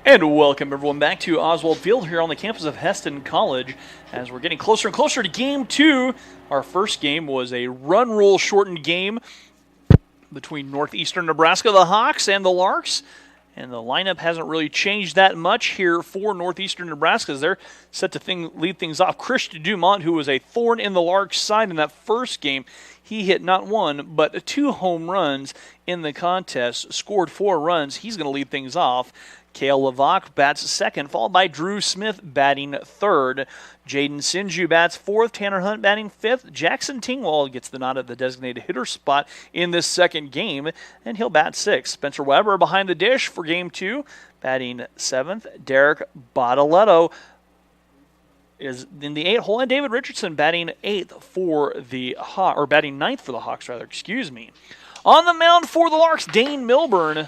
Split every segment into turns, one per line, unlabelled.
And welcome everyone back to Oswald Field here on the campus of Heston College as we're getting closer and closer to Game 2. Our first game was a run rule shortened game between Northeastern Nebraska, the Hawks, and the Larks. And the lineup hasn't really changed that much here for Northeastern Nebraska as they're set to lead things off. Christian Dumont, who was a thorn in the Larks' side in that first game, he hit not one but 2 home runs in the contest, scored 4 runs. He's going to lead things off. Kale Levac bats second, followed by Drew Smith batting third. Jaden Sinju bats fourth, Tanner Hunt batting fifth. Jackson Tingwall gets the nod at the designated hitter spot in this second game, and he'll bat sixth. Spencer Weber behind the dish for Game 2, batting seventh. Derek Bottaletto is in the 8th hole, and David Richardson batting ninth for the Hawks, excuse me. On the mound for the Larks, Dane Milburn.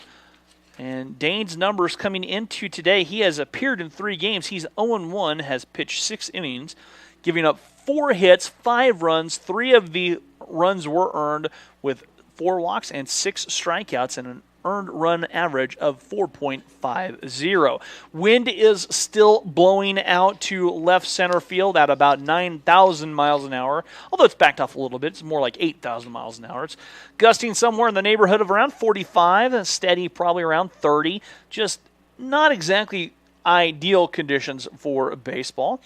And Dane's numbers coming into today, he has appeared in 3 games. He's 0-1, has pitched 6 innings, giving up 4 hits, 5 runs. 3 of the runs were earned with 4 walks and 6 strikeouts and an earned run average of 4.50. Wind is still blowing out to left center field at about 9,000 miles an hour, although it's backed off a little bit. It's more like 8,000 miles an hour. It's gusting somewhere in the neighborhood of around 45, and steady probably around 30. Just not exactly ideal conditions for baseball,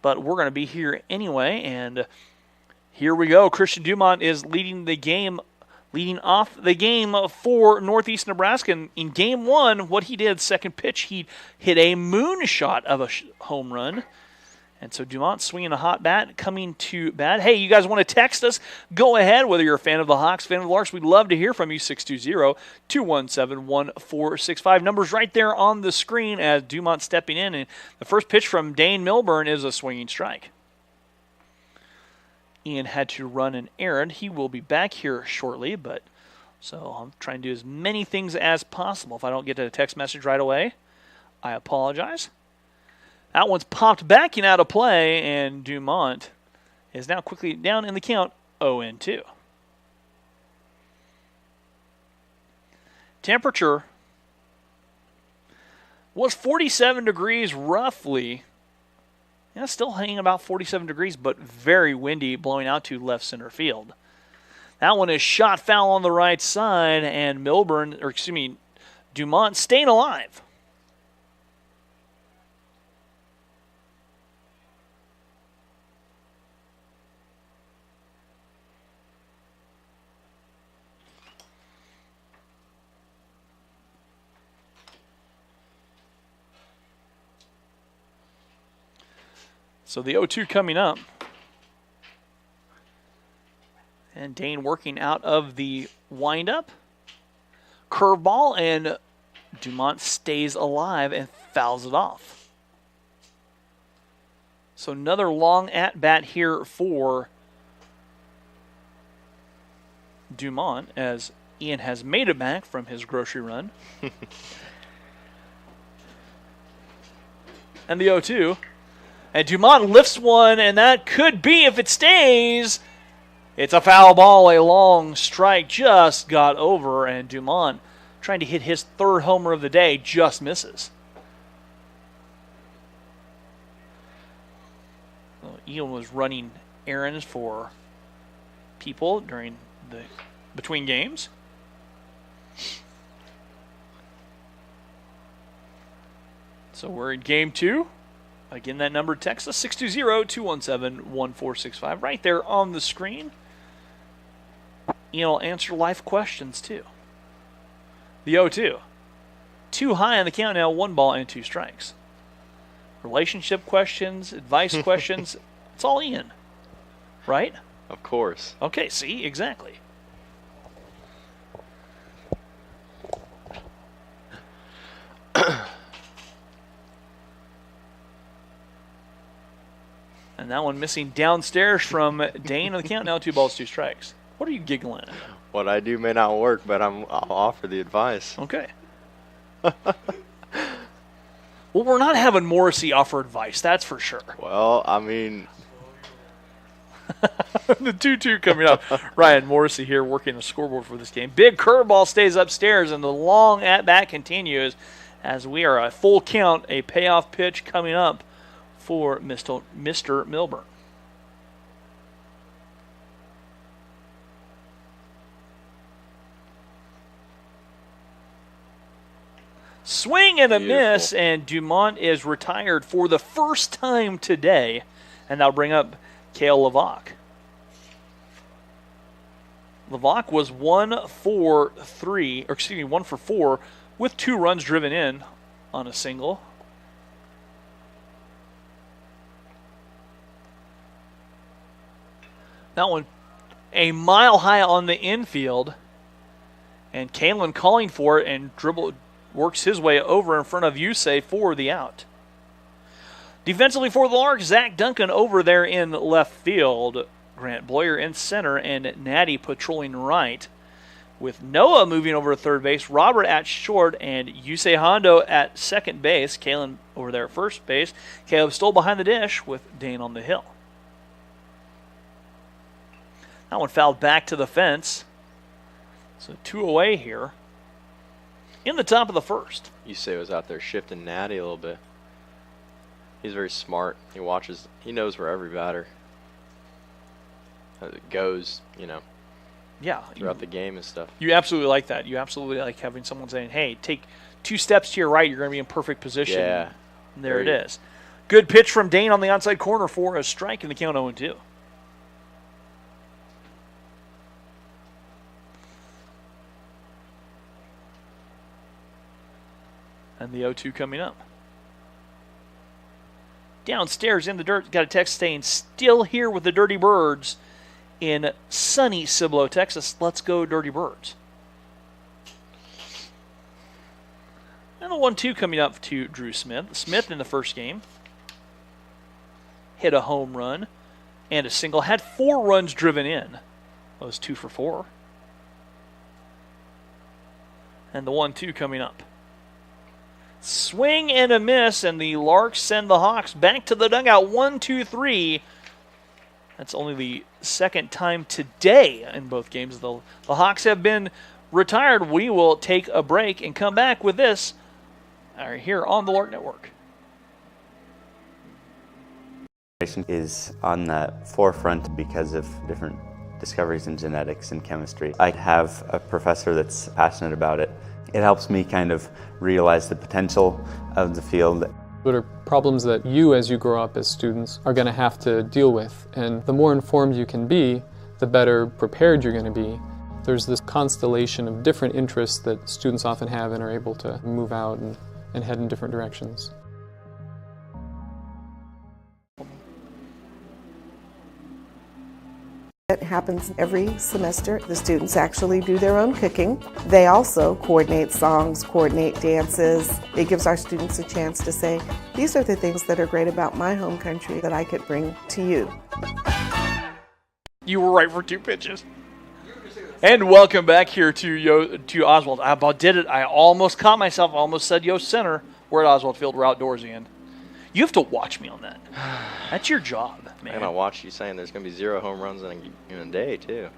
but we're going to be here anyway, and here we go. Christian Dumont is leading off the game for Northeast Nebraska. In Game 1, what he did, second pitch, he hit a moonshot of a home run. And so Dumont swinging a hot bat, coming to bat. Hey, you guys want to text us? Go ahead, whether you're a fan of the Hawks, fan of the Larks. We'd love to hear from you, 620-217-1465. Numbers right there on the screen as Dumont stepping in. And the first pitch from Dane Milburn is a swinging strike. Ian had to run an errand. He will be back here shortly, but so I'm trying to do as many things as possible. If I don't get a text message right away, I apologize. That one's popped back and out of play, and Dumont is now quickly down in the count 0-2. Temperature was 47 degrees roughly. Yeah, still hanging about 47 degrees, but very windy, blowing out to left center field. That one is shot foul on the right side, and Dumont staying alive. So the 0-2 coming up. And Dane working out of the windup. Curveball, and Dumont stays alive and fouls it off. So another long at-bat here for Dumont as Ian has made it back from his grocery run. And the 0-2. And Dumont lifts one, and that could be, if it stays, it's a foul ball. A long strike just got over, and Dumont, trying to hit his 3rd homer of the day, just misses. Well, Ian was running errands for people during the between games. So we're in Game 2. Again, that number, text us 620-217-1465 right there on the screen. You'll answer life questions too. The 0-2. Too high on the count now, 1 ball and 2 strikes. Relationship questions, advice questions, it's all Ian, right?
Of course.
Okay, see, exactly. And that one missing downstairs from Dane on the count. Now 2 balls, 2 strikes. What are you giggling at?
What I do may not work, but I'll offer the advice.
Okay. Well, we're not having Morrissey offer advice, that's for sure.
Well, I mean...
The 2-2 coming up. Ryan Morrissey here working the scoreboard for this game. Big curveball stays upstairs, and the long at-bat continues as we are a full count, a payoff pitch coming up for Mr. Milburn. Swing and a miss, and Dumont is retired for the first time today, and that'll bring up Cale Levac. Levac was 1 for 4 with 2 runs driven in on a single. That one a mile high on the infield, and Kalen calling for it and works his way over in front of Yusei for the out. Defensively for the Larks, Zach Duncan over there in left field. Grant Boyer in center, and Natty patrolling right. With Noah moving over to third base, Robert at short, and Yusei Hondo at second base. Kalen over there at first base. Caleb Stoll behind the dish with Dane on the hill. That one fouled back to the fence. So 2 away here in the top of the first.
Yusei was out there shifting Natty a little bit. He's very smart. He knows where every batter goes,
Yeah.
throughout the game and stuff.
You absolutely like that. You absolutely like having someone saying, hey, take 2 steps to your right, you're going to be in perfect position.
Yeah.
And there it is. Good pitch from Dane on the outside corner for a strike in the count 0-2. And the 0-2 coming up. Downstairs in the dirt, got a text saying, still here with the Dirty Birds in sunny Cibolo, Texas. Let's go, Dirty Birds. And the 1-2 coming up to Drew Smith. Smith in the first game hit a home run and a single. Had 4 runs driven in. Was 2 for 4. And the 1-2 coming up. Swing and a miss, and the Larks send the Hawks back to the dugout. 1-2-3. That's only the second time today in both games. The Hawks have been retired. We will take a break and come back with this here on the Lark Network.
Is on the forefront because of different discoveries in genetics and chemistry. I have a professor that's passionate about it. It helps me kind of realize the potential of the field.
What are problems that you, as you grow up as students, are going to have to deal with? And the more informed you can be, the better prepared you're going to be. There's this constellation of different interests that students often have and are able to move out and head in different directions.
It happens every semester. The students actually do their own cooking. They also coordinate songs, coordinate dances. It gives our students a chance to say, these are the things that are great about my home country that I could bring to you.
You were right for 2 pitches. And welcome back here to Oswald. I about did it. I almost caught myself. I almost said Yost Center. We're at Oswald Field. We're outdoors again. You have to watch me on that. That's your job, man.
And I watched you saying there's going to be 0 home runs in a day, too.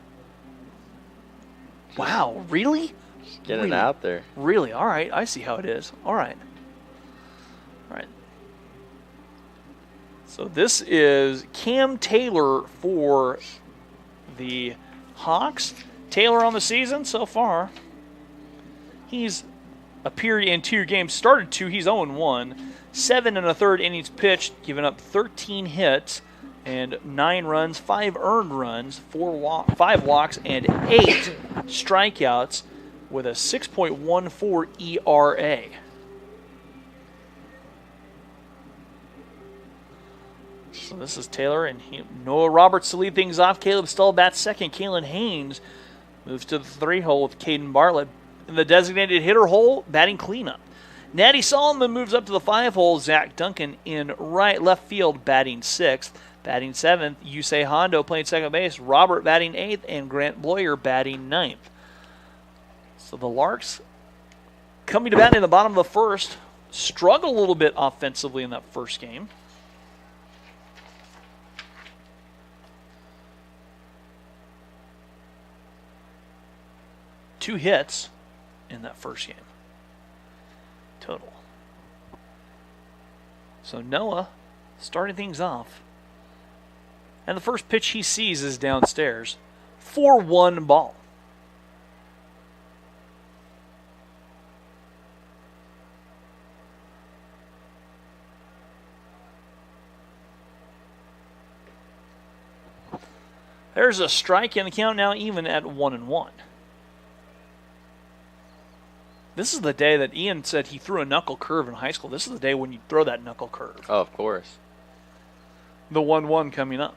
Wow, really?
Just getting it out there.
Really? All right. I see how it is. All right. All right. So this is Cam Taylor for the Hawks. Taylor on the season so far. He's appeared in 2 games, started 2. He's 0-1. 7 1/3 innings pitched, giving up 13 hits and 9 runs, 5 earned runs, 5 walks, and 8 strikeouts with a 6.14 ERA. So this is Taylor, and Noah Roberts to lead things off. Caleb Stull bats second. Kalen Haynes moves to the 3 hole with Caden Bartlett. In the designated hitter hole, batting cleanup. Natty Solomon moves up to the 5 hole. Zach Duncan in left field, batting 6th. Batting 7th, Yusei Hondo playing second base. Robert batting 8th, and Grant Boyer batting 9th. So the Larks coming to bat in the bottom of the first. Struggled a little bit offensively in that first game. Two hits in that first game. total. So Noah starting things off. And the first pitch he sees is downstairs. 4-1 ball. There's a strike, and the count now even at 1-1. This is the day that Ian said he threw a knuckle curve in high school. This is the day when you throw that knuckle curve.
Oh, of course.
The 1-1 coming up.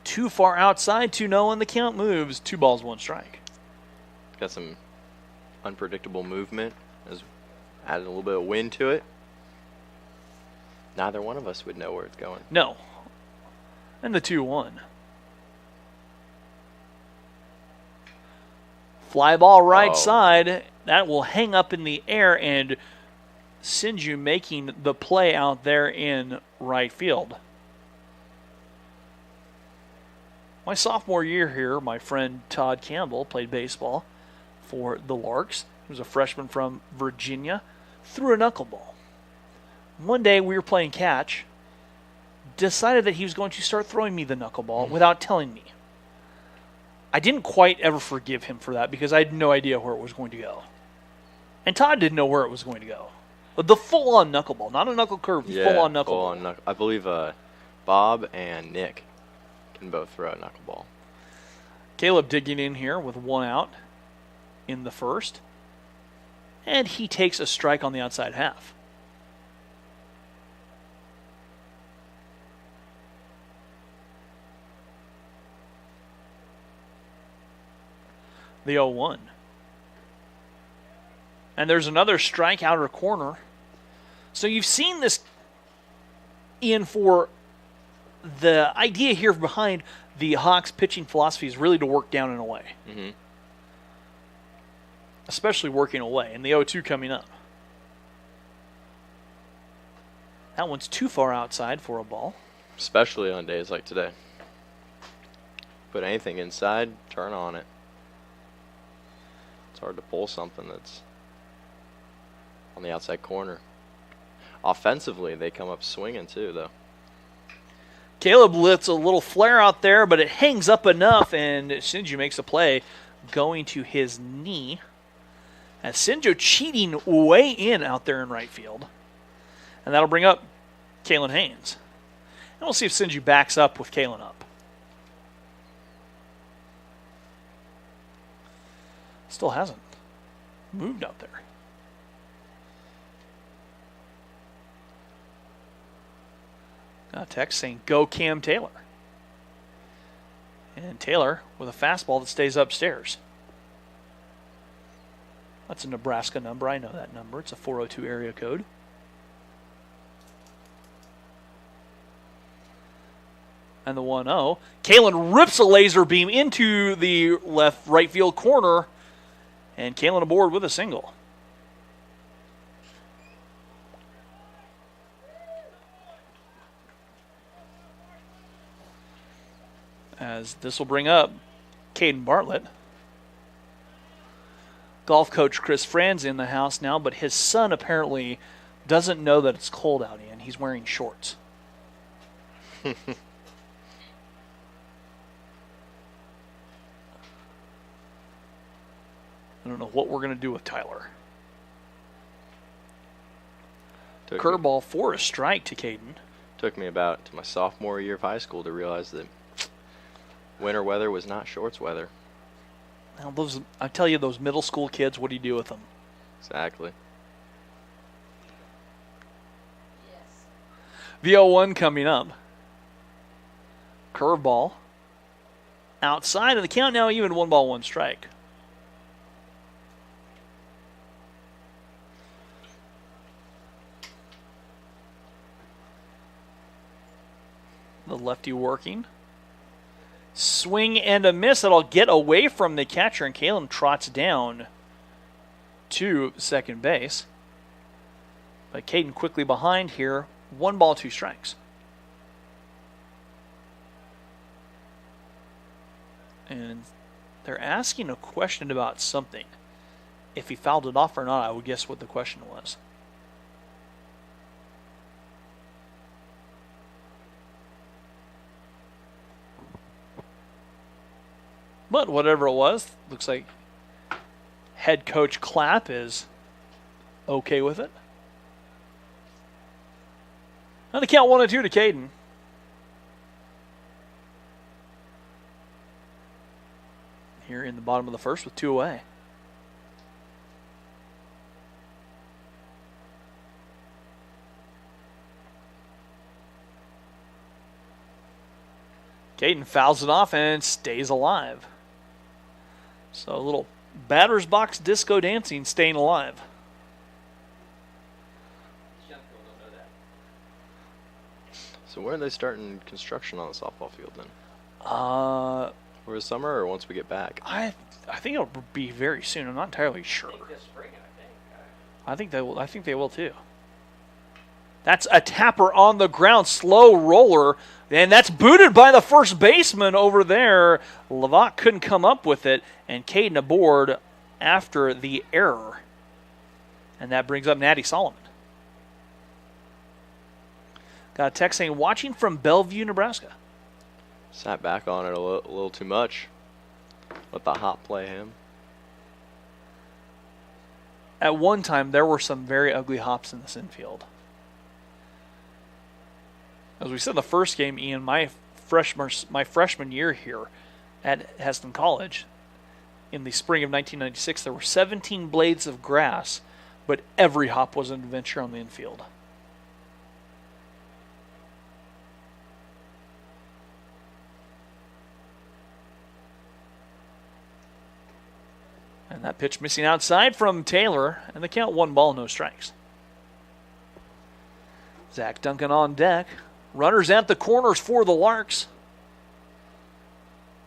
Too far outside to Noah, and the count moves. 2 balls, 1 strike.
Got some unpredictable movement. Has added a little bit of wind to it. Neither one of us would know where it's going.
No. And the 2-1. Fly ball right side. That will hang up in the air and Sinju making the play out there in right field. My sophomore year here, my friend Todd Campbell played baseball for the Larks. He was a freshman from Virginia. Threw a knuckleball. One day we were playing catch. Decided that he was going to start throwing me the knuckleball without telling me. I didn't quite ever forgive him for that because I had no idea where it was going to go. And Todd didn't know where it was going to go. But the full-on knuckleball, not a knuckle curve, full-on knuckleball.
Full-on I believe Bob and Nick can both throw a knuckleball.
Caleb digging in here with 1 out in the first. And he takes a strike on the outside half. The 0-1. And there's another strike outer corner. So you've seen this, Ian, for the idea here behind the Hawks pitching philosophy is really to work down and away.
Mm-hmm.
Especially working away. And the 0-2 coming up. That one's too far outside for a ball.
Especially on days like today. Put anything inside, turn on it. It's hard to pull something that's on the outside corner. Offensively, they come up swinging too, though.
Caleb lets a little flare out there, but it hangs up enough, and Sinju makes a play going to his knee. As Sinju cheating way in out there in right field. And that'll bring up Kalen Haynes. And we'll see if Sinju backs up with Kalen up. Still hasn't moved out there. Got a text saying, go Cam Taylor. And Taylor with a fastball that stays upstairs. That's a Nebraska number. I know that number. It's a 402 area code. And the 1-0. Kalen rips a laser beam into the right field corner. And Kalen aboard with a single. As this will bring up Caden Bartlett. Golf coach Chris Fran's in the house now, but his son apparently doesn't know that it's cold out, and he's wearing shorts. I don't know what we're going to do with Tyler. Curveball for a strike to Caden.
Took me about to my sophomore year of high school to realize that winter weather was not shorts weather.
Now I tell you, those middle school kids, what do you do with them?
Exactly.
The 0-1 coming up. Curveball. Outside of the count now, even 1 ball, 1 strike. The lefty working. Swing and a miss. That'll get away from the catcher, and Kalen trots down to second base. But Caden quickly behind here. 1 ball, 2 strikes. And they're asking a question about something. If he fouled it off or not, I would guess what the question was. But whatever it was, looks like head coach Clapp is okay with it. Now the count 1-2 to Caden. Here in the bottom of the first with 2 away. Caden fouls it off and stays alive. So a little batter's box disco dancing, staying alive.
So when are they starting construction on the softball field then? Over the summer or once we get back?
I think it'll be very soon. I'm not entirely sure. I think they will. I think they will too. That's a tapper on the ground, slow roller, and that's booted by the first baseman over there. Lavac couldn't come up with it, and Caden aboard after the error. And that brings up Natty Solomon. Got a text saying, watching from Bellevue, Nebraska.
Sat back on it a little too much. Let the hop play him.
At one time, there were some very ugly hops in this infield. As we said in the first game, Ian, my freshman year here at Heston College, in the spring of 1996, there were 17 blades of grass, but every hop was an adventure on the infield. And that pitch missing outside from Taylor, and the count 1 ball, no strikes. Zach Duncan on deck. Runners at the corners for the Larks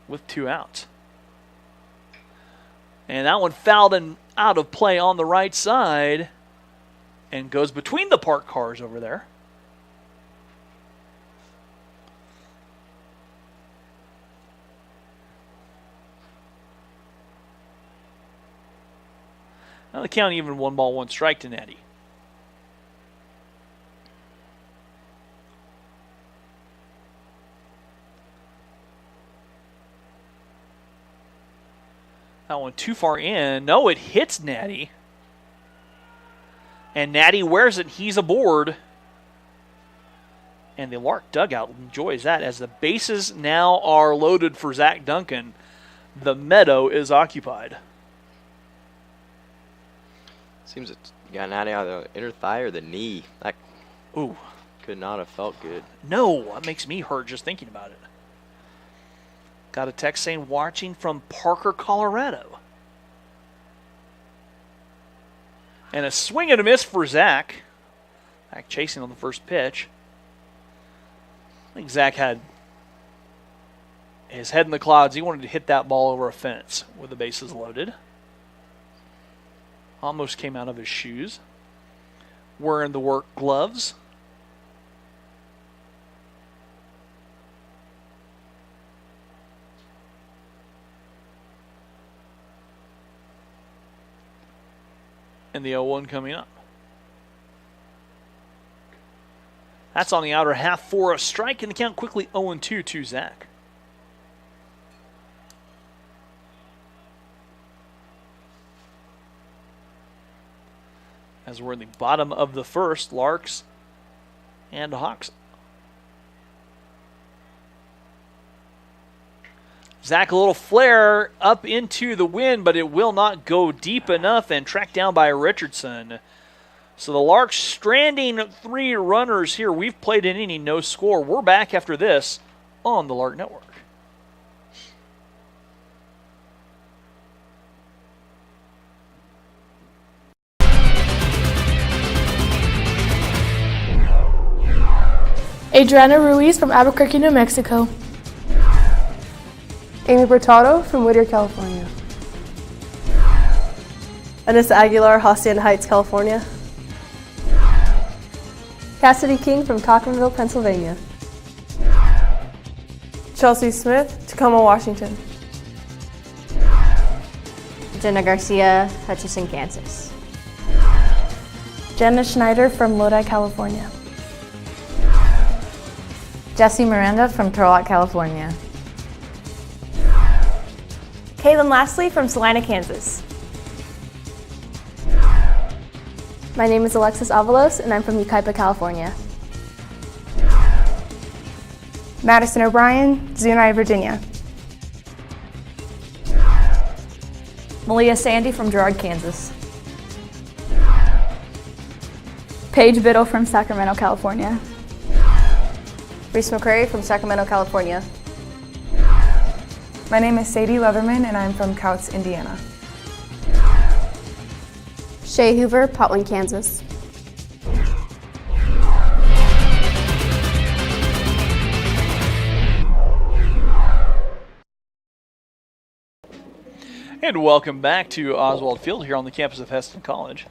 with 2 outs. And that one fouled and out of play on the right side and goes between the parked cars over there. Now the count even 1 ball, 1 strike to Natty. That one too far in. No, it hits Natty. And Natty wears it. He's aboard. And the Lark dugout enjoys that as the bases now are loaded for Zach Duncan. The meadow is occupied.
Seems it's got Natty on the inner thigh or the knee. That
Ooh.
could not have felt good.
No, that makes me hurt just thinking about it. Got a text saying watching from Parker, Colorado. And a swing and a miss for Zach. Zach chasing on the first pitch. I think Zach had his head in the clouds. He wanted to hit that ball over a fence with the bases loaded. Almost came out of his shoes. Wearing the work gloves. And the 0-1 coming up. That's on the outer half for a strike, and the count quickly 0-2 to Zach. As we're in the bottom of the first, Larks and Hawks. Zach, a little flare up into the wind, but it will not go deep enough and tracked down by Richardson. So the Larks stranding 3 runners here. We've played an inning, no score. We're back after this on the Lark Network.
Adriana Ruiz from Albuquerque, New Mexico.
Amy Bertado from Whittier, California.
Anissa Aguilar, Hacienda Heights, California.
Cassidy King from Cochranville, Pennsylvania.
Chelsea Smith, Tacoma, Washington. Jenna Garcia, Hutchinson, Kansas.
Jenna Schneider from Lodi, California.
Jessie Miranda from Turlock, California.
Caitlin Lastly from Salina, Kansas.
My name is Alexis Avalos, and I'm from Yucaipa, California.
Madison O'Brien, Zuni, Virginia.
Malia Sandy from Girard, Kansas. Paige Biddle from Sacramento, California.
Reese McCrary from Sacramento, California.
My name is Sadie Leatherman, and I'm from Couts, Indiana.
Shay Hoover, Potwin, Kansas.
And welcome back to Oswald Field here on the campus of Heston College.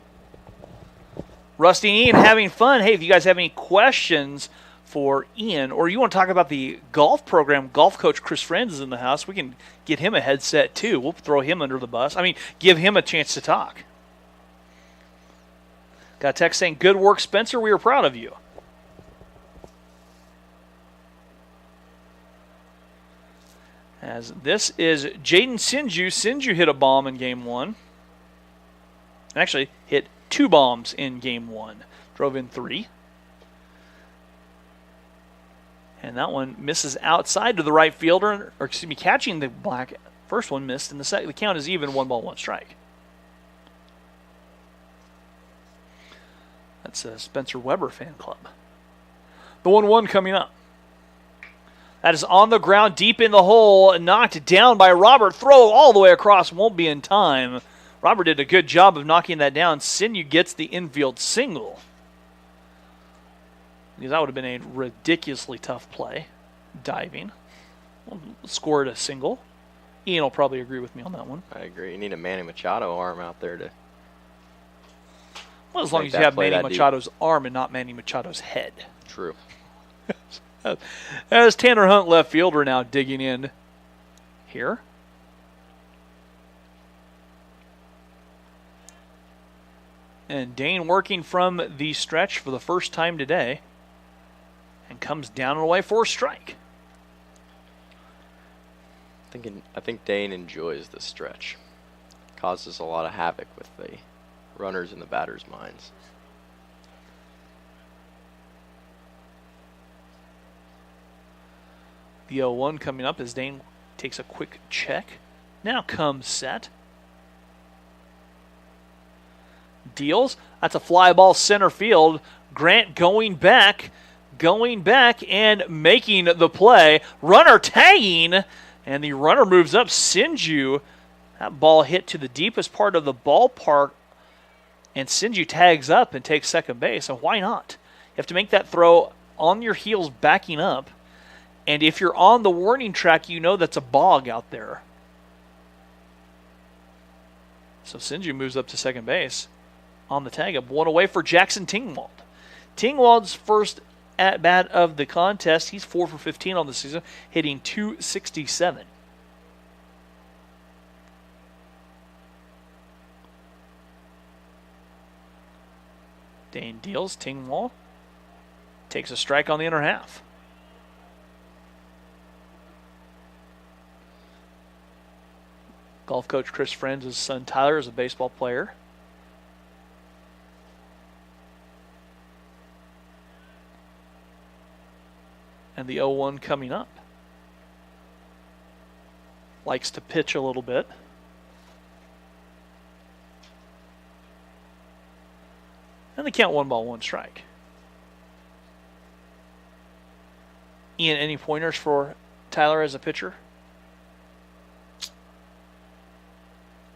Rusty and Ian having fun. Hey, if you guys have any questions for Ian, or you want to talk about the golf program, golf coach Chris Friends is in the house, we can get him a headset too. We'll throw him under the bus. I mean, give him a chance to talk. Got a text saying, good work, Spencer. We are proud of you. As this is Jaden Sinju. Sinju hit a bomb in Game 1. Actually, hit 2 bombs in Game 1. Drove in 3. And that one misses outside to the right fielder, or excuse me, catching the black. First one missed, and the second. The count is even, 1 ball, 1 strike. That's a Spencer Weber fan club. The 1-1 coming up. That is on the ground, deep in the hole, knocked down by Robert. Throw all the way across, won't be in time. Robert did a good job of knocking that down. Sinew gets the infield single. Because that would have been a ridiculously tough play. Diving. Scored a single. Ian will probably agree with me on that one.
I agree. You need a Manny Machado arm out there to...
Well, as long as you have Manny Machado's arm and not Manny Machado's head.
True.
As Tanner Hunt, left fielder, now digging in here. And Dane working from the stretch for the first time today. And comes down and away for a strike.
I think Dane enjoys the stretch. Causes a lot of havoc with the runners in the batters' minds.
The 0-1 coming up as Dane takes a quick check. Now comes set. Deals. That's a fly ball center field. Grant going back and making the play. Runner tagging, and the runner moves up. Sinju, that ball hit to the deepest part of the ballpark, and Sinju tags up and takes second base. So why not? You have to make that throw on your heels backing up. And if you're on the warning track, you know that's a bog out there. So Sinju moves up to second base on the tag up. 1 away for Jackson Tingwald. Tingwald's first at-bat of the contest. He's 4 for 15 on the season, hitting .267. Dane deals. Tingwald takes a strike on the inner half. Golf coach Chris Friends' son Tyler is a baseball player. And the 0-1 coming up. Likes to pitch a little bit. And they count 1 ball, 1 strike. Ian, any pointers for Tyler as a pitcher?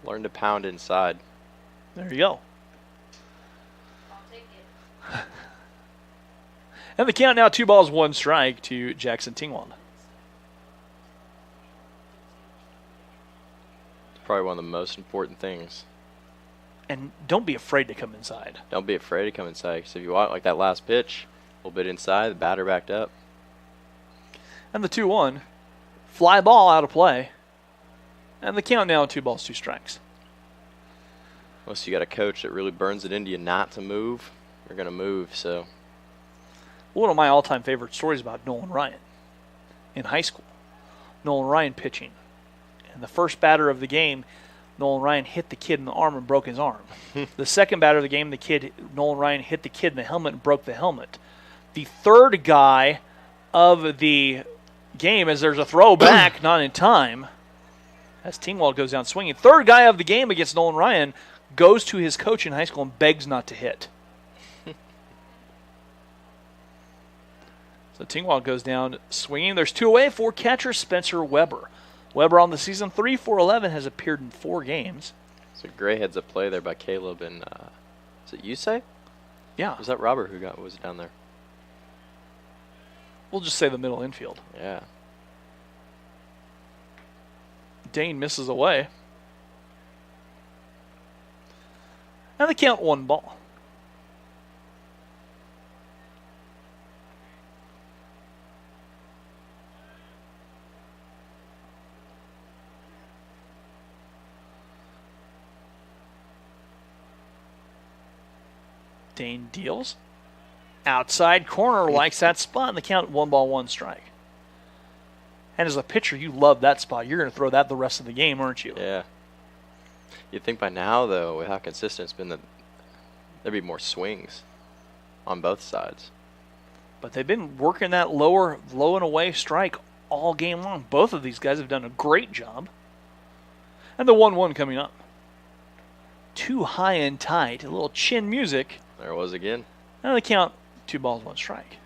Learn to pound inside.
There you go.
I'll take it.
And the count now 2 balls, 1 strike to Jackson Tingwald.
It's probably one of the most important things.
And don't be afraid to come inside.
Don't be afraid to come inside. Because if you want, like that last pitch, a little bit inside, the batter backed up.
And the 2-1. Fly ball out of play. And the count now 2 balls, 2 strikes.
Unless you got a coach that really burns it into you not to move, you're going to move. So,
one of my all-time favorite stories about Nolan Ryan in high school. Nolan Ryan pitching. And the first batter of the game, Nolan Ryan hit the kid in the arm and broke his arm. The second batter of the game, Nolan Ryan hit the kid in the helmet and broke the helmet. The third guy of the game, as there's a throw back, not in time, as Tingwald goes down swinging. Third guy of the game against Nolan Ryan goes to his coach in high school and begs not to hit. So Tingwald goes down swinging. There's 2 away for catcher Spencer Weber. Weber on the season 3-for-11 has appeared in 4 games.
So great heads up play there by Caleb and is it Yusei?
Yeah.
Was that Robert who was down there?
We'll just say the middle infield.
Yeah.
Dane misses away. And they count 1 ball. Dane deals. Outside corner, likes that spot, and the count 1 ball, 1 strike. And as a pitcher, you love that spot. You're going to throw that the rest of the game, aren't you?
Yeah. You'd think by now, though, with how consistent it's been, that there'd be more swings on both sides.
But they've been working that low and away strike all game long. Both of these guys have done a great job. And the 1-1 coming up. Too high and tight. A little chin music.
There it was again.
And the count 2 balls, 1 strike.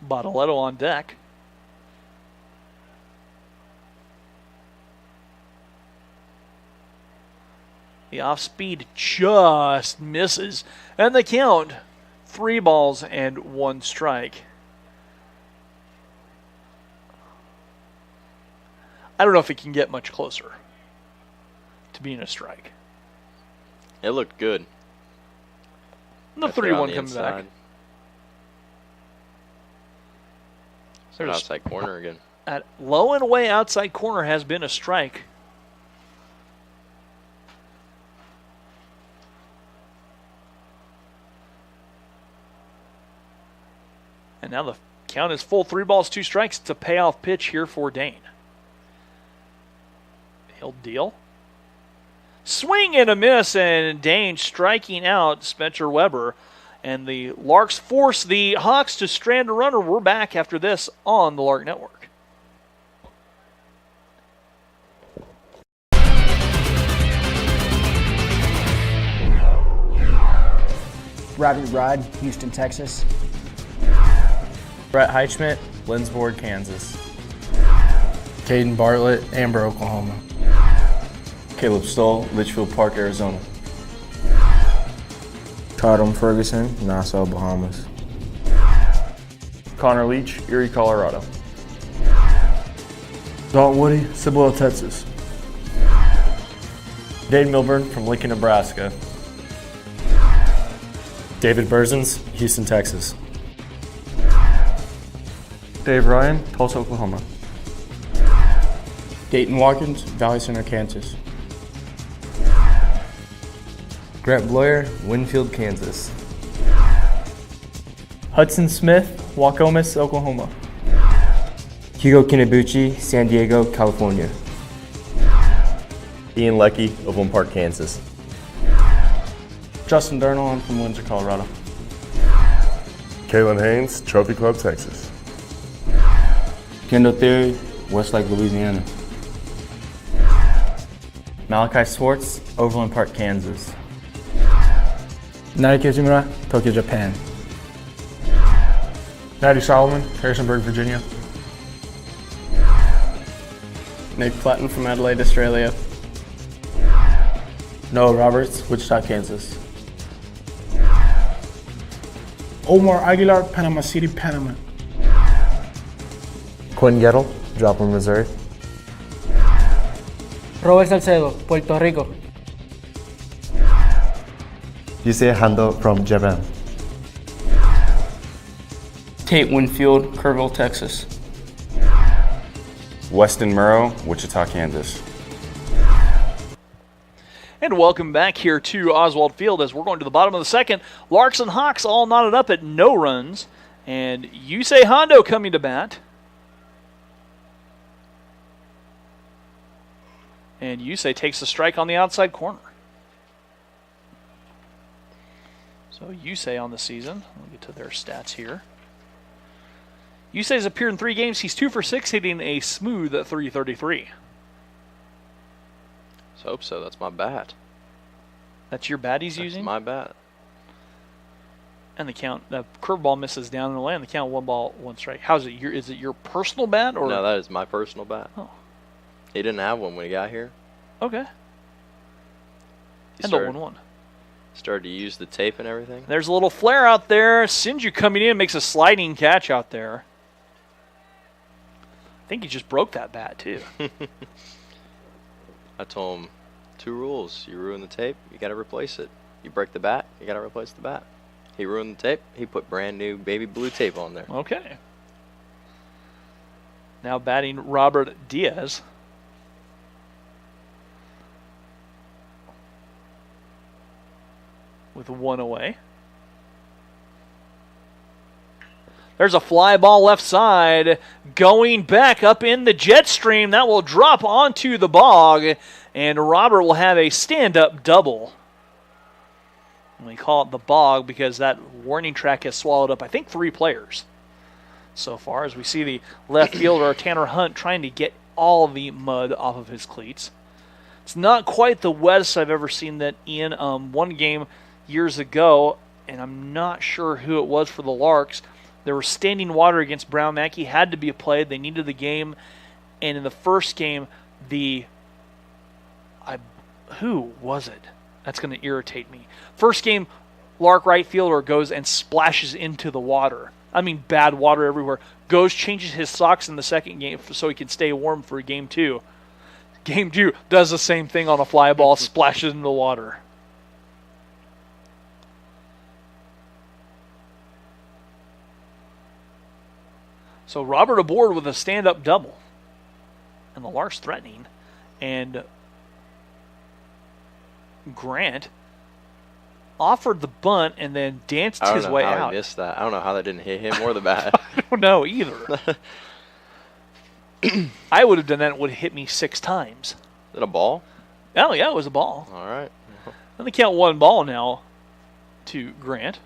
Bottaletto on deck. The off speed just misses. And the count 3 balls and 1 strike. I don't know if it can get much closer to being a strike.
It looked good.
And the 3-1 comes back.
So outside corner again.
At low and away outside corner has been a strike. And now the count is full. 3 balls, 2 strikes. It's a payoff pitch here for Dane. He'll deal. Swing and a miss, and Dane striking out Spencer Weber. And the Larks force the Hawks to strand a runner. We're back after this on the Lark Network.
Robbie Rod, Houston, Texas.
Brett Heichman, Lindsborg, Kansas.
Caden Bartlett, Amber, Oklahoma.
Caleb Stoll, Litchfield Park, Arizona.
Tatum Ferguson, Nassau, Bahamas.
Connor Leach, Erie, Colorado.
Dalton Woody, Cibolo, Texas.
Dave Milburn from Lincoln, Nebraska.
David Berzins, Houston, Texas.
Dave Ryan, Tulsa, Oklahoma.
Dayton Watkins, Valley Center, Kansas.
Grant Bloyer, Winfield, Kansas.
Hudson Smith, Waukomis, Oklahoma.
Hugo Kinabuchi, San Diego, California.
Ian Leckie, Overland Park, Kansas.
Justin Durnall, I'm from Windsor, Colorado.
Kalen Haynes, Trophy Club, Texas.
Kendall Theory, Westlake, Louisiana.
Malachi Swartz, Overland Park, Kansas.
Naoki Izumura, Tokyo, Japan.
Natty Solomon, Harrisonburg, Virginia.
Nick Platten from Adelaide, Australia.
Noah Roberts, Wichita, Kansas.
Omar Aguilar, Panama City, Panama.
Quinn Gettle, Joplin, Missouri.
Robert Salcedo, Puerto Rico.
Yusei Hando from Japan.
Tate Winfield, Kerrville, Texas.
Weston Murrow, Wichita, Kansas.
And welcome back here to Oswald Field as we're going to the bottom of the second. Larks and Hawks all knotted up at no runs. And Yusei Hondo coming to bat. And Yusei takes the strike on the outside corner. So Yusei on the season. We'll get to their stats here. Yusei's appeared in 3 games. He's 2 for 6, hitting a smooth .333.
Let's hope so. That's my bat.
That's your bat he's using?
My bat.
And the count, the curveball misses down in the lane. The count 1 ball, 1 strike. How's it? Is it your personal bat or?
No, that is my personal bat.
Oh.
He didn't have one when he got here.
Okay. And the 1-1.
Started to use the tape and everything.
There's a little flare out there. Sinju coming in makes a sliding catch out there. I think he just broke that bat too.
I told him 2 rules. You ruin the tape, you got to replace it. You break the bat, you got to replace the bat. He ruined the tape. He put brand new baby blue tape on there.
Okay. Now batting Robert Diaz. With 1 away. There's a fly ball left side going back up in the jet stream. That will drop onto the bog, and Robert will have a stand-up double. And we call it the bog because that warning track has swallowed up, I think, 3 players so far, as we see the left fielder, Tanner Hunt, trying to get all the mud off of his cleats. It's not quite the wettest I've ever seen that in one game years ago, and I'm not sure who it was for the Larks. There was standing water against Brown Mackey, had to be played. They needed the game, and in the first game, who was it? That's going to irritate me. First game, Lark right fielder goes and splashes into the water. I mean, bad water everywhere. Goes, changes his socks in the second game so he can stay warm for game 2. Game 2 does the same thing on a fly ball, splashes into the water. So Robert aboard with a stand-up double. And the Larks threatening. And Grant offered the bunt and then danced his way out.
I don't know how he missed that. I don't know how that didn't hit him or the bat.
I don't know either. I would have done that. It would have hit me 6 times.
Is it a ball?
Oh, yeah, it was a ball.
All right.
And they count 1 ball now to Grant.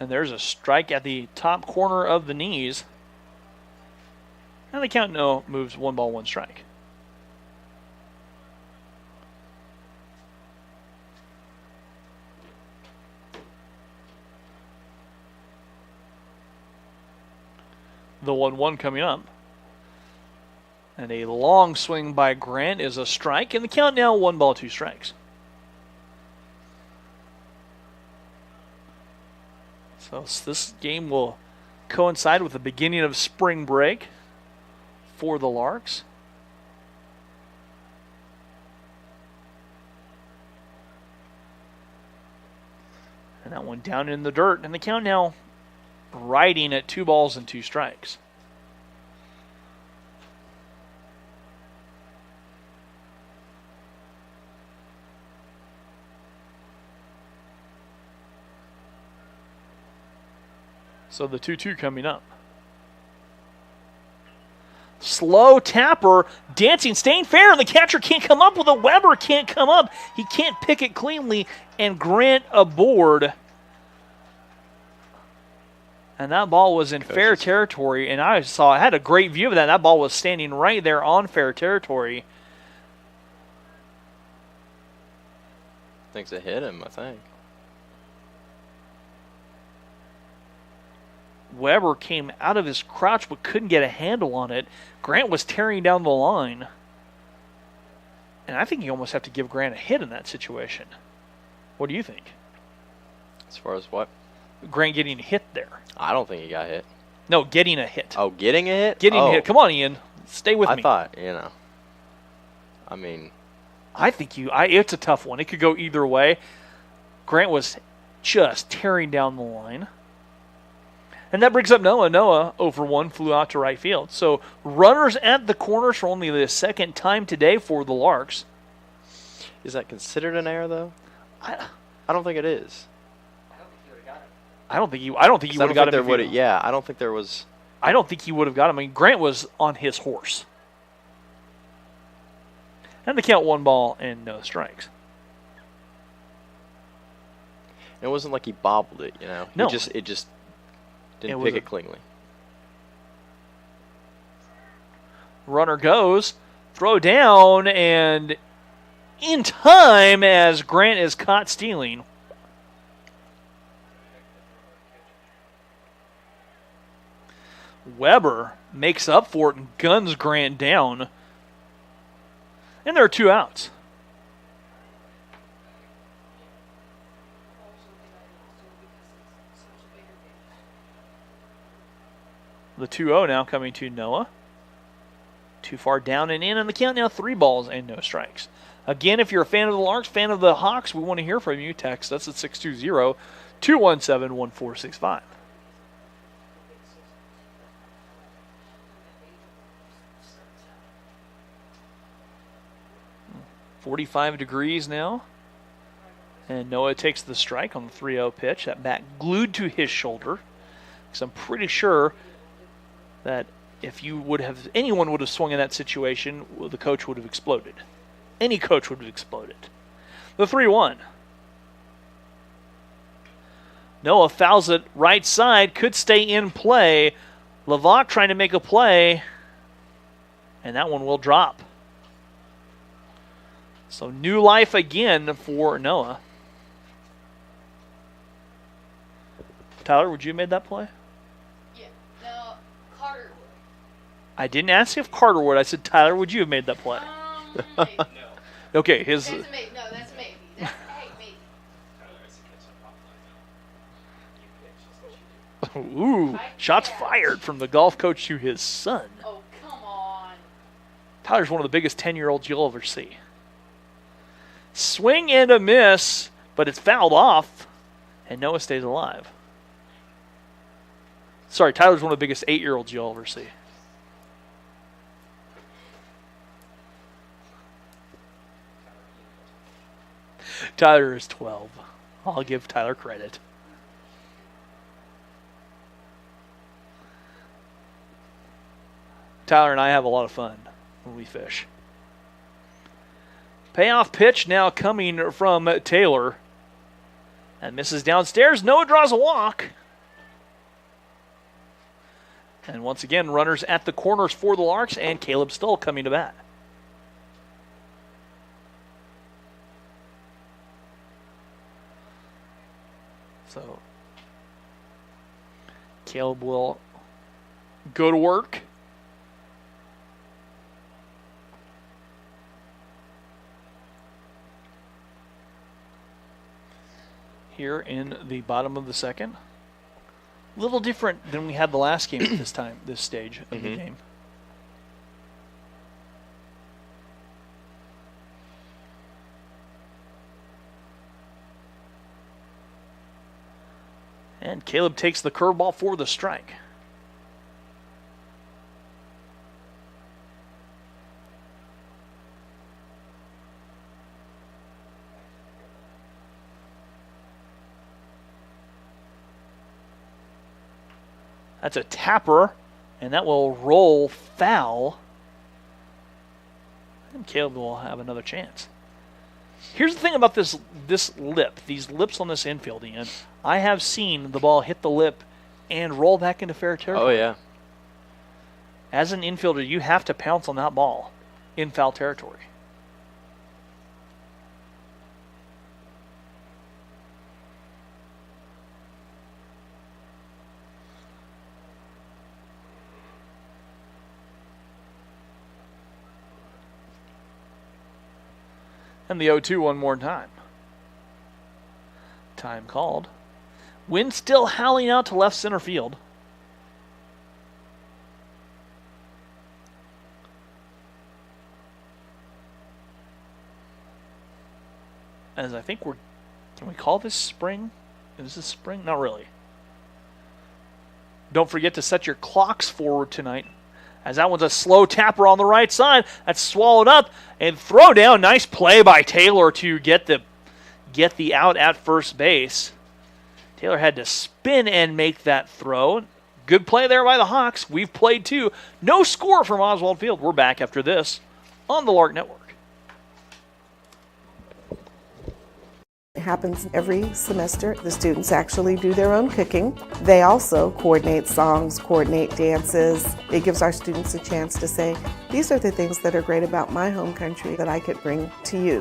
And there's a strike at the top corner of the knees. And the count now moves 1 ball, 1 strike. The 1-1 coming up. And a long swing by Grant is a strike. And the count now 1 ball, 2 strikes. So this game will coincide with the beginning of spring break for the Larks. And that one down in the dirt. And the count now riding at 2 balls and 2 strikes. So the 2-2 coming up. Slow tapper, dancing, staying fair, and the catcher can't come up with it. Weber can't come up. He can't pick it cleanly, and Grant aboard. And that ball was in fair territory, and I had a great view of that. That ball was standing right there on fair territory.
Thinks it hit him, I think.
Weber came out of his crouch but couldn't get a handle on it. Grant was tearing down the line. And I think you almost have to give Grant a hit in that situation. What do you think?
As far as what?
Grant getting hit there.
I don't think he got hit.
No, getting a hit.
Oh, getting a hit?
Getting a hit. Come on, Ian. Stay with me.
I thought, you know. I mean,
it's a tough one. It could go either way. Grant was just tearing down the line. And that brings up Noah. Noah, over 1, flew out to right field. So runners at the corners for only the second time today for the Larks.
Is that considered an error, though? I don't think it is.
I don't think he would have got him.
Yeah, I don't think there was.
I don't think he would have got him. I mean, Grant was on his horse. And they count 1 ball and no strikes.
It wasn't like he bobbled it, you know.
No.
It just didn't pick it cleanly.
Runner goes, throw down, and in time as Grant is caught stealing. Weber makes up for it and guns Grant down. And there are 2 outs. The 2-0 now coming to Noah. Too far down and in, and the count now 3 balls and no strikes. Again, if you're a fan of the Larks, fan of the Hawks, we want to hear from you. Text us at 620-217-1465. 45 degrees now. And Noah takes the strike on the 3-0 pitch. That bat glued to his shoulder. Because I'm pretty sure that if anyone would have swung in that situation, the coach would have exploded. Any coach would have exploded. The 3-1. Noah fouls it right side. Could stay in play. Levac trying to make a play. And that one will drop. So new life again for Noah. Tyler, would you have made that play?
Yeah. No, Carter would.
I didn't ask if Carter would. I said, Tyler, would you have made that play?
Maybe. No.
Okay,
That's a maybe. No, that's a maybe. That's maybe.
Ooh, shots fired from the golf coach to his son.
Oh, come on.
Tyler's one of the biggest 10-year-olds you'll ever see. Swing and a miss, but it's fouled off, and Noah stays alive. Sorry, Tyler's one of the biggest 8-year-olds you'll ever see. Tyler is 12. I'll give Tyler credit. Tyler and I have a lot of fun when we fish. Payoff pitch now coming from Taylor. And misses downstairs. Noah draws a walk. And once again, runners at the corners for the Larks, and Caleb Stoll coming to bat. So Caleb will go to work. Here in the bottom of the second. A little different than we had the last game at this stage of the game. And Caleb takes the curveball for the strike. That's a tapper, and that will roll foul. And Caleb will have another chance. Here's the thing about this lip, these lips on this infield, Ian. I have seen the ball hit the lip and roll back into fair territory.
Oh, yeah.
As an infielder, you have to pounce on that ball in foul territory. And the 0-2 one more time. Time called. Wind still howling out to left center field. as I think can we call this spring? Is this spring? Not really. Don't forget to set your clocks forward tonight, as that one's a slow tapper on the right side. That's swallowed up and throw down. Nice play by Taylor to get the out at first base. Taylor had to spin and make that throw. Good play there by the Hawks. We've played two. No score from Oswald Field. We're back after this on the Lark Network.
It happens every semester. The students actually do their own cooking. They also coordinate songs, coordinate dances. It gives our students a chance to say, these are the things that are great about my home country that I could bring to you.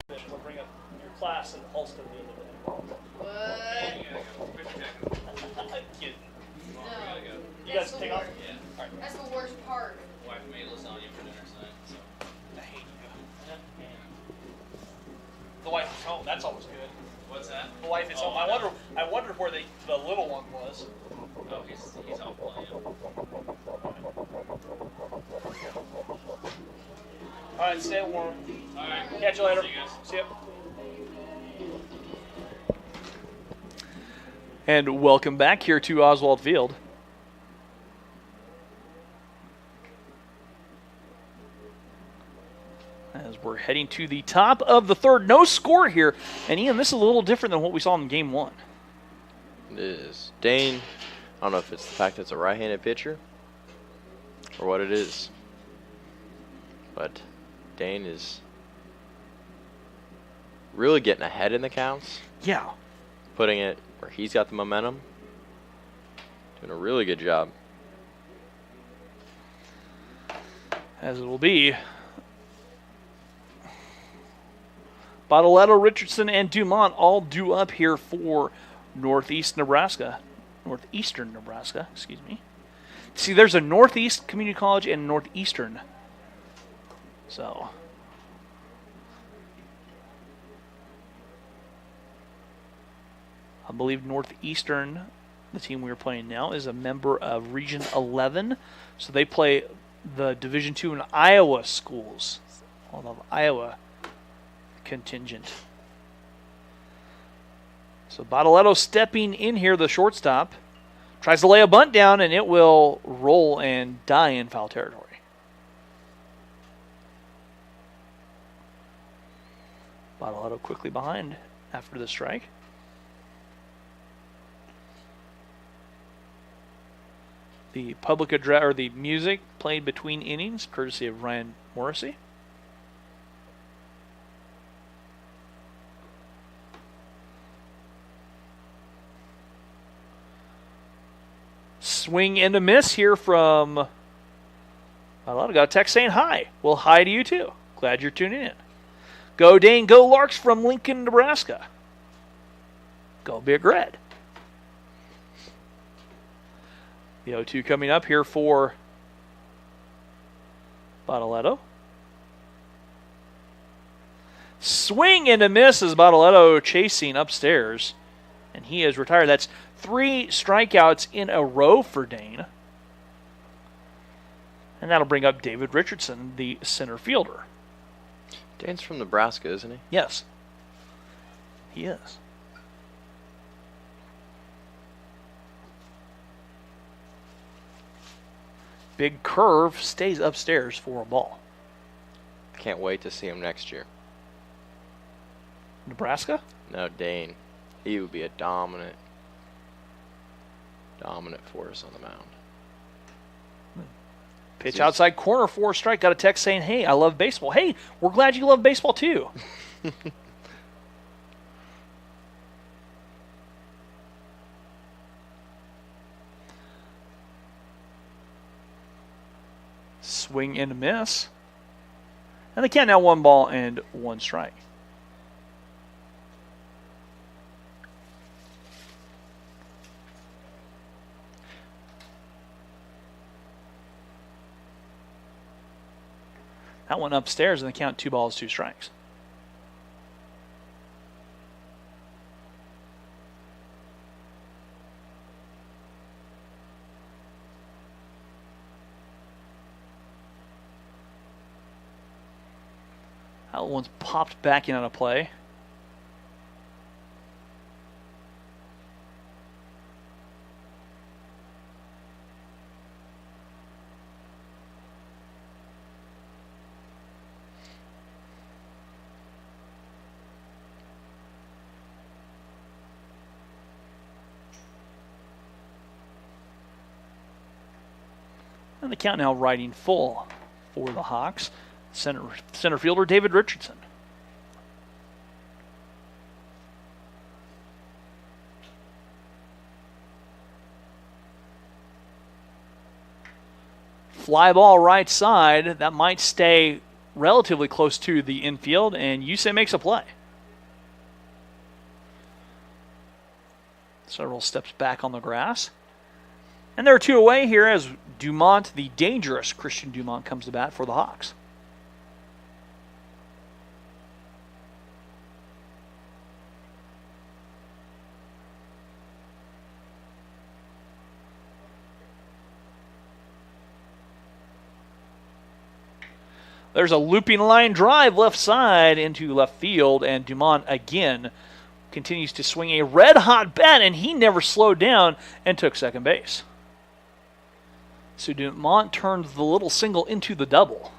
We'll bring up your class in Halston. You guys take off? Yeah. All right.
That's the worst part.
Wife made lasagna for dinner tonight, so.
I hate you. The wife is home. That's always good.
What's that?
The wife is home. I wondered where the little one was.
Oh, he's out playing.
All right, stay warm.
All right.
Catch you later.
See you guys.
See ya. And welcome back here to Oswald Field. As we're heading to the top of the third. No score here. And Ian, this is a little different than what we saw in game one.
It is. Dane, I don't know if it's the fact that it's a right-handed pitcher or what it is, but Dane is really getting ahead in the counts.
Yeah.
Putting it where he's got the momentum. Doing a really good job.
As it will be. Bottletto, Richardson, and Dumont all due up here for Northeastern Nebraska, excuse me. See, there's a Northeast Community College and Northeastern. So, I believe Northeastern, the team we are playing now, is a member of Region 11. So they play the Division II in Iowa schools. All of Iowa contingent. So Bottletto stepping in here, the shortstop. Tries to lay a bunt down, and it will roll and die in foul territory. Bottletto quickly behind after the strike. The public address, or the music played between innings, courtesy of Ryan Morrissey. Swing and a miss here from a lot of got a text saying hi. Well, hi to you too. Glad you're tuning in. Go Dane, go Larks from Lincoln, Nebraska. Go Big Red. The 0-2 coming up here for Bottletto. Swing and a miss as Bottletto chasing upstairs. And he is retired. That's 3 strikeouts in a row for Dane. And that'll bring up David Richardson, the center fielder.
Dane's from Nebraska, isn't he?
Yes. He is. Big curve stays upstairs for a ball.
I can't wait to see him next year.
Nebraska?
No, Dane. He would be a dominant force on the mound.
Pitch outside corner for a strike. Got a text saying, hey, I love baseball. Hey, we're glad you love baseball too. Swing and a miss. And they count now 1 ball and 1 strike. That one upstairs, and they count 2 balls, 2 strikes. That one's popped back in on a play. And the count now riding full for the Hawks. Center fielder David Richardson. Fly ball right side. That might stay relatively close to the infield, and Yusei makes a play. Several steps back on the grass. And there are two away here as Dumont, the dangerous Christian Dumont, comes to bat for the Hawks. There's a looping line drive left side into left field, and Dumont again continues to swing a red-hot bat, and he never slowed down and took second base. So Dumont turns the little single into the double.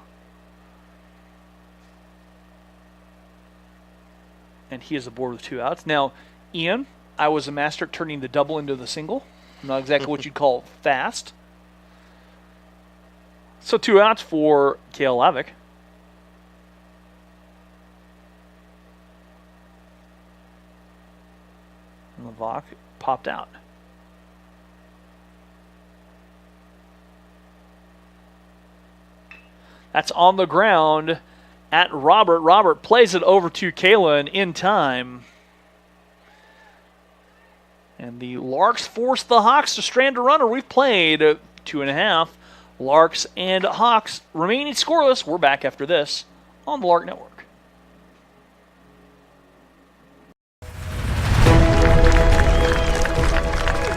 And he is aboard with 2 outs. Now, Ian, I was a master at turning the double into the single. Not exactly what you'd call fast. So 2 outs for Cale Lavick. And Lavak popped out. That's on the ground at Robert. Robert plays it over to Kalen in time. And the Larks force the Hawks to strand a runner. We've played 2.5. Larks and Hawks remaining scoreless. We're back after this on the Lark Network.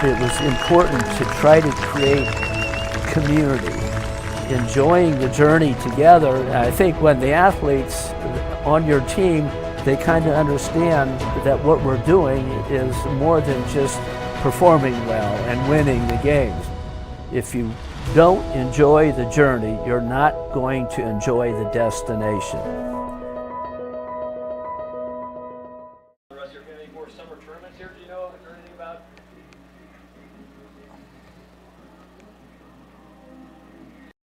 It was important to try to create community, enjoying the journey together. I think when the athletes on your team, they kind of understand that what we're doing is more than just performing well and winning the games. If you don't enjoy the journey, you're not going to enjoy the destination.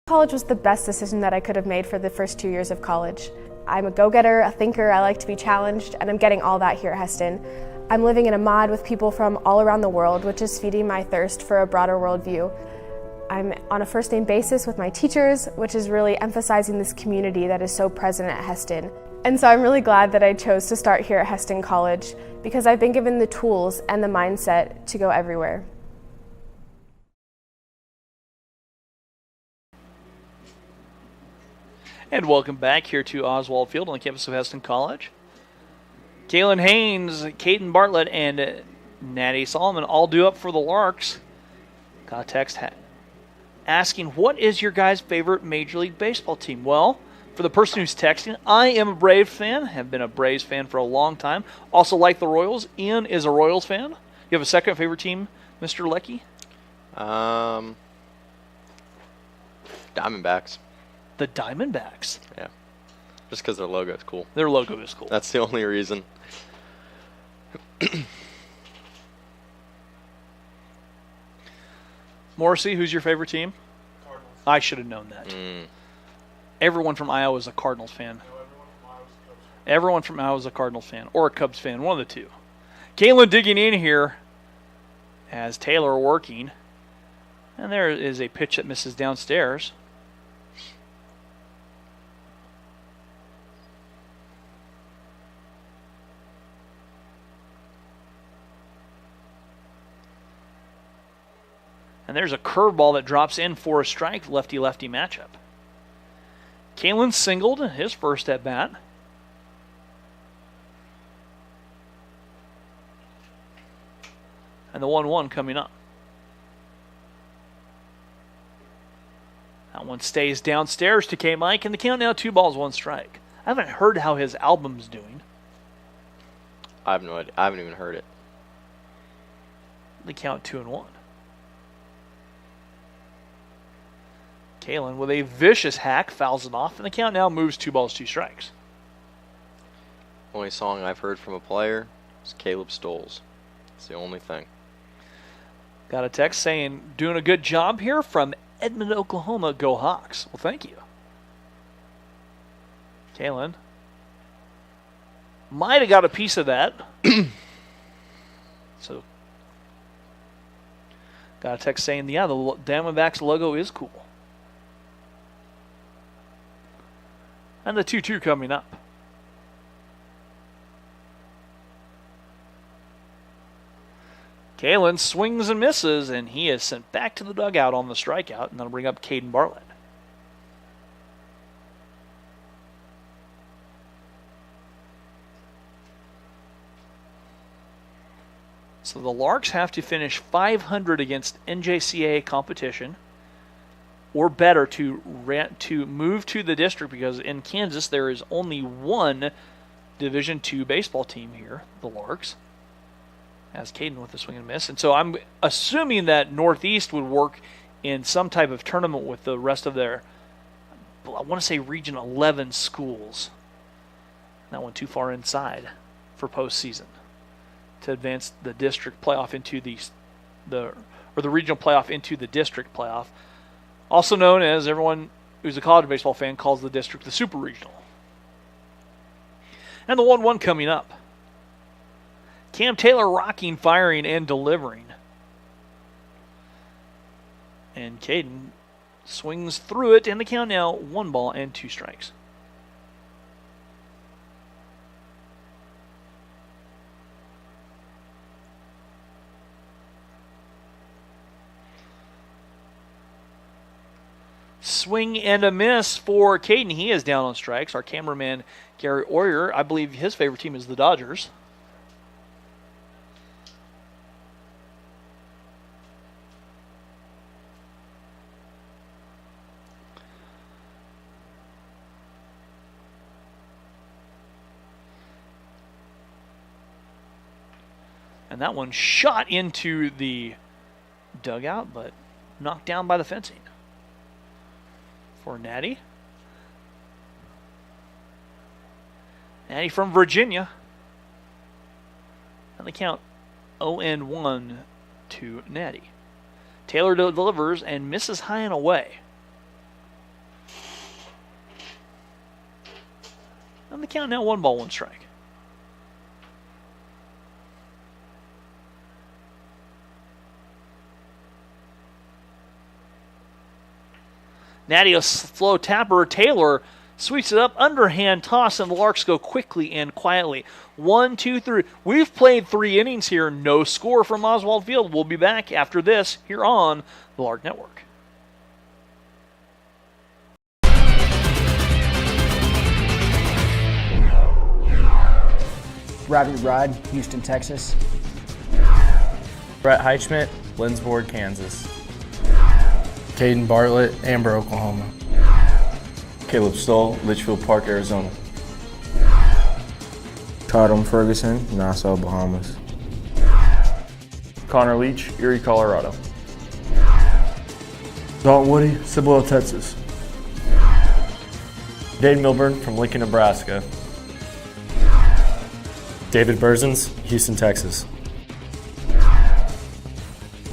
College was the best decision that I could have made for the first 2 years of college. I'm a go-getter, a thinker, I like to be challenged, and I'm getting all that here at Heston. I'm living in a mod with people from all around the world, which is feeding my thirst for a broader worldview. I'm on a first-name basis with my teachers, which is really emphasizing this community that is so present at Heston. And so I'm really glad that I chose to start here at Heston College because I've been given the tools and the mindset to go everywhere.
And welcome back here to Oswald Field on the campus of Heston College. Kalen Haynes, Caden Bartlett, and Natty Solomon all due up for the Larks. Got a text asking, what is your guys' favorite Major League Baseball team? Well, for the person who's texting, I am a Braves fan, have been a Braves fan for a long time. Also like the Royals. Ian is a Royals fan. You have a second favorite team, Mr. Leckie?
Diamondbacks.
The Diamondbacks?
Yeah. Just because their logo is cool.
Their logo is cool.
That's the only reason.
Morrissey, who's your favorite team?
Cardinals.
I should have known that. Everyone from Iowa is a Cardinals fan.
No, everyone from Iowa's a Cubs fan.
Everyone from Iowa is a Cardinals fan or a Cubs fan, one of the two. Kalen digging in here as Taylor working. And there is a pitch that misses downstairs. And there's a curveball that drops in for a strike, lefty-lefty matchup. Kalen singled his first at bat. And the 1-1 coming up. That one stays downstairs to K. Mike, and the count now 2 balls, 1 strike. I haven't heard how his album's doing.
I have no idea. I haven't even heard it.
They count 2-1. Kalen with a vicious hack fouls it off, and the count now moves 2 balls, 2 strikes.
Only song I've heard from a player is Caleb Stoll's. It's the only thing.
Got a text saying, doing a good job here from Edmond, Oklahoma. Go Hawks. Well, thank you. Kalen might have got a piece of that. So, got a text saying, yeah, the Diamondbacks logo is cool. And the 2-2 coming up. Kalen swings and misses, and he is sent back to the dugout on the strikeout, and that'll bring up Caden Bartlett. So the Larks have to finish 500 against NJCAA competition or better to move to the district, because in Kansas there is only one Division II baseball team here, the Larks. As Caden with the swing and miss. And so I'm assuming that Northeast would work in some type of tournament with the rest of their, I want to say, Region 11 schools. That one too far inside for postseason to advance the district playoff into the regional playoff into the district playoff. Also known as, everyone who's a college baseball fan calls the district the super regional. And the 1-1 coming up. Cam Taylor rocking, firing, and delivering. And Caden swings through it, and the count now 1 ball and 2 strikes. Swing and a miss for Caden. He is down on strikes. Our cameraman, Gary Oyer, I believe his favorite team is the Dodgers. And that one shot into the dugout, but knocked down by the fencing. For Natty. Natty from Virginia. And the count 0-1 to Natty. Taylor delivers and misses high and away. And the count now 1 ball, 1 strike. Natty a slow tapper. Taylor sweeps it up, underhand toss, and the Larks go quickly and quietly. 1, 2, 3. We've played 3 innings here. No score from Oswald Field. We'll be back after this here on the Lark Network.
Robbie Rod, Houston, Texas.
Brett Heichman, Lindsborg, Kansas.
Caden Bartlett, Amber, Oklahoma.
Caleb Stoll, Litchfield Park, Arizona.
Tatum Ferguson, Nassau, Bahamas.
Connor Leach, Erie, Colorado.
Dalton Woody, Cibolo, Texas.
Dave Milburn from Lincoln, Nebraska. David Berzins, Houston, Texas.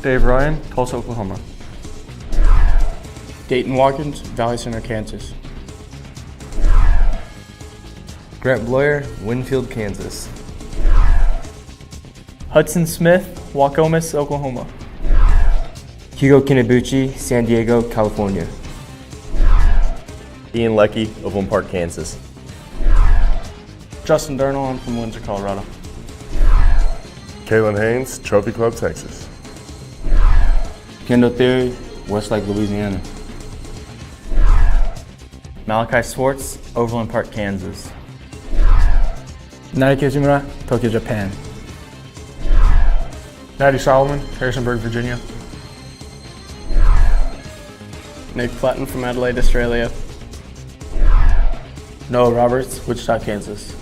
Dave Ryan, Tulsa, Oklahoma.
Dayton Watkins, Valley Center, Kansas.
Grant Bloyer, Winfield, Kansas.
Hudson Smith, Waukomis, Oklahoma.
Hugo Kinabuchi, San Diego, California.
Ian Leckie, Overland Park, Kansas.
Justin Durnall, I'm from Windsor, Colorado.
Kalen Haynes, Trophy Club, Texas.
Kendall Theory, Westlake, Louisiana. Malachi Swartz, Overland Park, Kansas.
Naoki Izumura, Tokyo, Japan.
Natty Solomon, Harrisonburg, Virginia.
Nick Platten from Adelaide, Australia.
Noah Roberts, Wichita, Kansas.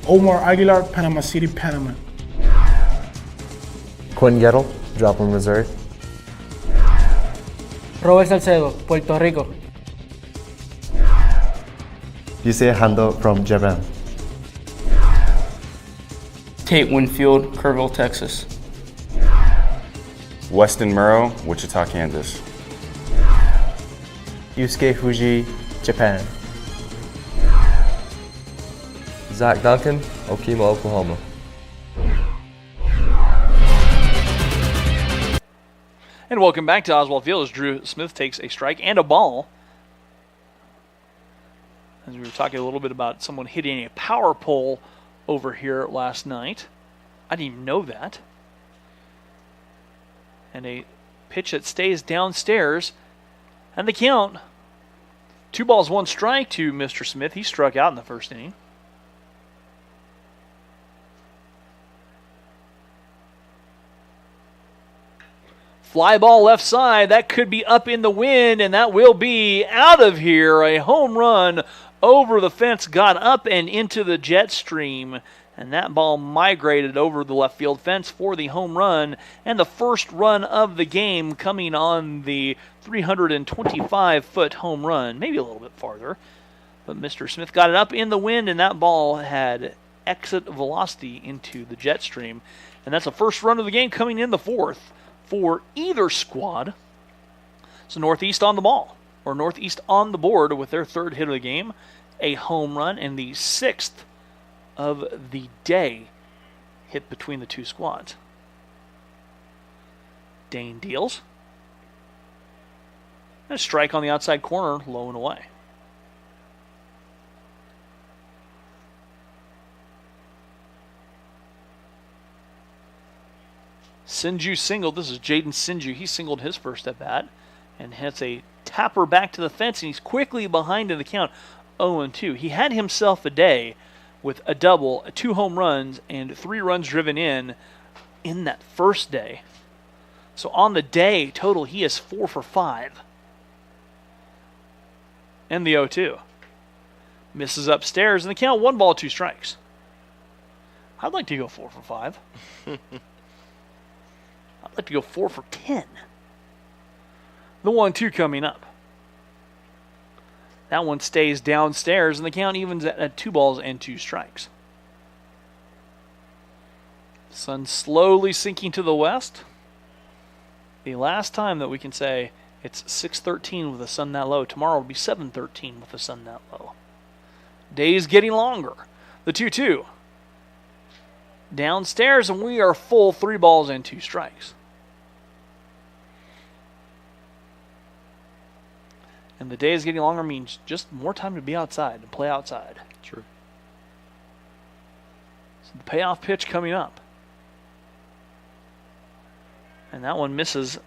Omar Aguilar, Panama City, Panama.
Quinn Gettle, Joplin, Missouri.
Robert Salcedo, Puerto Rico.
Yusei Hando from Japan.
Tate Winfield, Kerrville, Texas.
Weston Murrow, Wichita, Kansas.
Yusuke Fuji, Japan.
Zach Duncan, Okima, Oklahoma.
And welcome back to Oswald Field as Drew Smith takes a strike and a ball. As we were talking a little bit about someone hitting a power pole over here last night. I didn't even know that. And a pitch that stays downstairs. And the count, 2 balls, 1 strike to Mr. Smith. He struck out in the first inning. Fly ball left side, that could be up in the wind, and that will be out of here. A home run over the fence, got up and into the jet stream, and that ball migrated over the left field fence for the home run, and the first run of the game coming on the 325-foot home run, maybe a little bit farther. But Mr. Smith got it up in the wind, and that ball had exit velocity into the jet stream, and that's the first run of the game coming in the 4th. For either squad. So Northeast on the ball, or Northeast on the board with their 3rd hit of the game, a home run, and the 6th of the day hit between the 2 squads. Dane deals. And a strike on the outside corner, low and away. Sinju singled. This is Jaden Sinju. He singled his first at bat and hits a tapper back to the fence, and he's quickly behind in the count 0-2. He had himself a day with a double, 2 home runs, and 3 runs driven in that first day. So on the day total, he is 4 for 5. And the 0-2. Misses upstairs, and the count 1 ball, 2 strikes. I'd like to go 4 for 5. I'd like to go 4 for 10. The 1-2 coming up. That one stays downstairs, and the count evens at 2 balls and 2 strikes. Sun slowly sinking to the west. The last time that we can say it's 6:13 with the sun that low. Tomorrow will be 7:13 with the sun that low. Days getting longer. The 2-2. Downstairs, and we are full 3 balls and 2 strikes. And the day is getting longer means just more time to be outside, to play outside.
True.
So the payoff pitch coming up. And that one misses.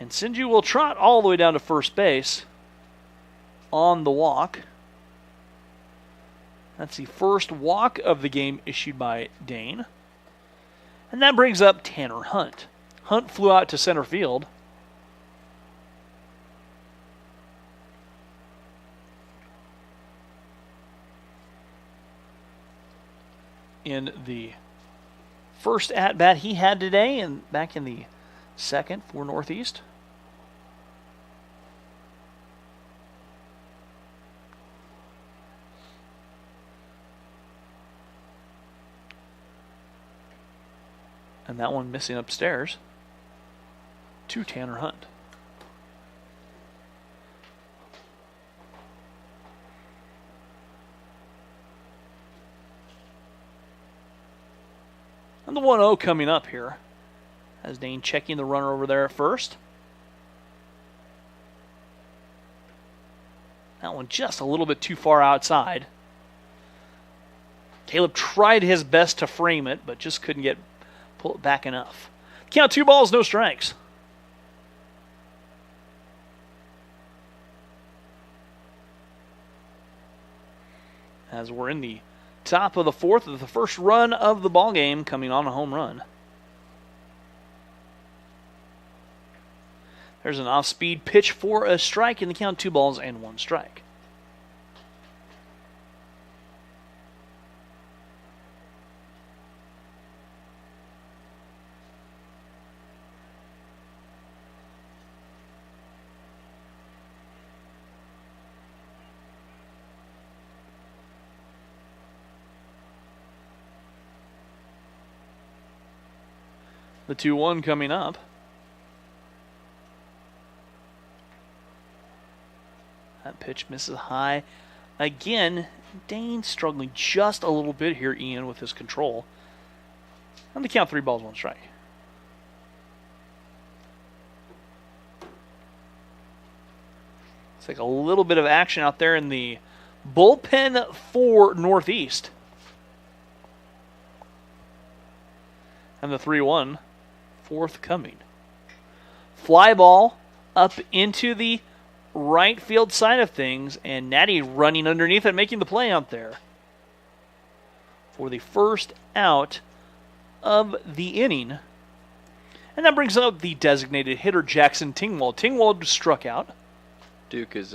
And Sinju will trot all the way down to first base on the walk. That's the first walk of the game issued by Dane. And that brings up Tanner Hunt. Hunt flew out to center field. In the first at-bat he had today, and back in the second for Northeast. And that one missing upstairs to Tanner Hunt. And the 1-0 coming up here, as Dane checking the runner over there at first. That one just a little bit too far outside. Caleb tried his best to frame it, but just couldn't pull it back enough. Count 2 balls, no strikes. As we're in the top of the 4th of the first run of the ball game, coming on a home run. There's an off-speed pitch for a strike in the count, 2 balls and 1 strike. The 2-1 coming up. That pitch misses high. Again, Dane struggling just a little bit here, Ian, with his control. On the count, 3 balls, 1 strike. Let's take a little bit of action out there in the bullpen for Northeast. And the 3-1 forthcoming. Fly ball up into the right field side of things, and Natty running underneath it, making the play out there for the first out of the inning. And that brings up the designated hitter, Jackson Tingwald. Tingwald struck out.
Duke is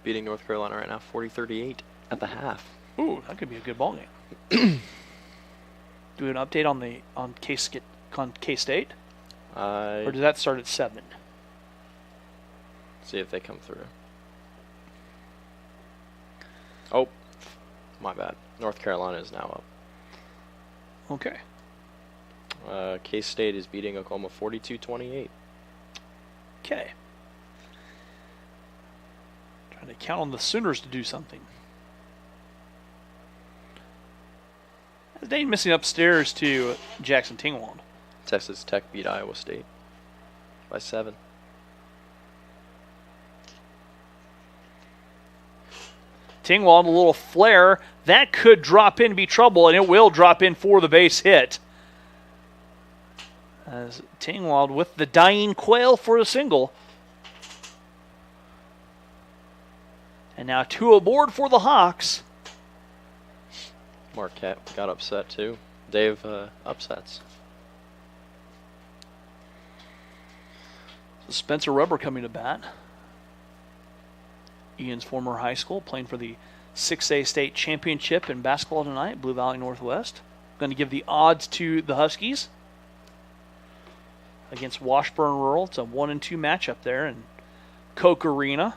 beating North Carolina right now, 40-38 at the half.
Ooh, that could be a good ball game. Do an update on K-State? Or does that start at 7?
See if they come through. Oh, my bad. North Carolina is now up.
Okay.
K-State is beating Oklahoma 42-28.
Okay. Trying to count on the Sooners to do something. Dane missing upstairs to Jackson Tingwald.
Texas Tech beat Iowa State by 7.
Tingwald, a little flare. That could drop in, be trouble, and it will drop in for the base hit. As Tingwald with the dying quail for the single. And now 2 aboard for the Hawks.
Marquette got upset too. Dave upsets.
So Spencer Rubber coming to bat. Ian's former high school, playing for the 6A state championship in basketball tonight, Blue Valley Northwest. Going to give the odds to the Huskies against Washburn Rural. It's a 1-2 matchup there in Koch Arena.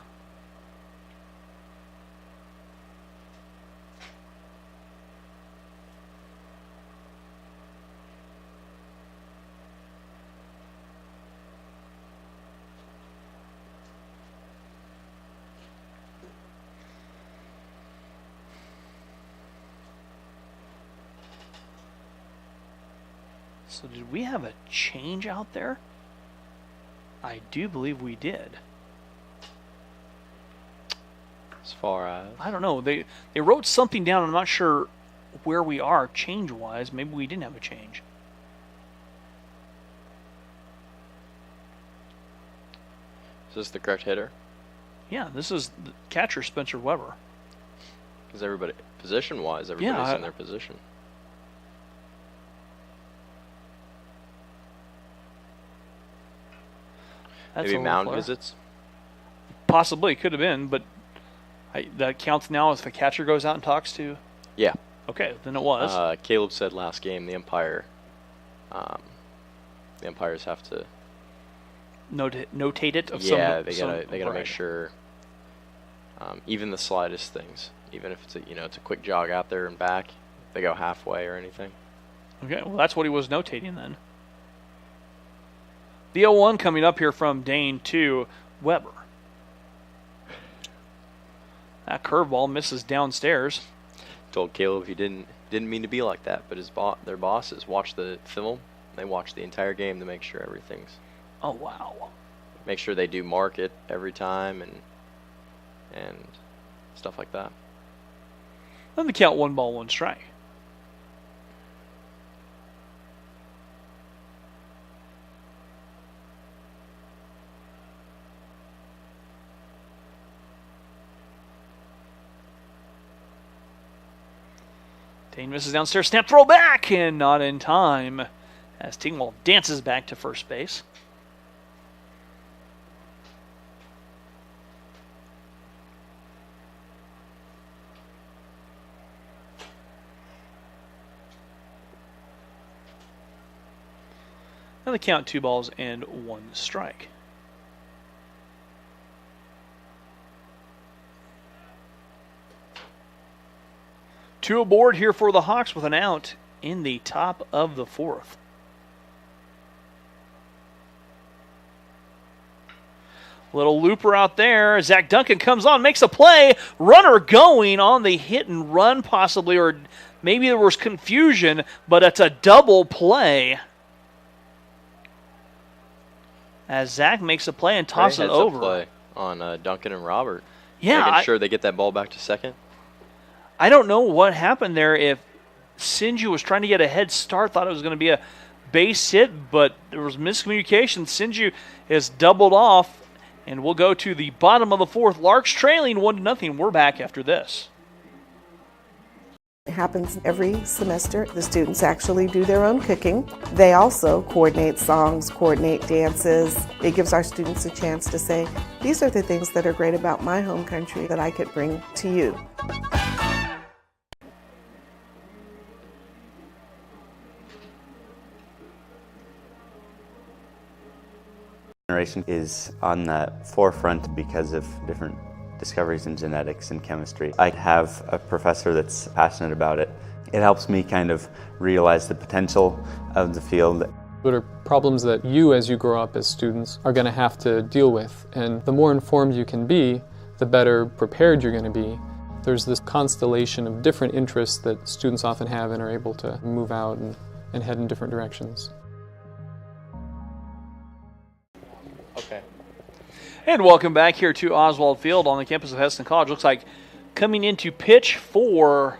So did we have a change out there? I do believe we did.
As far as?
I don't know. They wrote something down. I'm not sure where we are change-wise. Maybe we didn't have a change.
Is this the correct hitter?
Yeah, this is the catcher, Spencer Weber.
Because everybody, position-wise, everybody's in their position. Maybe mound visits?
Possibly, could have been, but that counts now as the catcher goes out and talks to?
Yeah.
Okay, then it was.
Caleb said last game the umpires have to
notate it of
yeah, they gotta make sure even the slightest things, even if it's it's a quick jog out there and back, if they go halfway or anything.
Okay, well that's what he was notating then. The 0-1 coming up here from Dane to Weber. That curveball misses downstairs.
Told Caleb he didn't mean to be like that, but their bosses watch the film. They watch the entire game to make sure everything's.
Oh wow!
Make sure they do mark it every time and stuff like that.
Then the count 1 ball, 1 strike. Dane misses downstairs, snap throw back, and not in time as Tingwald dances back to first base. And the count 2 balls and 1 strike. Two aboard here for the Hawks with an out in the top of the 4th. Little looper out there. Zach Duncan comes on, makes a play. Runner going on the hit and run possibly, or maybe there was confusion, but it's a double play. As Zach makes a play and tosses it over.
Play on Duncan and Robert.
Yeah.
Making sure they get that ball back to second.
I don't know what happened there. If Sinju was trying to get a head start, thought it was going to be a base hit, but there was miscommunication. Sinju is doubled off. And we'll go to the bottom of the 4th. Larks trailing 1-0. We're back after this.
It happens every semester. The students actually do their own cooking. They also coordinate songs, coordinate dances. It gives our students a chance to say, these are the things that are great about my home country that I could bring to you.
Generation is on the forefront because of different discoveries in genetics and chemistry. I have a professor that's passionate about it. It helps me kind of realize the potential of the field.
What are problems that you, as you grow up as students, are going to have to deal with? And the more informed you can be, the better prepared you're going to be. There's this constellation of different interests that students often have and are able to move out and head in different directions.
Okay.
And welcome back here to Oswald Field on the campus of Hesston College. Looks like coming into pitch for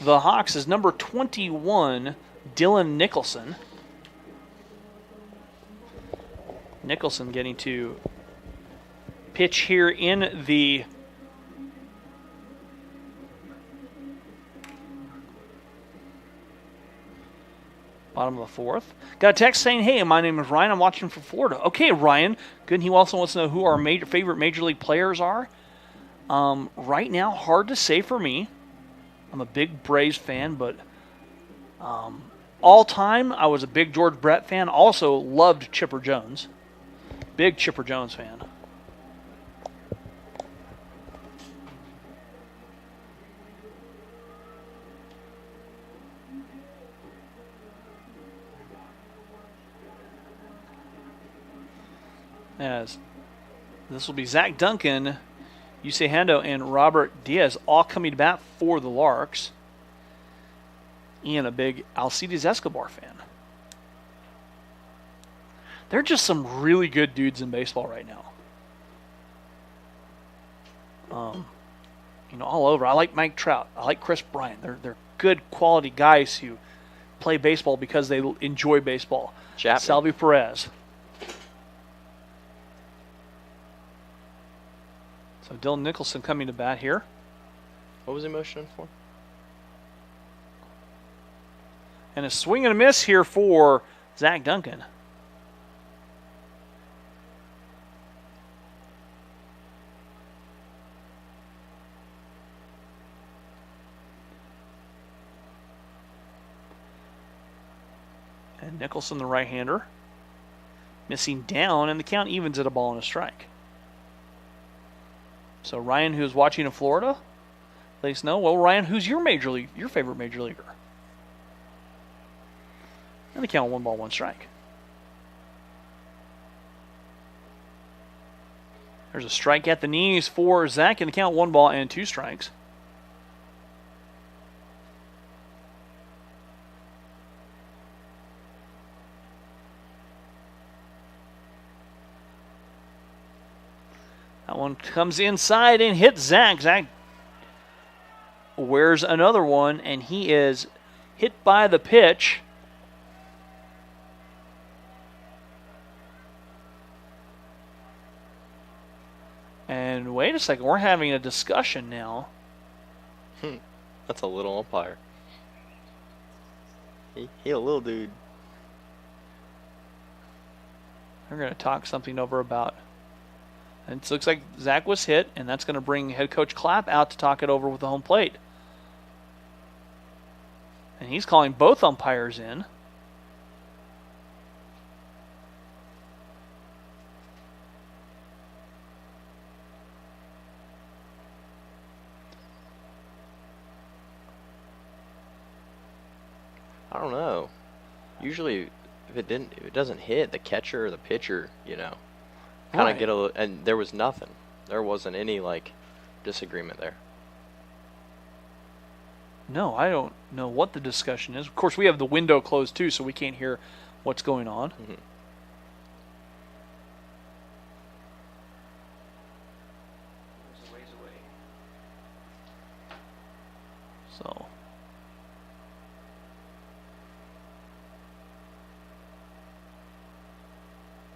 the Hawks is number 21, Dylan Nicholson. Nicholson getting to pitch here in the bottom of the 4th. Got a text saying, hey, my name is Ryan. I'm watching from Florida. Okay, Ryan. Good. And he also wants to know who our favorite Major League players are. Right now, hard to say for me. I'm a big Braves fan, but all time, I was a big George Brett fan. Also loved Chipper Jones. Big Chipper Jones fan. As this will be Zach Duncan, Yusei Hando, and Robert Diaz all coming to bat for the Larks. Ian, a big Alcides Escobar fan. They're just some really good dudes in baseball right now. All over. I like Mike Trout. I like Chris Bryant. They're good quality guys who play baseball because they enjoy baseball.
Chapman.
Salvi Perez. So Dylan Nicholson coming to bat here.
What was he motioning for?
And a swing and a miss here for Zach Duncan. And Nicholson, the right-hander, missing down, and the count evens at a ball and a strike. So Ryan, who's watching in Florida, let us know. Well, Ryan, who's your favorite major leaguer? And the count 1 ball, 1 strike. There's a strike at the knees for Zach, and the count 1 ball and 2 strikes. That one comes inside and hits Zach. Zach wears another one, and he is hit by the pitch. And wait a second, we're having a discussion now.
That's a little umpire. He a little dude.
We're going to talk something over about. And it looks like Zach was hit, and that's going to bring head coach Clapp out to talk it over with the home plate. And he's calling both umpires in.
don't know. Usually, if it doesn't hit, the catcher or the pitcher, kind of
Right.
get a little. And there was nothing. There wasn't any disagreement there.
No, I don't know what the discussion is. Of course, we have the window closed too, so we can't hear what's going on.
Mm-hmm.
So.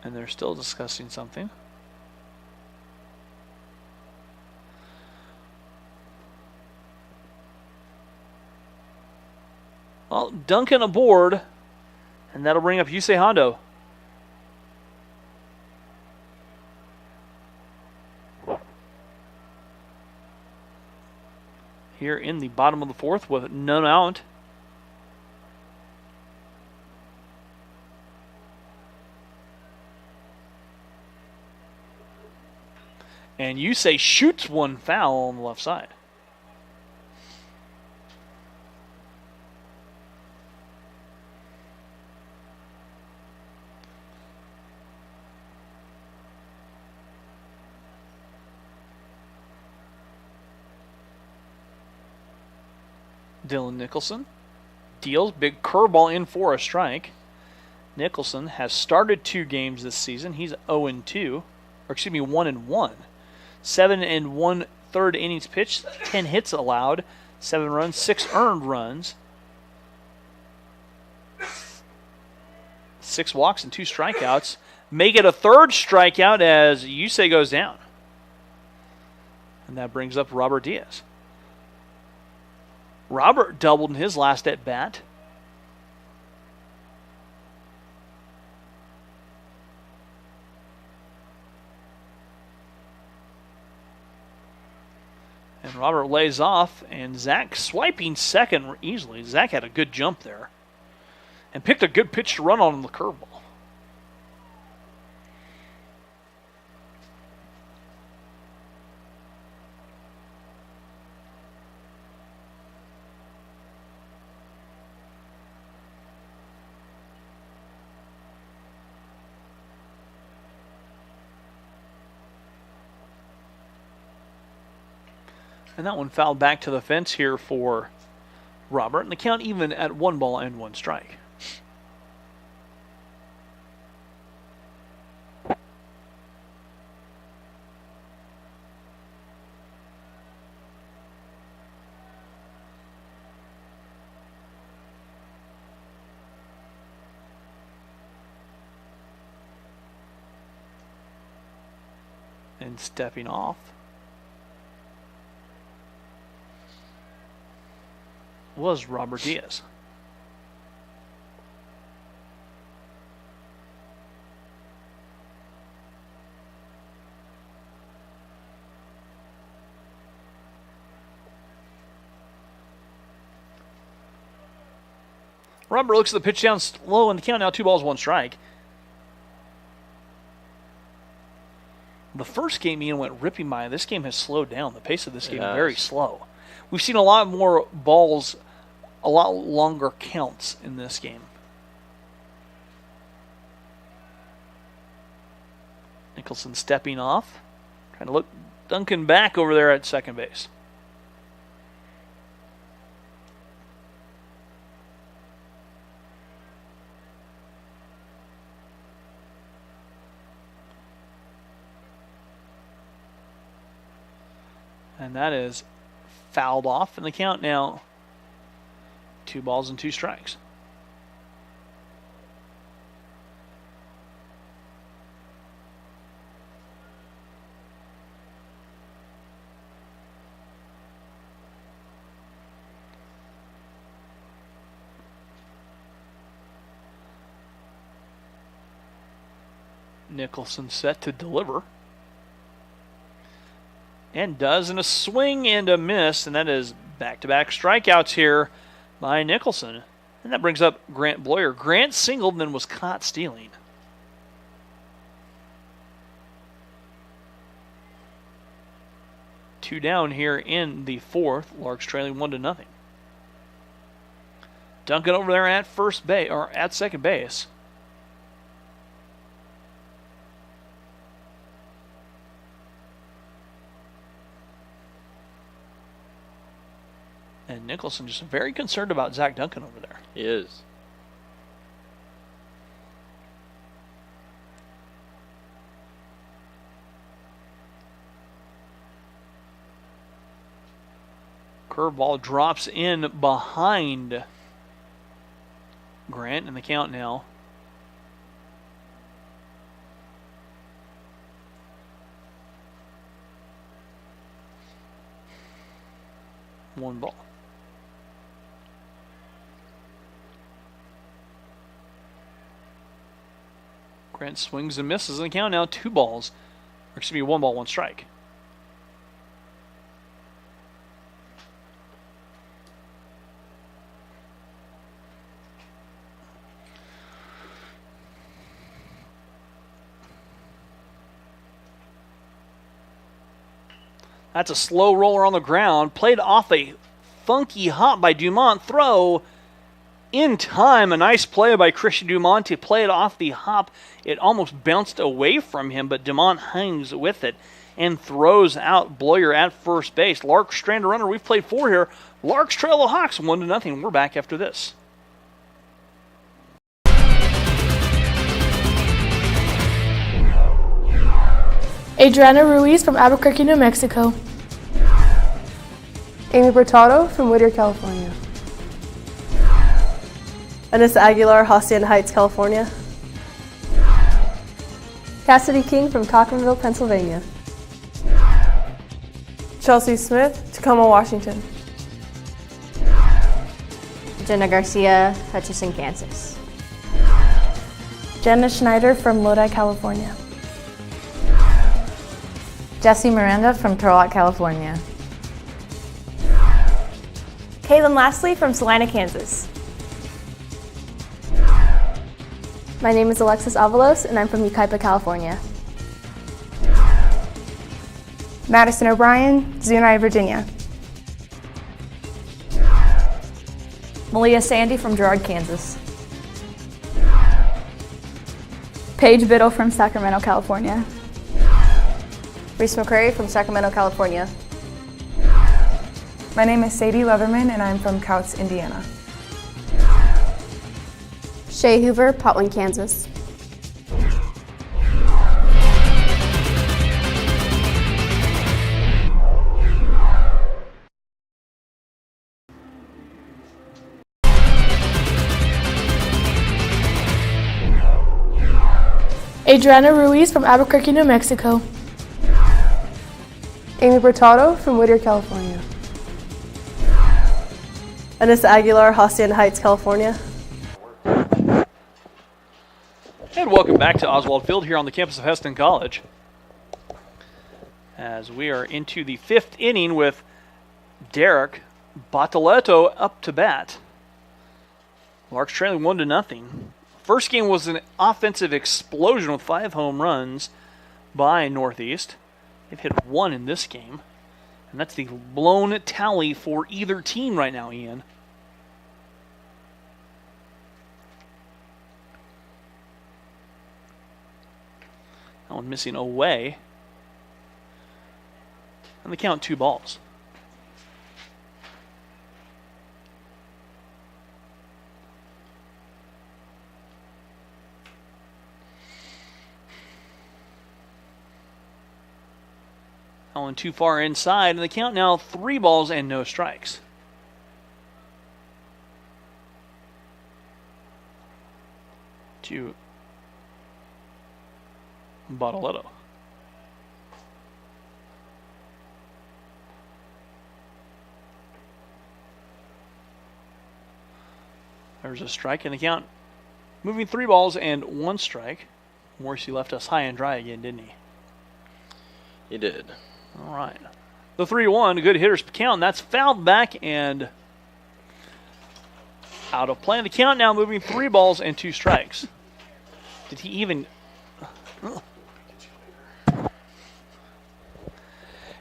And they're still discussing something. Well, Duncan aboard, and that'll bring up Yusei Hondo. Here in the bottom of the fourth with none out. And Yusei shoots one foul on the left side. Dylan Nicholson deals big curveball in for a strike. Nicholson has started 2 games this season. He's 0-2, or excuse me, 1-1. 7 1/3 innings pitched, 10 hits allowed, 7 runs, 6 earned runs, 6 walks and 2 strikeouts. Make it a 3rd strikeout as Yusei goes down. And that brings up Robert Diaz. Robert doubled in his last at bat. And Robert lays off, and Zach swiping second easily. Zach had a good jump there and picked a good pitch to run on the curveball. And that one fouled back to the fence here for Robert. And the count even at 1 ball and 1 strike. And stepping off was Robert Diaz. Robert looks at the pitch down low, and the count now 2 balls, 1 strike. The first game Ian went ripping by. This game has slowed down. The pace of this game is very slow. We've seen a lot more balls, a lot longer counts in this game. Nicholson stepping off. Trying to look Duncan back over there at second base. And that is fouled off in the count now. 2 balls and 2 strikes. Nicholson set to deliver. And does in a swing and a miss, and that is back-to-back strikeouts here by Nicholson. And that brings up Grant Bloyer. Grant singled and then was caught stealing. Two down here in the fourth. Larks trailing 1-0. Duncan over there at first base, or at second base. And Nicholson just very concerned about Zach Duncan over there.
He is.
Curveball drops in behind Grant in the count now. One ball. Grant swings and misses in the count now. 2 balls. Or excuse me, 1 ball, 1 strike. That's a slow roller on the ground. Played off a funky hop by Dumont. Throw in time. A nice play by Christian Dumont to play it off the hop. It almost bounced away from him, but Dumont hangs with it and throws out Bloyer at first base. Larks stranded runner. We've played 4 here. Larks trail the Hawks 1-0. We're back after this.
Adriana Ruiz from Albuquerque, New Mexico.
Amy Bertado from Whittier, California.
Anissa Aguilar, Hacienda Heights, California.
Cassidy King from Cochranville, Pennsylvania.
Chelsea Smith, Tacoma, Washington.
Jenna Garcia, Hutchinson, Kansas.
Jenna Schneider from Lodi, California.
Jessie Miranda from Turlock, California.
Caitlin Lastly from Salina, Kansas.
My name is Alexis Avalos, and I'm from Yucaipa, California.
Madison O'Brien, Zuni, Virginia.
Malia Sandy from Girard, Kansas.
Paige Biddle from Sacramento, California.
Reese McCrary from Sacramento, California.
My name is Sadie Leatherman, and I'm from Couts, Indiana.
Shay Hoover, Potland, Kansas.
Adriana Ruiz from Albuquerque, New Mexico.
Amy Bertado from Whittier, California.
Anissa Aguilar, Hacienda Heights, California.
And welcome back to Oswald Field here on the campus of Heston College. As we are into the 5th inning with Derek Botoletto up to bat. Larks trailing 1-0. First game was an offensive explosion with 5 home runs by Northeast. They've hit 1 in this game. And that's the blown tally for either team right now, Ian. That one missing away. And they count 2 balls. That one too far inside, and they count now 3 balls and no strikes. To Botoletto. There's a strike in the count. Moving 3 balls and 1 strike. Morrissey left us high and dry again, didn't he?
He did.
All right. The 3-1, good hitters count. That's fouled back and out of play. The count now moving 3 balls and 2 strikes. Did he even...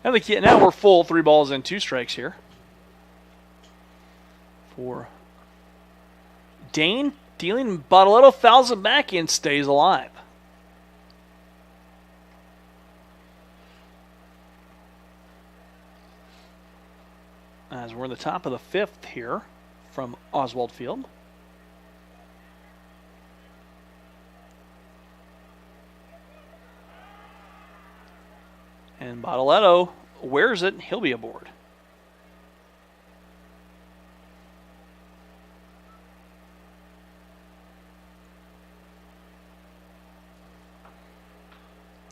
And now we're full 3 balls and 2 strikes here for Dane dealing. Bottletto fouls it back and stays alive. As we're in the top of the 5th here from Oswald Field. And Bottletto wears it. He'll be aboard.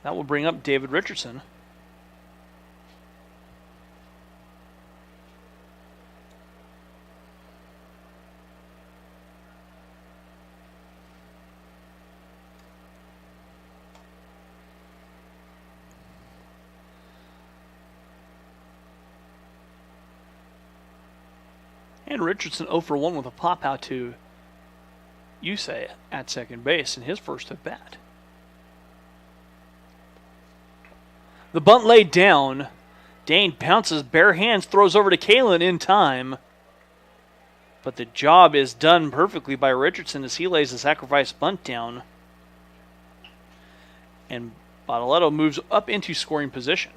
That will bring up David Richardson. And Richardson 0 for 1 with a pop out to Yusei at second base in his first at bat. The bunt laid down. Dane pounces, bare hands, throws over to Kalen in time. But the job is done perfectly by Richardson as he lays the sacrifice bunt down. And Bottletto moves up into scoring position.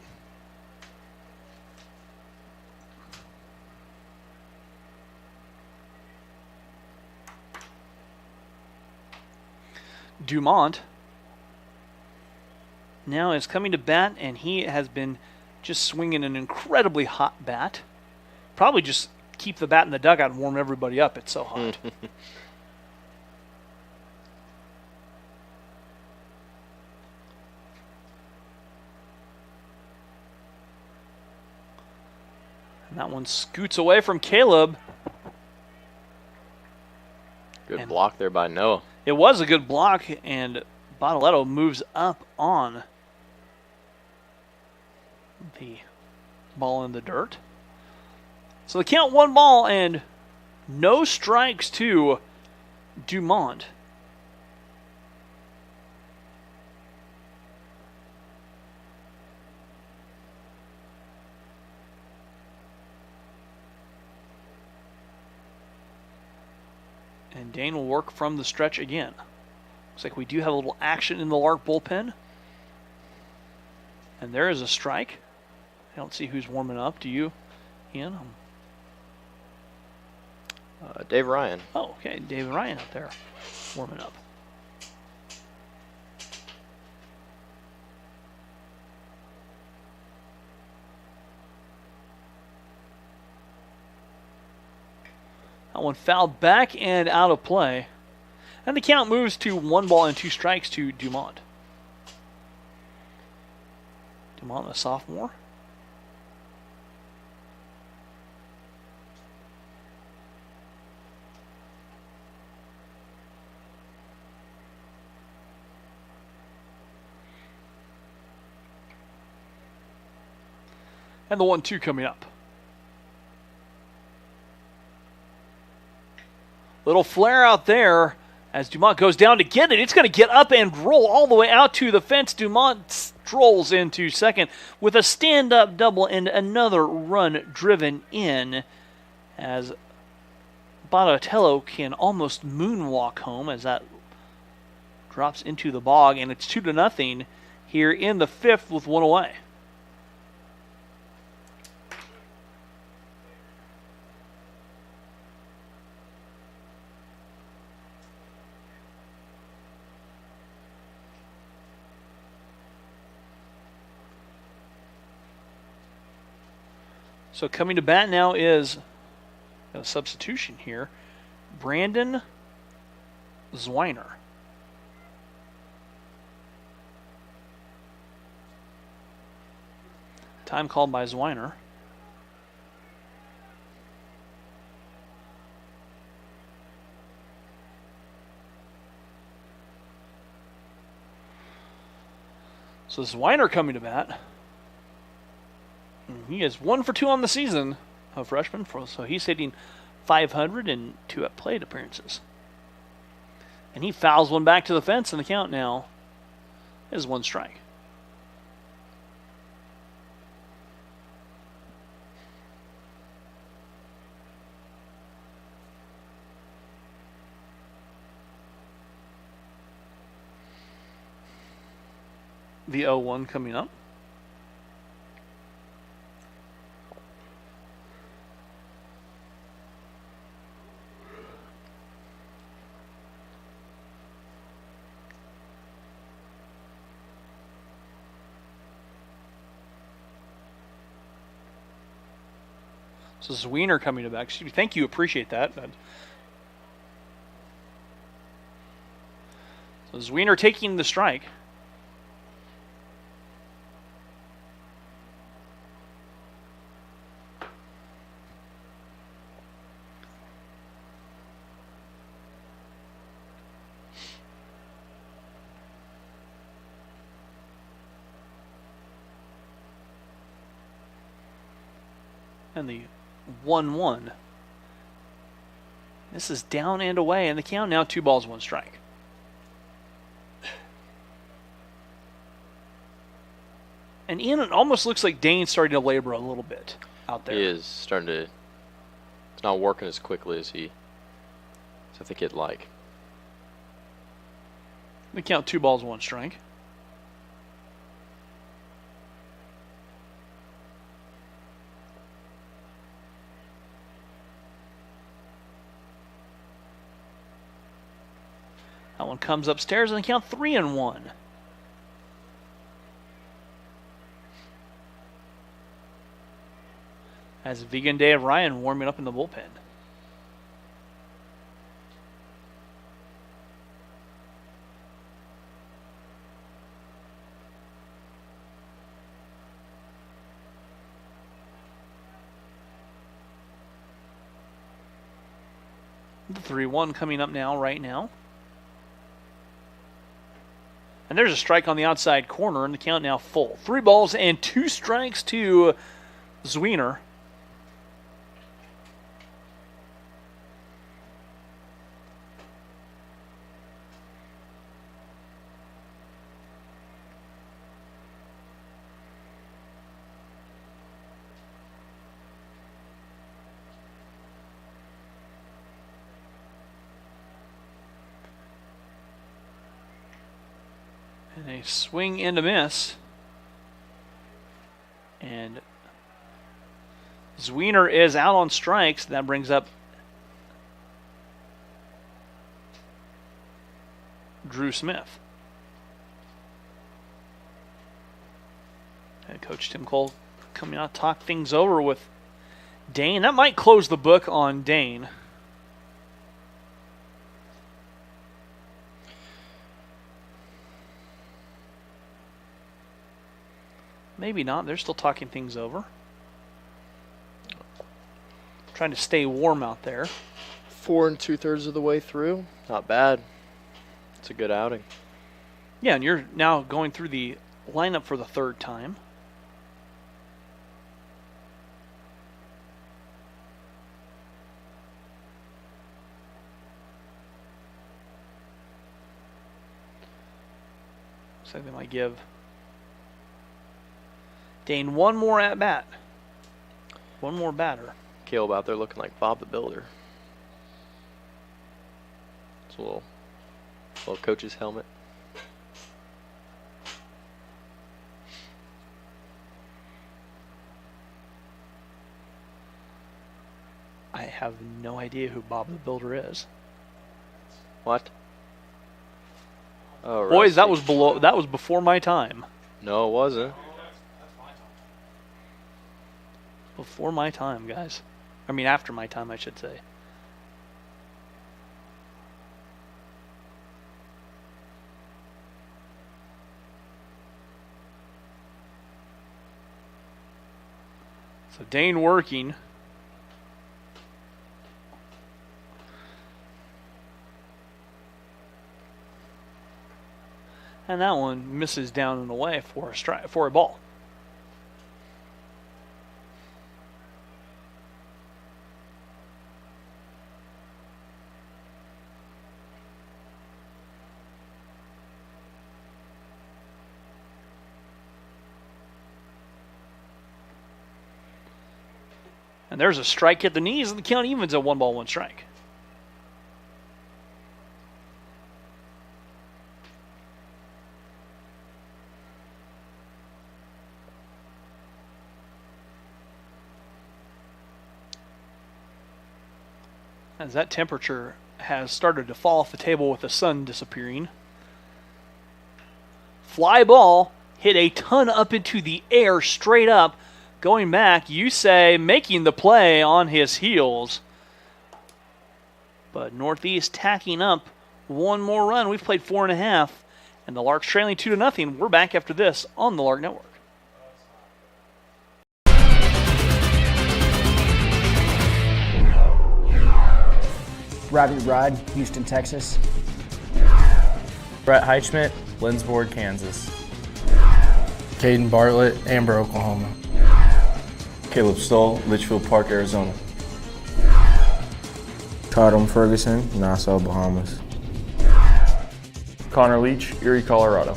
Dumont now is coming to bat, and he has been just swinging an incredibly hot bat. Probably just keep the bat in the dugout and warm everybody up. It's so hot. And that one scoots away from Caleb.
Good block there by Noah.
It was a good block, and Bottletto moves up on the ball in the dirt. So the count 1 ball and no strikes to Dumont. And Dane will work from the stretch again. Looks like we do have a little action in the Lark bullpen. And there is a strike. I don't see who's warming up. Do you, Ian?
Dave Ryan.
Oh, okay. Dave Ryan out there warming up. That one fouled back and out of play. And the count moves to 1 ball and 2 strikes to Dumont. Dumont, the sophomore. And the 1-2 coming up. Little flare out there as Dumont goes down to get it. It's going to get up and roll all the way out to the fence. Dumont strolls into second with a stand-up double and another run driven in as Bottletto can almost moonwalk home as that drops into the bog, and it's 2-0 here in the 5th with 1 away. So coming to bat now is a substitution here. Brandon Zwiner. Time called by Zwiner. So Zwiner coming to bat. He is 1 for 2 on the season, a freshman, so he's hitting 500 and 2 at plate appearances. And he fouls one back to the fence, and the count now is 1 strike. The 0-1 coming up. So Zwiener coming back. Thank you, appreciate that. So Zwiener taking the strike. And the 1-1. This is down and away, and the count now 2 balls, 1 strike. And Ian, it almost looks like Dane's starting to labor a little bit out there.
He is starting to. It's not working as quickly as I think he'd like.
The count 2 balls, 1 strike. That one comes upstairs and the count 3-1. As Vegan Day of Ryan warming up in the bullpen. The 3-1 coming up now, right now. And there's a strike on the outside corner, and the count now full. 3 balls and 2 strikes to Zwiener. And a swing and a miss. And Zwiener is out on strikes. That brings up Drew Smith. And Coach Tim Cole coming out to talk things over with Dane. That might close the book on Dane. Maybe not. They're still talking things over. Trying to stay warm out there.
4 2/3 of the way through. Not bad. It's a good outing.
Yeah, and you're now going through the lineup for the 3rd time. So they might give Dane one more at bat. One more batter.
Caleb out there looking like Bob the Builder. It's a little coach's helmet.
I have no idea who Bob the Builder is.
What? Oh,
boys, that was before my time.
No, it wasn't.
Before my time, guys. I mean, after my time, I should say. So Dane working. And that one misses down and away for a strike, for a ball. And there's a strike at the knees, and the count evens at 1 ball, 1 strike. as that temperature has started to fall off the table with the sun disappearing. Fly ball hit a ton up into the air, straight up, going back. Yusei making the play on his heels. But Northeast tacking up one more run. We've played 4.5, and the Larks trailing 2-0. We're back after this on the Lark Network.
Robbie Rod, Houston, Texas. Brett Heichman, Lindsborg, Kansas.
Caden Bartlett, Amber, Oklahoma.
Caleb Stoll, Litchfield Park, Arizona.
Tatum Ferguson, Nassau, Bahamas.
Connor Leach, Erie, Colorado.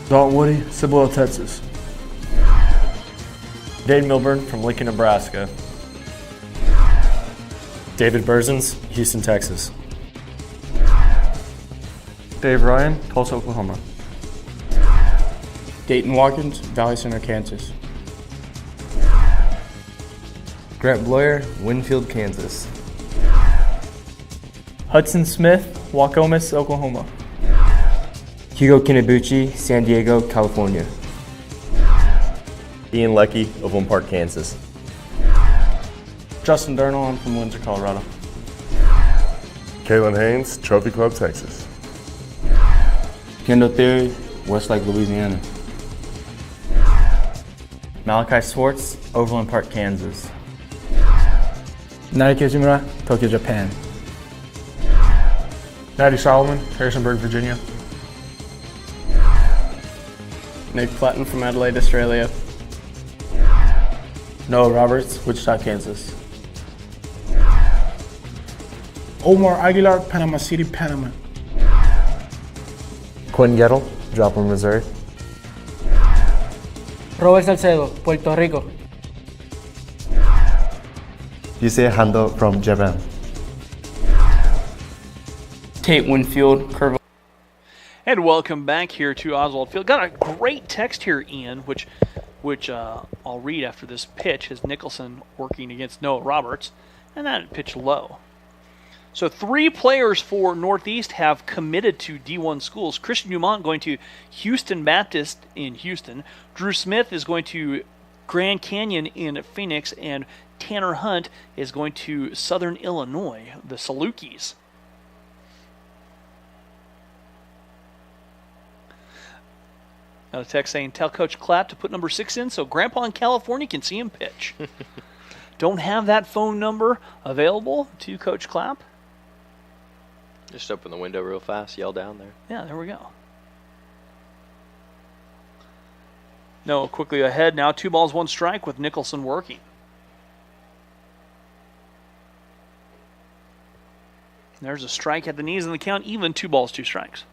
Dalton Woody, Cibolo, Texas.
Dade Milburn from Lincoln, Nebraska.
David Berzins, Houston, Texas.
Dave Ryan, Tulsa, Oklahoma.
Dayton Watkins, Valley Center, Kansas.
Grant Bloyer, Winfield, Kansas.
Hudson Smith, Waukomis, Oklahoma.
Hugo Kinabuchi, San Diego, California.
Ian Leckie, Overland Park, Kansas. Justin Durnall, I'm from Windsor, Colorado.
Kalen Haynes, Trophy Club, Texas.
Kendall Theory, Westlake, Louisiana.
Malachi Swartz, Overland Park, Kansas. Naoki Izumura, Tokyo, Japan.
Natty Solomon, Harrisonburg, Virginia.
Nick Platten from Adelaide, Australia.
Noah Roberts, Wichita, Kansas.
Omar Aguilar, Panama City, Panama.
Quinn Gettle, Joplin, Missouri.
Robert Salcedo, Puerto Rico.
Yusei Hando from Japan.
Tate Winfield, Kerrville.
And welcome back here to Oswald Field. Got a great text here, Ian, which I'll read after this pitch, as Nicholson working against Noah Roberts, and that pitch low. So 3 players for Northeast have committed to D1 schools. Christian Dumont going to Houston Baptist in Houston. Drew Smith is going to Grand Canyon in Phoenix, and Tanner Hunt is going to Southern Illinois, the Salukis. Got a text saying, tell Coach Clapp to put number 6 in so Grandpa in California can see him pitch. Don't have that phone number available to Coach Clapp.
Just open the window real fast, yell down there.
Yeah, there we go. No, quickly ahead now. 2 balls, 1 strike with Nicholson working. There's a strike at the knees in the count, even 2 balls, 2 strikes.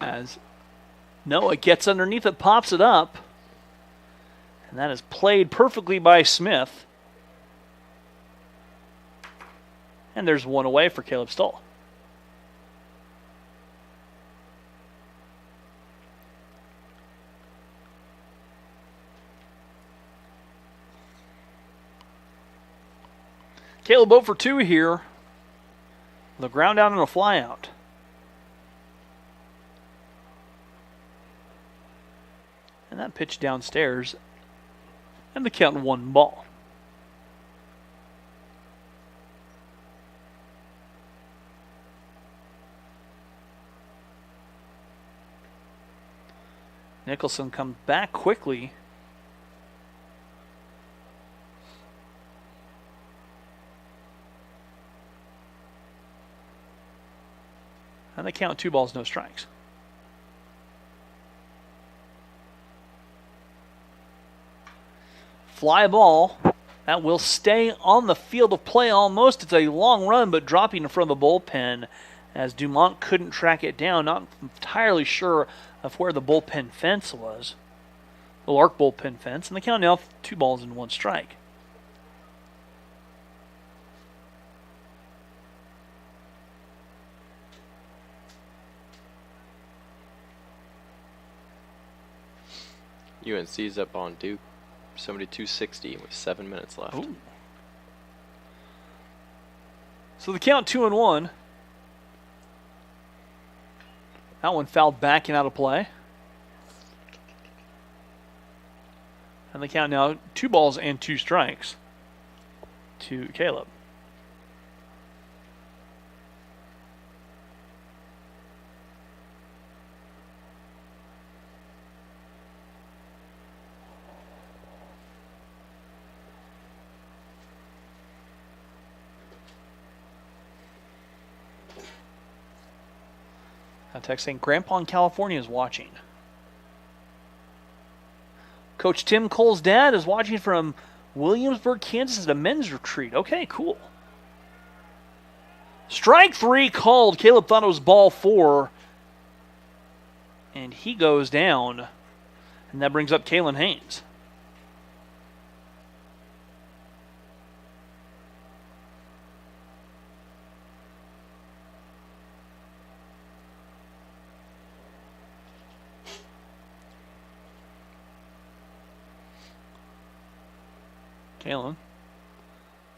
As Noah gets underneath it, pops it up, and that is played perfectly by Smith. And there's 1 away for Caleb Stoll. Caleb 0 for 2 here. The ground out and a fly out. And that pitch downstairs, and the count 1 ball. Nicholson comes back quickly. And they count 2 balls, no strikes. Fly ball. That will stay on the field of play almost. It's a long run, but dropping in front of the bullpen as Dumont couldn't track it down. Not entirely sure of where the bullpen fence was. The Lark bullpen fence. And they count now 2 balls and 1 strike.
UNC's up on Duke 72-60 with 7 minutes left.
Ooh. So the count 2-1. That one fouled back and out of play. And the count now 2 balls and 2 strikes to Caleb. A text saying Grandpa in California is watching. Coach Tim Cole's dad is watching from Williamsburg, Kansas at a men's retreat. Okay, cool. Strike 3 called. Caleb thought it was ball 4. And he goes down. And that brings up Kalen Haynes. Kalen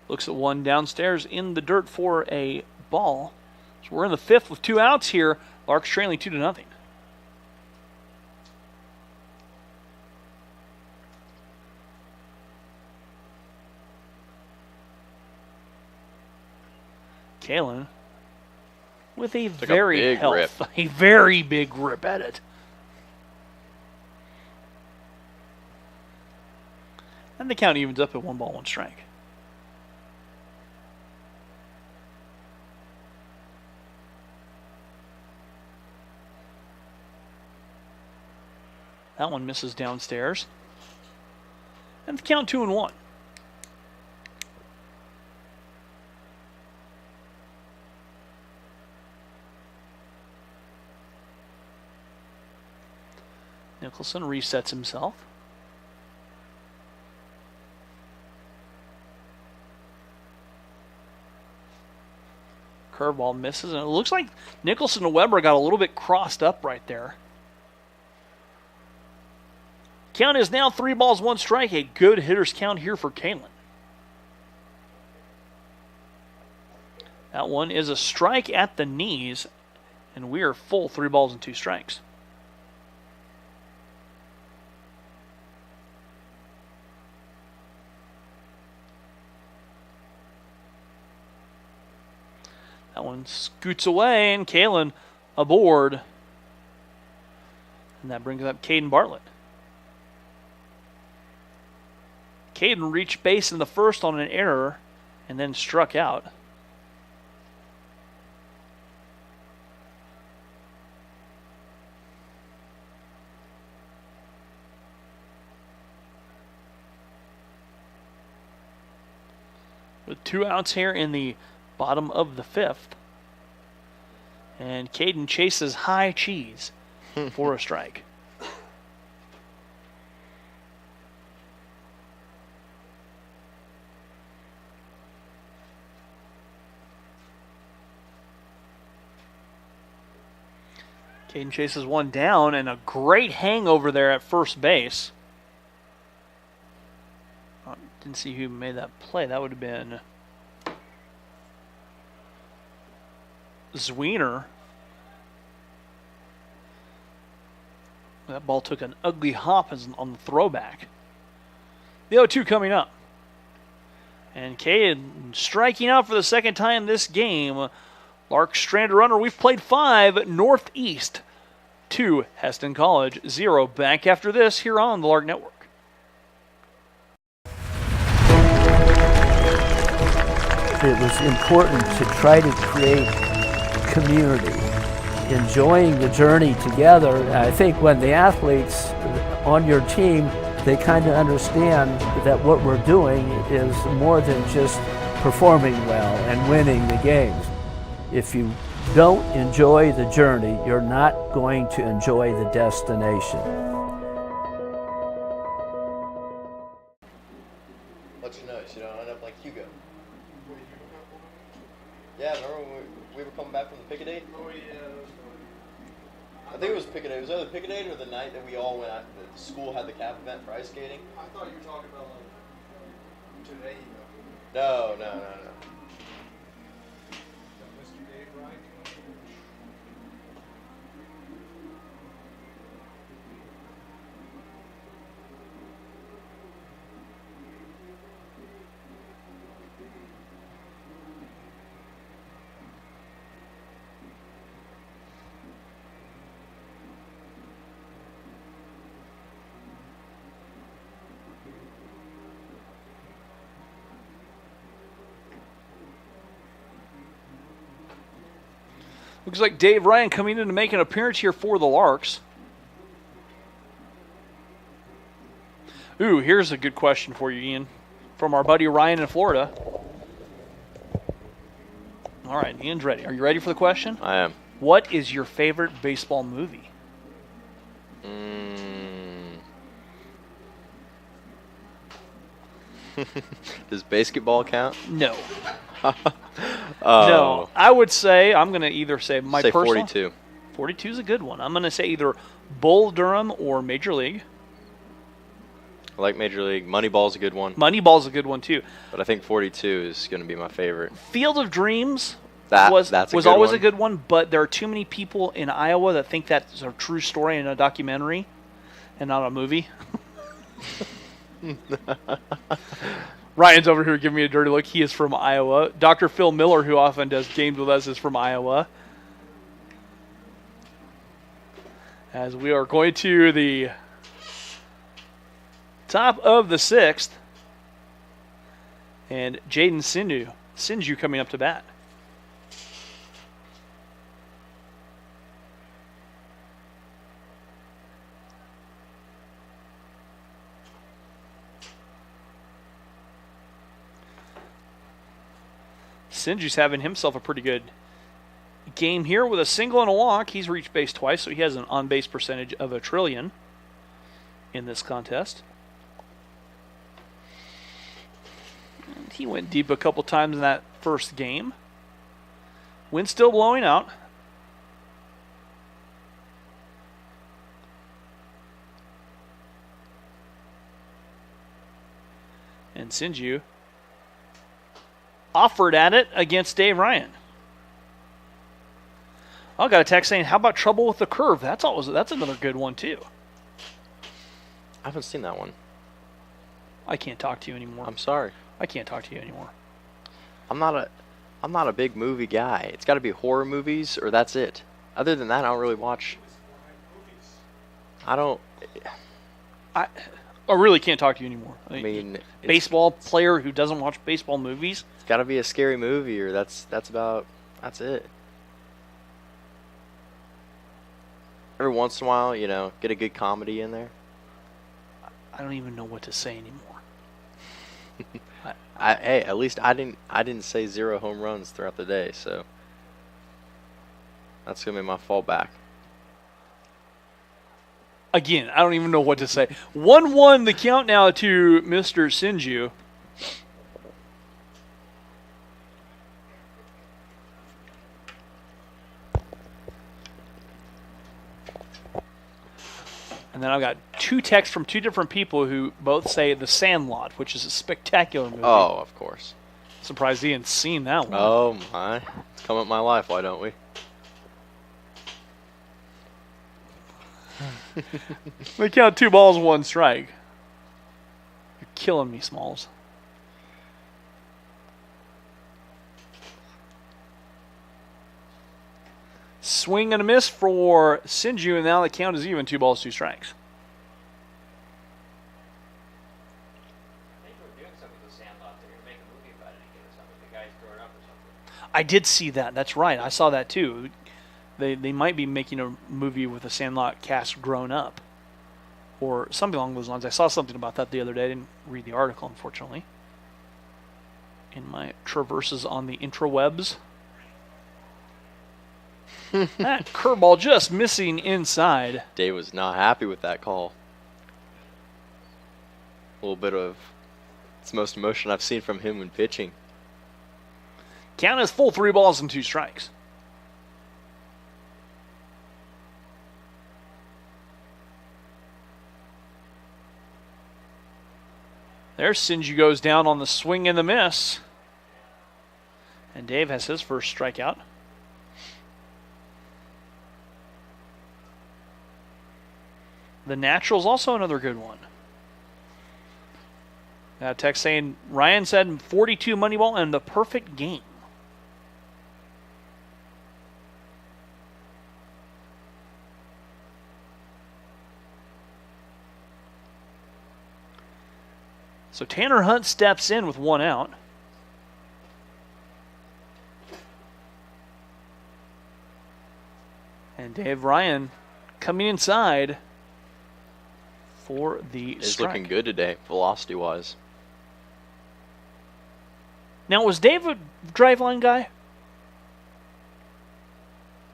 looks at one downstairs in the dirt for a ball. So we're in the 5th with 2 outs here. Lark's trailing 2-0. Kalen with a very a very big rip at it. And the count evens up at 1 ball, 1 strike. That one misses downstairs. And the count 2-1. Nicholson resets himself. Curveball misses, and it looks like Nicholson and Weber got a little bit crossed up right there. Count is now 3 balls, 1 strike. A good hitter's count here for Kalen. That one is a strike at the knees, and we are full 3 balls and 2 strikes. That one scoots away, and Kalen aboard. And that brings up Caden Bartlett. Caden reached base in the 1st on an error and then struck out. With 2 outs here in the bottom of the 5th. And Caden chases high cheese for a strike. Caden chases one down, and a great hangover there at first base. Oh, didn't see who made that play. That would have been Zwiener. That ball took an ugly hop on the throwback. The 0-2 coming up. And Caden striking out for the 2nd time this game. Lark stranded runner. We've played 5. Northeast 2. Heston College 0. Back after this here on the Lark Network.
It was important to try to create community, enjoying the journey together. I think when the athletes on your team, they kind of understand that what we're doing is more than just performing well and winning the games. If you don't enjoy the journey, you're not going to enjoy the destination.
Let you know, so you don't end up like Hugo. Yeah, remember when we were coming back from the pick-a-date? Oh, yeah. I think it was Pick-a-Day. It was either Pick-a-Day or the night that we all went out. The school had the cap event for ice skating.
I thought you were talking about like today.
No.
Mr. Dave Ryan.
Looks like Dave Ryan coming in to make an appearance here for the Larks. Ooh, here's a good question for you, Ian, from our buddy Ryan in Florida. All right, Ian's ready. Are you ready for the question?
I am.
What is your favorite baseball movie?
Does basketball count?
No. No, I would say I'm going to either say my
say
personal.
42.
42 is a good one. I'm going to say either Bull Durham or Major League.
I like Major League. Moneyball's a good one.
Moneyball's a good one too.
But I think 42 is going to be my favorite.
Field of Dreams
was
always a good one, but there are too many people in Iowa that think that's a true story in a documentary and not a movie. Ryan's over here giving me a dirty look. He is from Iowa. Dr. Phil Miller, who often does games with us, is from Iowa. As we are going to the top of the 6th. And Jaden Sinju coming up to bat. Sinju's having himself a pretty good game here with a single and a walk. He's reached base twice, so he has an on-base percentage of 1 trillion in this contest. And he went deep a couple times in that first game. Wind still blowing out. And Sinju offered at it against Dave Ryan. I got a text saying, how about trouble with the curve? That's another good one too.
I haven't seen that one.
I can't talk to you anymore.
I'm sorry.
I can't talk to you anymore.
I'm not a big movie guy. It's got to be horror movies or that's it. Other than that, I don't really watch.
I really can't talk to you anymore.
I mean,
baseball player who doesn't watch baseball movies.
It's got to be a scary movie, or that's it. Every once in a while, get a good comedy in there.
I don't even know what to say anymore.
Hey, at least I didn't say 0 home runs throughout the day, so that's gonna be my fallback.
Again, I don't even know what to say. 1-1 the count now to Mr. Sinju. And then I've got 2 texts from 2 different people who both say The Sandlot, which is a spectacular movie.
Oh, of course.
Surprised he hadn't seen that one.
Oh, my. It's come up my life, why don't we?
They count 2 balls, 1 strike. You're killing me, Smalls. Swing and a miss for Sinju, and now the count is even. 2 balls, 2 strikes. I did see that. That's right. I saw that too. They might be making a movie with a Sandlot cast grown up, or something along those lines. I saw something about that the other day. I didn't read the article, unfortunately. In my traverses on the intrawebs. That curveball just missing inside.
Dave was not happy with that call. A little bit of it's the most emotion I've seen from him when pitching.
Count is full, 3 balls and 2 strikes. There, Sinju goes down on the swing and the miss. And Dave has his first strikeout. The Natural's also another good one. Now, text saying Ryan said 42 money ball and the perfect game. So Tanner Hunt steps in with one out. And Dave Ryan coming inside for the
He's
strike.
looking good today, velocity-wise.
Now, was Dave a driveline guy?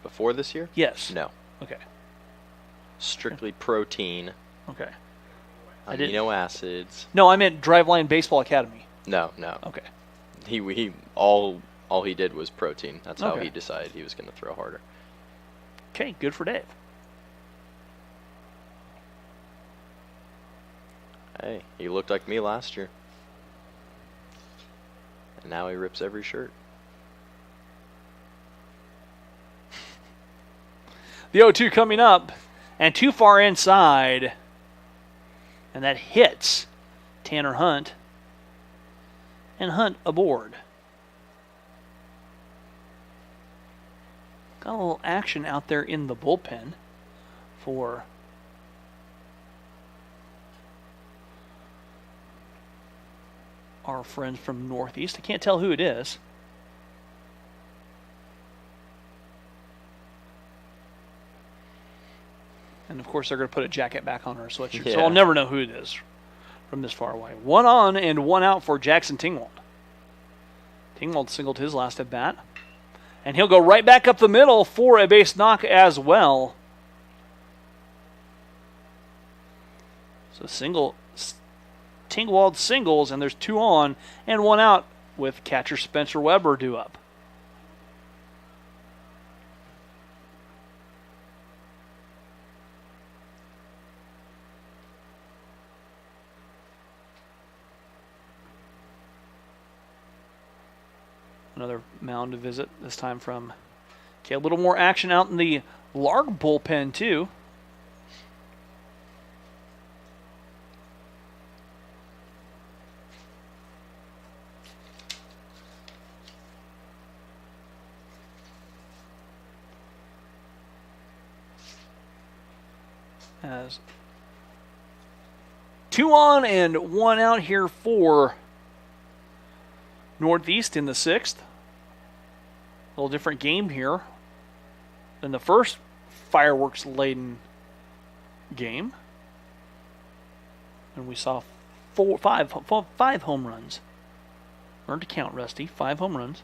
Before this year?
Yes.
No.
Okay.
Strictly protein.
Okay.
Amino acids.
No, I meant Driveline Baseball Academy.
No.
Okay.
He all he did was protein. That's how
Okay.
he decided he was going to throw harder.
Okay, good for Dave.
Hey, he looked like me last year. And now he rips every shirt.
The 0-2 coming up, and too far inside. And that hits Tanner Hunt. And Hunt aboard. Got a little action out there in the bullpen for our friends from Northeast. I can't tell who it is. And of course, they're going to put a jacket back on our sweatshirt, so I'll never know who it is from this far away. One on and one out for Jackson Tingwald. Tingwald singled his last at bat. And he'll go right back up the middle for a base knock as well. So Tingwald singles, and there's two on and one out with catcher Spencer Weber due up. Another mound to visit, this time from a little more action out in the Larg bullpen, too. As two on and one out here for Northeast in the sixth. A little different game here than the first fireworks-laden game. And we saw five home runs. Learn to count, Rusty. 5 home runs.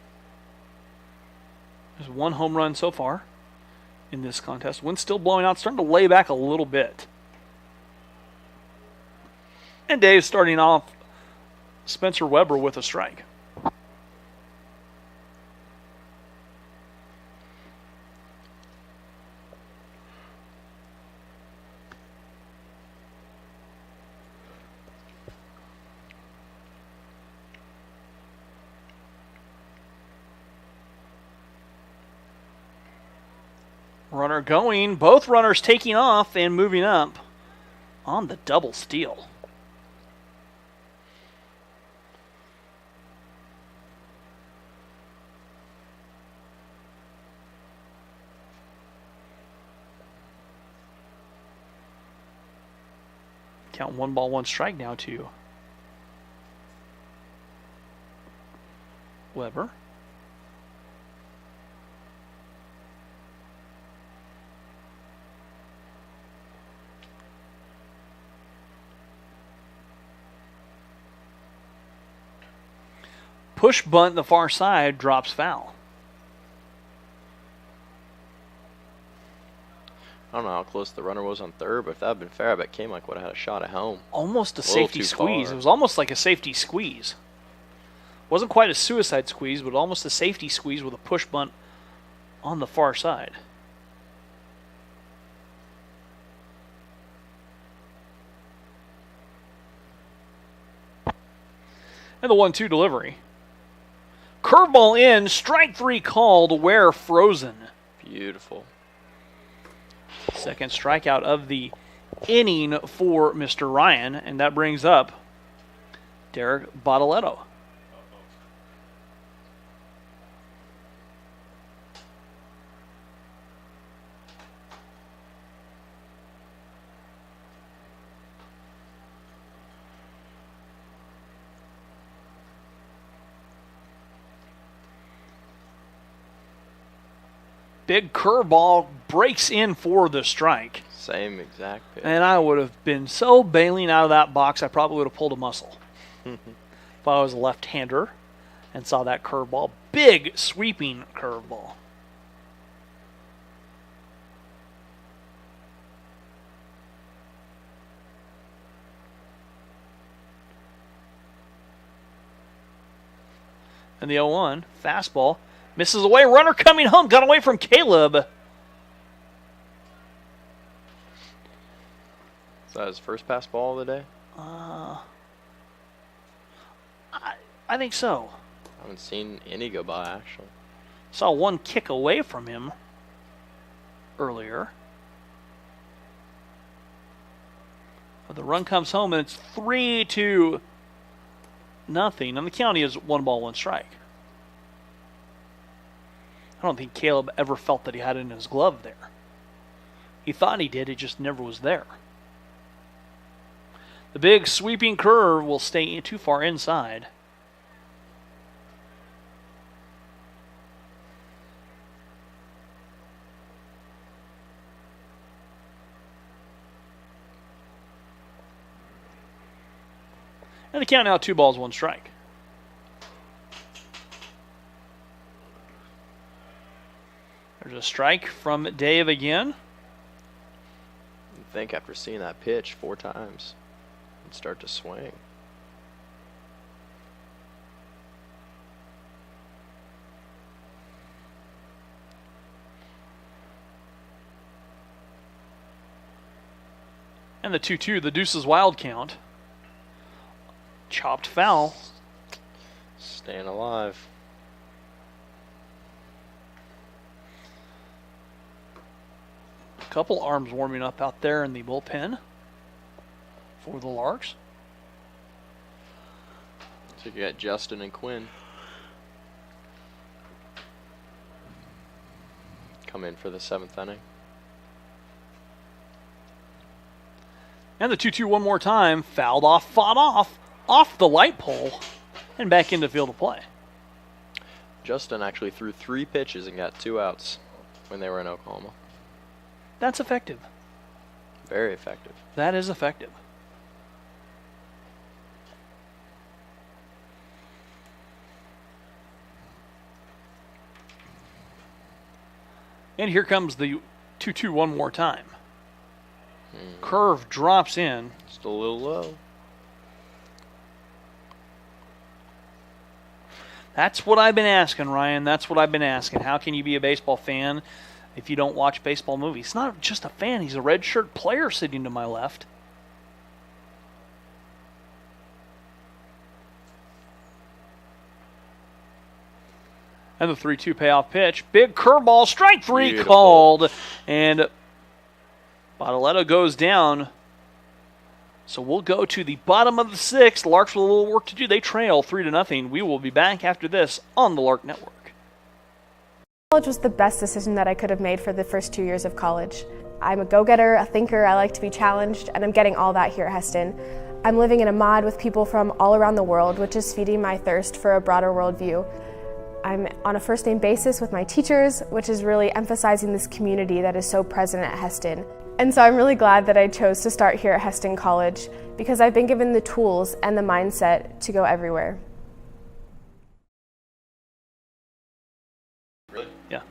There's 1 home run so far in this contest. Wind's still blowing out, starting to lay back a little bit. And Dave's starting off Spencer Weber with a strike. Runner going, both runners taking off and moving up on the double steal. Count 1 ball, 1 strike now to Weber. Push bunt the far side, drops foul.
I don't know how close the runner was on third, but if that had been fair, I bet K-Mike would have had a shot at home.
Almost a safety squeeze.
Far.
It was almost like a safety squeeze. Wasn't quite a suicide squeeze, but almost a safety squeeze with a push bunt on the far side. And the 1-2 delivery. Curveball in, strike 3 called, where frozen.
Beautiful.
Second strikeout of the inning for Mr. Ryan, and that brings up Derek Bottaletto. Big curveball breaks in for the strike.
Same exact pitch.
And I would have been so bailing out of that box, I probably would have pulled a muscle. If I was a left-hander and saw that curveball. Big sweeping curveball. And the 0-1, fastball. Misses away, runner coming home, got away from Caleb.
Is that his first pass ball of the day?
I think so.
I haven't seen any go by, actually.
Saw one kick away from him earlier. But the run comes home, and it's 3-0. And the county is 1 ball, 1 strike. I don't think Caleb ever felt that he had it in his glove there. He thought he did, it just never was there. The big sweeping curve will stay too far inside. And the count now 2 balls, 1 strike. There's a strike from Dave again.
I think after seeing that pitch 4 times, it'd start to swing.
And the 2-2, the deuces wild count. Chopped foul.
Staying alive.
Couple arms warming up out there in the bullpen for the Larks.
So you got Justin and Quinn come in for the 7th inning.
And the 2-2 one more time. Fouled off, fought off the light pole, and back into field of play.
Justin actually threw 3 pitches and got 2 outs when they were in Oklahoma.
That's effective.
Very effective.
That is effective. And here comes the 2-2 one more time. Curve drops in.
Just a little low.
That's what I've been asking, Ryan. That's what I've been asking. How can you be a baseball fan if you don't watch baseball movies? He's not just a fan. He's a redshirt player sitting to my left. And the 3-2 payoff pitch. Big curveball, strike 3
Beautiful.
Called. And Bottaletto goes down. So we'll go to the bottom of the 6th. Larks with a little work to do. They trail 3-0. We will be back after this on the Lark Network.
College was the best decision that I could have made for the first 2 years of college. I'm a go-getter, a thinker, I like to be challenged, and I'm getting all that here at Heston. I'm living in a mod with people from all around the world, which is feeding my thirst for a broader worldview. I'm on a first-name basis with my teachers, which is really emphasizing this community that is so present at Heston. And so I'm really glad that I chose to start here at Heston College because I've been given the tools and the mindset to go everywhere.
Really?
Yeah.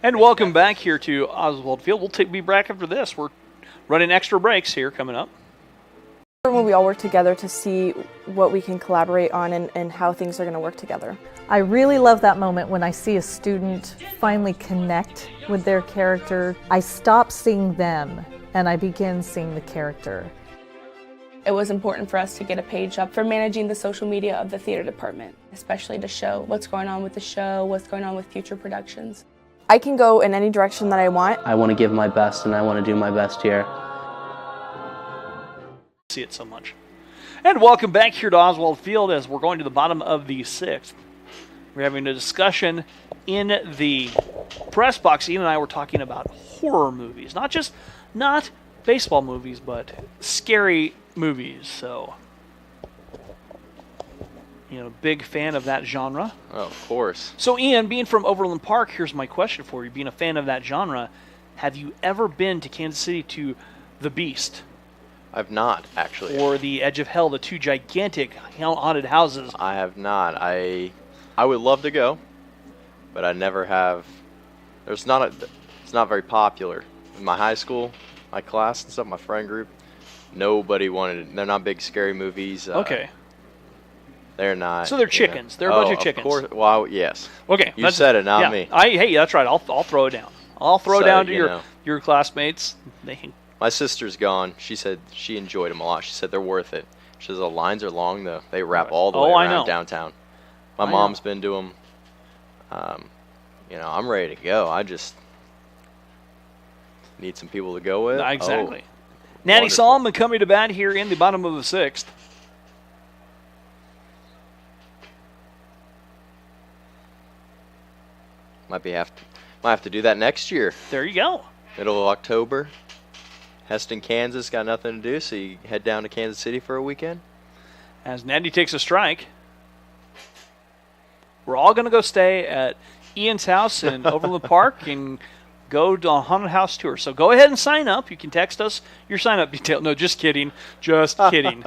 And welcome back here to Oswald Field. We'll be back after this. We're running extra breaks here coming up.
When we all work together to see what we can collaborate on and how things are going to work together.
I really love that moment when I see a student finally connect with their character. I stop seeing them and I begin seeing the character.
It was important for us to get a page up for managing the social media of the theater department, especially to show what's going on with the show, what's going on with future productions.
I can go in any direction that I want.
I want to give my best, and I want to do my best here.
See it so much. And welcome back here to Oswald Field as we're going to the bottom of the 6th. We're having a discussion in the press box. Ian and I were talking about horror movies, not baseball movies, but scary movies. So, big fan of that genre.
Oh, of course.
So, Ian, being from Overland Park, here's my question for you. Being a fan of that genre, have you ever been to Kansas City to The Beast?
I've not, actually.
Or The Edge of Hell, the two gigantic haunted houses?
I have not. I would love to go, but I never have. It's not very popular. In my high school, my class and stuff, my friend group, nobody wanted it. They're not big scary movies.
Okay.
They're not.
So they're chickens. They're a bunch of chickens.
Of course. Well, yes.
Okay.
You said it, not me.
Hey, that's right. I'll throw it down. I'll throw down to your classmates.
My sister's gone. She said she enjoyed them a lot. She said they're worth it. She says the lines are long, though. They wrap all the way around downtown. My mom's been to them. I'm ready to go. I just need some people to go with.
Exactly. Natty Solomon coming to bat here in the bottom of the 6th.
Might have to do that next year.
There you go.
Middle of October. Heston, Kansas, got nothing to do, so you head down to Kansas City for a weekend.
As Natty takes a strike, we're all going to go stay at Ian's house in Overland Park and go to a haunted house tour. So go ahead and sign up. You can text us your sign-up detail. No, just kidding. Just kidding.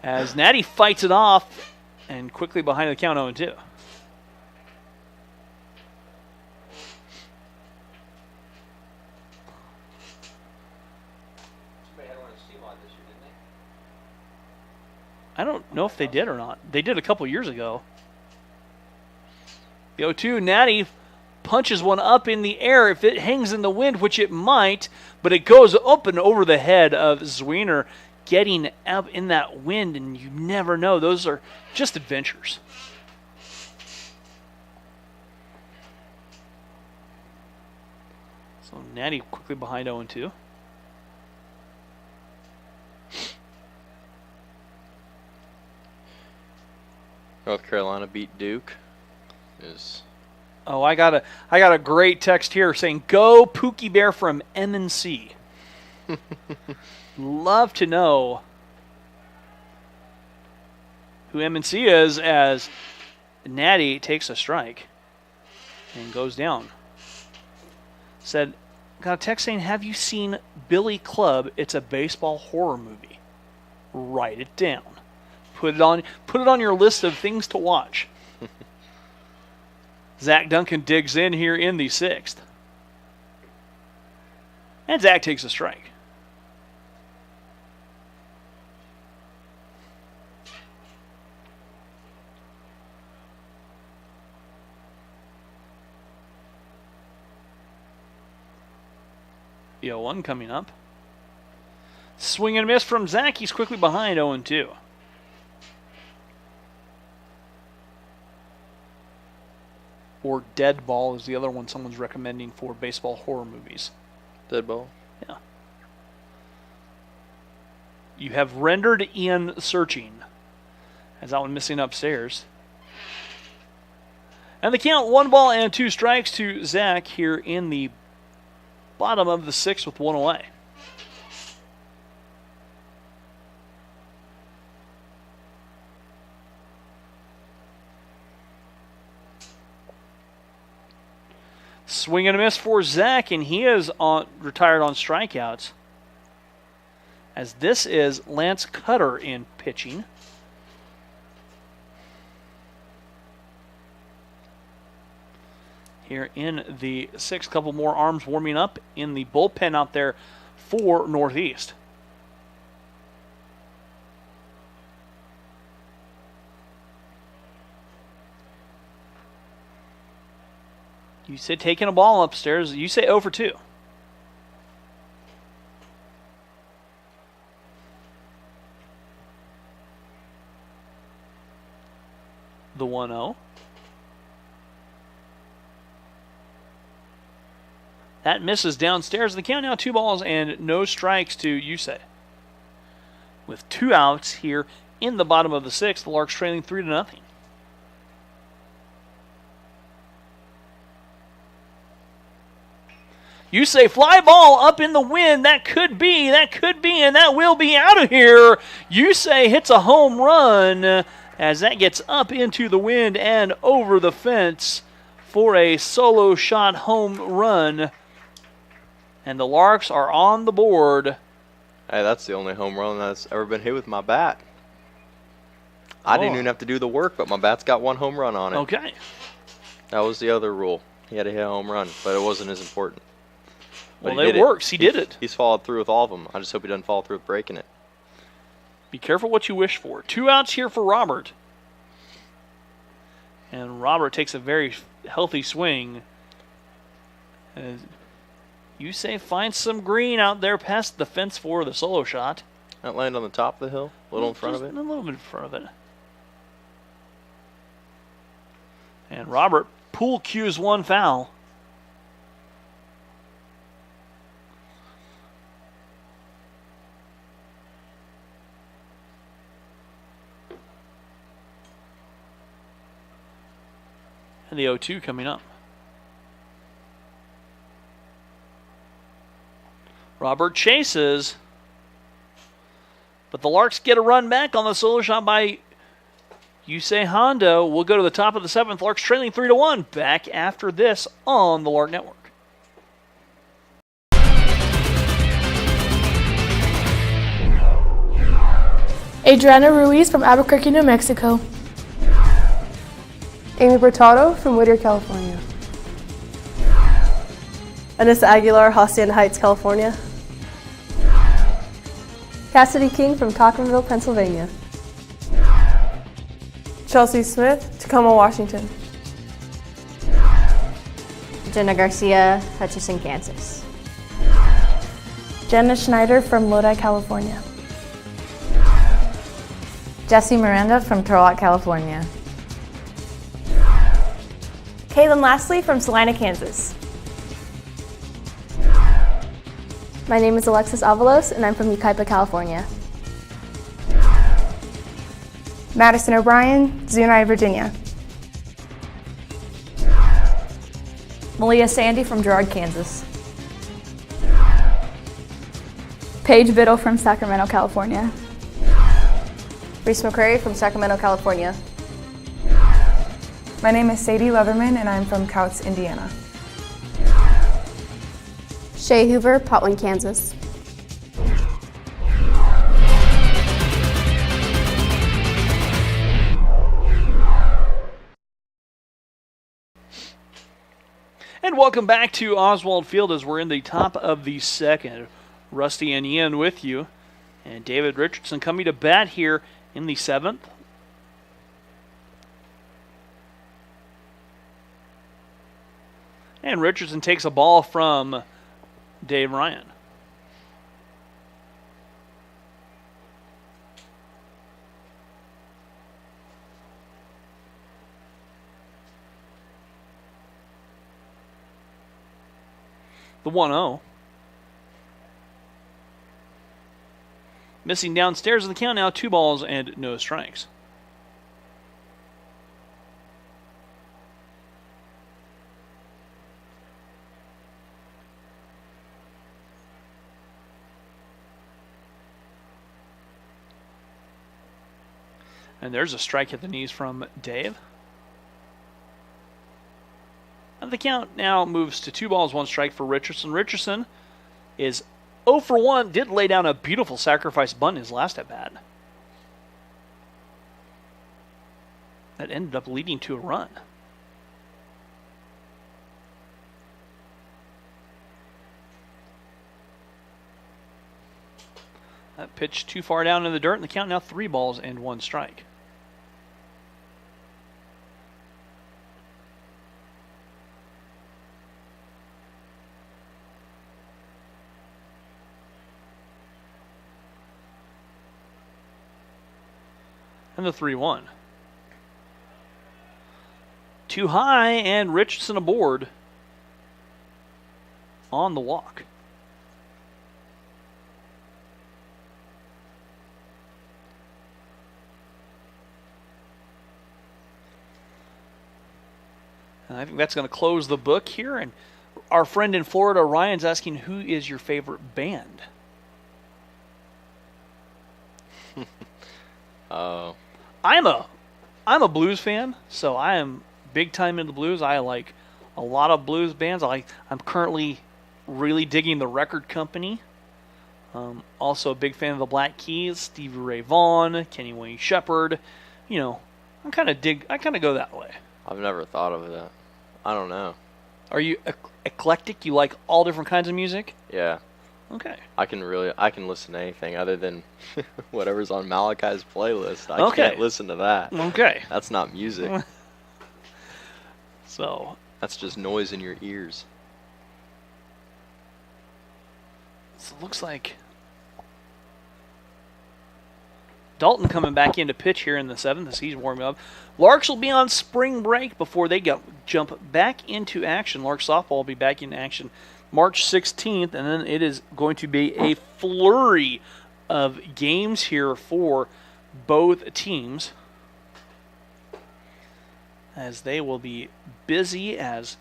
As Natty fights it off and quickly behind the count 0-2. I don't know if they did or not. They did a couple years ago. The 0-2, Natty punches one up in the air. If it hangs in the wind, which it might, but it goes up and over the head of Zwiener, getting up in that wind, and you never know. Those are just adventures. So Natty quickly behind 0-2.
North Carolina beat Duke.
Oh, I got a great text here saying, "Go Pookie Bear" from NNCC. Love to know who MNC is as Natty takes a strike and goes down. Said, got a text saying, "Have you seen Billy Club? It's a baseball horror movie. Write it down. Put it on your list of things to watch." Zach Duncan digs in here in the 6th. And Zach takes a strike. The 0-1 coming up. Swing and a miss from Zach. He's quickly behind 0-2. Or Dead Ball is the other one someone's recommending for baseball horror movies.
Dead Ball?
Yeah. You have rendered Ian searching. Has that one missing upstairs. And the count 1 ball and 2 strikes to Zach here in the bottom of the 6th with 1 away. Swing and a miss for Zach, and he is retired on strikeouts. As this is Lance Cutter in pitching. Here in the 6th, couple more arms warming up in the bullpen out there for Northeast. You said taking a ball upstairs. You say 0 for 2. The 1-0. That misses downstairs. The count now 2 balls and no strikes to Yusei. With 2 outs here in the bottom of the 6th, the Larks trailing 3-0. Yusei, fly ball up in the wind. That could be, and that will be out of here. Yusei hits a home run as that gets up into the wind and over the fence for a solo shot home run. And the Larks are on the board.
Hey, that's the only home run that's ever been hit with my bat. I didn't even have to do the work, but my bat's got 1 home run on it.
Okay.
That was the other rule. He had to hit a home run, but it wasn't as important.
Well, it works. He did it.
He's followed through with all of them. I just hope he doesn't follow through with breaking it.
Be careful what you wish for. 2 outs here for Robert. And Robert takes a very healthy swing. As Yusei finds some green out there past the fence for the solo shot.
That landed on the top of the hill, a little in front of it.
A little bit in front of it. And Robert pool cues 1 foul. And the 0-2 coming up. Robert chases, but the Larks get a run back on the solo shot by Yusei Hondo. We'll go to the top of the 7th. Larks trailing 3-1. Back after this on the Lark Network.
Adriana Ruiz from Albuquerque, New Mexico.
Amy Bertato from Whittier, California.
Anissa Aguilar, Hacienda Heights, California.
Cassidy King from Cochranville, Pennsylvania.
Chelsea Smith, Tacoma, Washington.
Jenna Garcia, Hutchinson, Kansas.
Jenna Schneider from Lodi, California.
Jessie Miranda from Turlock, California.
Kaylin Lastly from Salina, Kansas.
My name is Alexis Avalos, and I'm from Yucaipa, California.
Madison O'Brien, Zuni, Virginia.
Malia Sandy from Girard, Kansas.
Paige Biddle from Sacramento, California.
Reese McCrary from Sacramento, California.
My name is Sadie Leatherman, and I'm from Couts, Indiana.
Shay Hoover, Potwin, Kansas.
And welcome back to Oswald Field as we're in the top of the 2nd. Rusty and Ian with you. And David Richardson coming to bat here in the 7th. And Richardson takes a ball from Dave Ryan. The 1-0. Missing downstairs in the count now, 2 balls and no strikes. And there's a strike at the knees from Dave. And the count now moves to 2 balls, 1 strike for Richardson. Richardson is 0 for 1, did lay down a beautiful sacrifice bunt in his last at-bat. That ended up leading to a run. That pitch too far down in the dirt, and the count now 3 balls and 1 strike. And the 3-1. Too high, and Richardson aboard on the walk. And I think that's going to close the book here. And our friend in Florida, Ryan's asking, who is your favorite band? I'm a blues fan, so I am big time into blues. I like a lot of blues bands. I'm currently really digging the Record Company. Also a big fan of the Black Keys, Stevie Ray Vaughan, Kenny Wayne Shepherd. You know, I kind of go that way.
I've never thought of that. I don't know.
Are you eclectic? You like all different kinds of music?
Yeah.
Okay.
I can listen to anything other than whatever's on Malachi's playlist. I can't listen to that.
Okay.
That's not music.
So.
That's just noise in your ears.
So it looks like Dalton coming back into pitch here in the 7th as he's warming up. Larks will be on spring break before they jump back into action. Larks softball will be back in action March 16th, and then it is going to be a flurry of games here for both teams as they will be busy as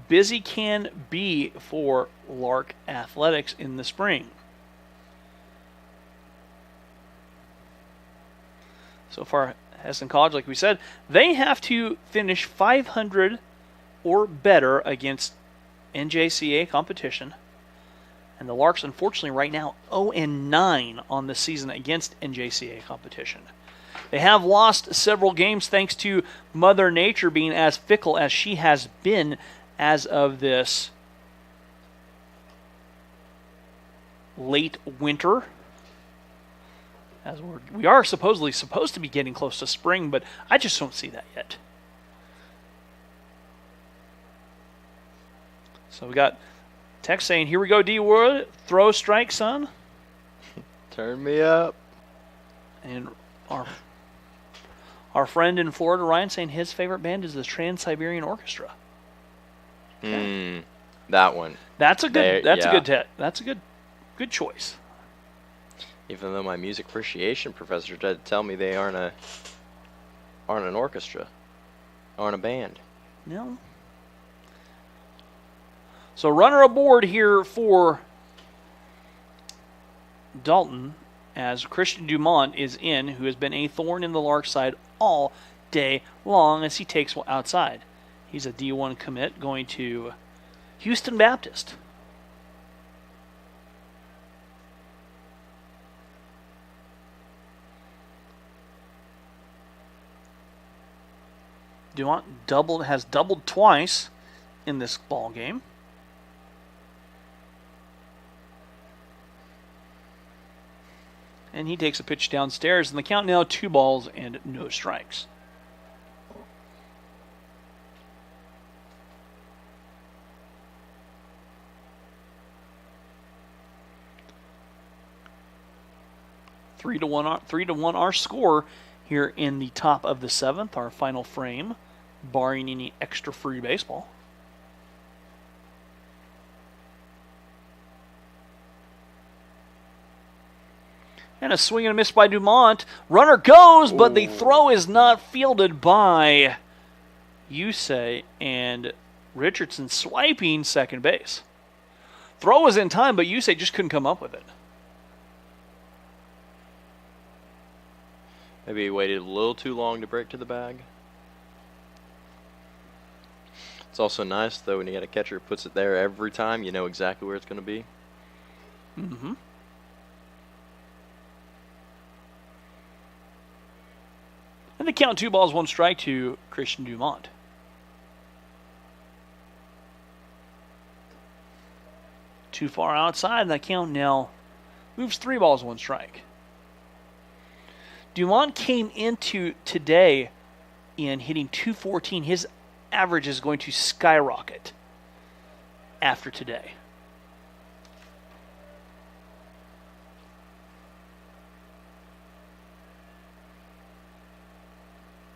busy can be for Lark athletics in the spring. So far, Hesston College, like we said, they have to finish 500 or better against NJCA competition. And the Larks, unfortunately, right now 0-9 on the season against NJCA competition. They have lost several games thanks to Mother Nature being as fickle as she has been as of this late winter. As we are supposedly supposed to be getting close to spring, but I just don't see that yet. So we got text saying, here we go, D-Wood. Throw strike, son.
Turn me up.
And our friend in Florida, Ryan, saying his favorite band is the Trans-Siberian Orchestra.
That one.
That's a good. That's a good choice.
Even though my music appreciation professor tried to tell me they aren't an orchestra, aren't a band.
No. So runner aboard here for Dalton as Christian Dumont is in, who has been a thorn in the Lark side all day long as he takes outside. He's a D1 commit going to Houston Baptist. Dumont has doubled twice in this ball game. And he takes a pitch downstairs, and the count now 2 balls and no strikes. Three to one our score here in the top of the 7th, our final frame, barring any extra free baseball. And a swing and a miss by Dumont. Runner goes, but the throw is not fielded by Yusei, and Richardson swiping second base. Throw was in time, but Yusei just couldn't come up with it.
Maybe he waited a little too long to break to the bag. It's also nice, though, when you got a catcher who puts it there every time, you know exactly where it's going to be.
Mm-hmm. And the count 2 balls, 1 strike to Christian Dumont. Too far outside, and that count now moves 3 balls, 1 strike. Dumont came into today in hitting .214. His average is going to skyrocket after today.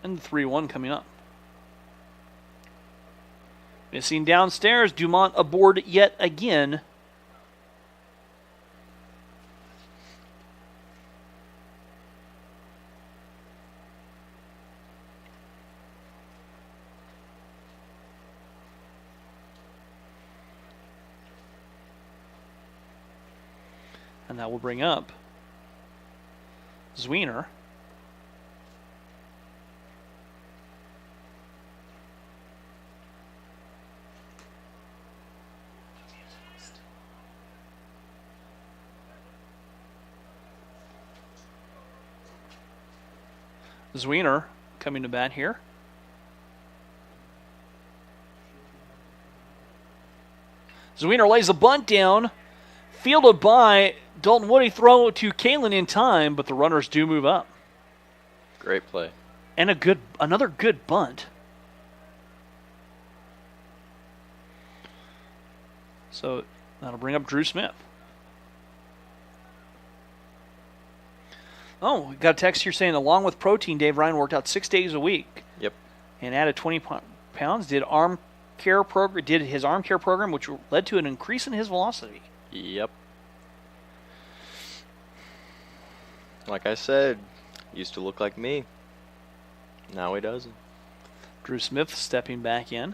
And the 3-1 coming up. Missing downstairs, Dumont aboard yet again. And that will bring up Zwiener. Zwiener coming to bat here. Zwiener lays a bunt down, fielded by Dalton Woody, throw to Kalen in time, but the runners do move up.
Great play.
And another good bunt. So that'll bring up Drew Smith. Oh, we got a text here saying, along with protein, Dave Ryan worked out 6 days a week.
Yep.
And added 20 pounds. Did his arm care program, which led to an increase in his velocity.
Yep. Like I said, used to look like me. Now he doesn't.
Drew Smith stepping back in.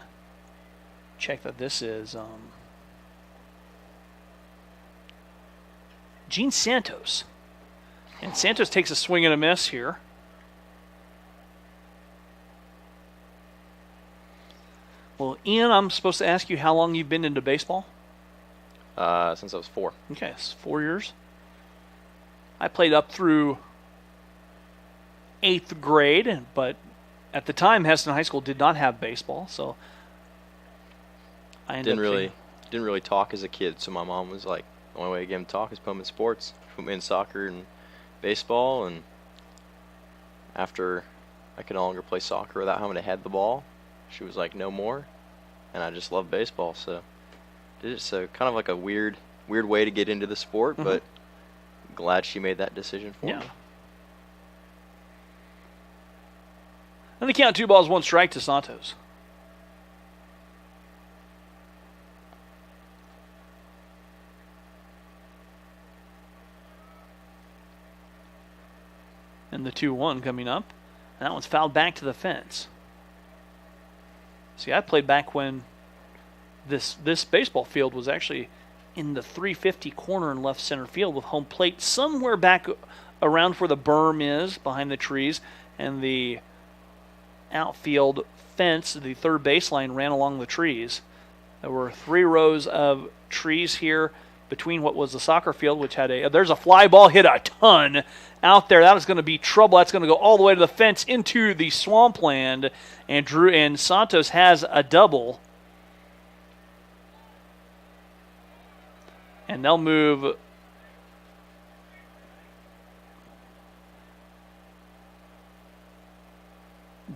Check that this is Gene Santos. And Santos takes a swing and a miss here. Well, Ian, I'm supposed to ask you how long you've been into baseball?
Since I was 4.
Okay, it's 4 years. I played up through 8th grade, but at the time, Heston High School did not have baseball, so I
didn't really talk as a kid. So my mom was like, the only way to get him to talk is put him in sports, put me in soccer and baseball. And after I could no longer play soccer without having to head the ball, she was like, no more. And I just love baseball, so did it. So kind of like a weird way to get into the sport, but glad she made that decision for me.
And the count 2 balls, 1 strike to Santos. And the 2-1 coming up. And that one's fouled back to the fence. See, I played back when this baseball field was actually in the 350 corner in left center field with home plate somewhere back around where the berm is behind the trees, and the outfield fence, the third baseline, ran along the trees. There were 3 rows of trees here between what was the soccer field, which had there's a fly ball hit a ton out there. That is going to be trouble. That's going to go all the way to the fence into the swampland, and Santos has a double. And they'll move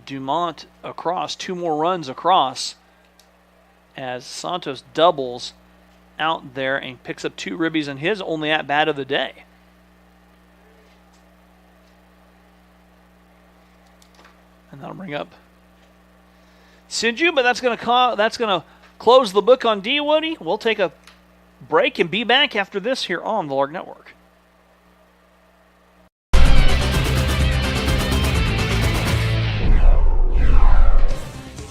Dumont across, 2 more runs across, as Santos doubles out there and picks up 2 ribbies in his only at-bat of the day. And that'll bring up Sinju, but that's going to close the book on D. Woody. We'll take a break and be back after this here on the Lark Network.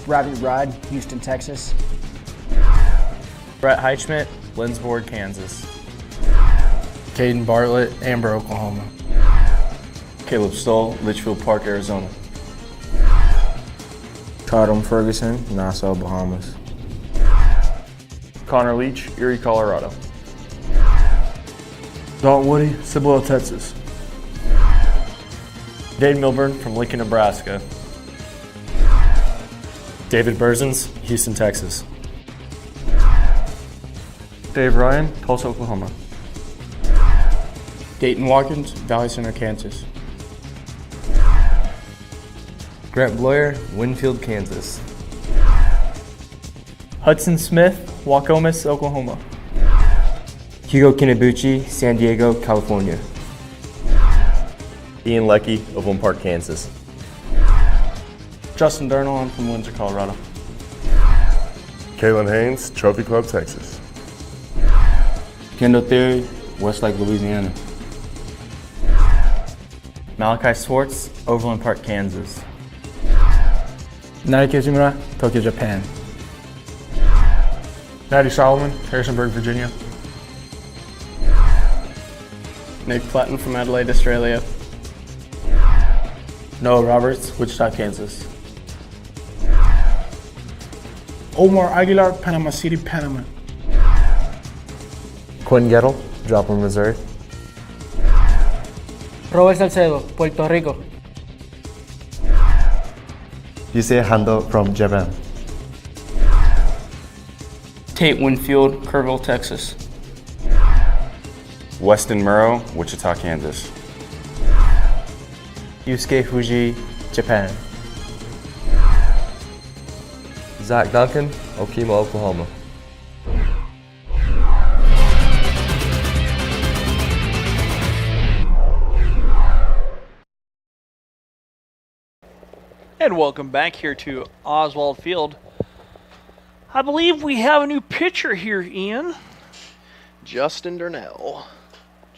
Robbie Rod, Houston, Texas.
Brett Heichman, Lindsborg, Kansas.
Caden Bartlett, Amber, Oklahoma.
Caleb Stoll, Litchfield Park, Arizona.
Tatum Ferguson, Nassau, Bahamas.
Connor Leach, Erie, Colorado.
Dalton Woody, Cibolo, Texas.
Dave Milburn from Lincoln, Nebraska.
David Berzins, Houston, Texas.
Dave Ryan, Tulsa, Oklahoma.
Dayton Watkins, Valley Center, Kansas.
Grant Bloyer, Winfield, Kansas.
Hudson Smith, Waukomis, Oklahoma.
Hugo Kinabuchi, San Diego, California.
Ian Leckie, Overland Park, Kansas.
Justin Durnall, I'm from Windsor, Colorado.
Kalen Haynes, Trophy Club, Texas.
Kendall Theory, Westlake, Louisiana.
Malachi Swartz, Overland Park, Kansas.
Naoki Izumura, Tokyo, Japan.
Natty Solomon, Harrisonburg, Virginia.
Nick Platten from Adelaide, Australia.
Noah Roberts, Wichita, Kansas.
Omar Aguilar, Panama City, Panama.
Quinn Gettle, Joplin, Missouri.
Robert Salcedo, Puerto Rico.
Yusei Hando from Japan.
Tate Winfield, Kerrville, Texas.
Weston Murrow, Wichita, Kansas.
Yusuke Fuji, Japan. Zach Duncan, Okima, Oklahoma.
And welcome back here to Oswald Field. I believe we have a new pitcher here, Ian.
Justin Durnell.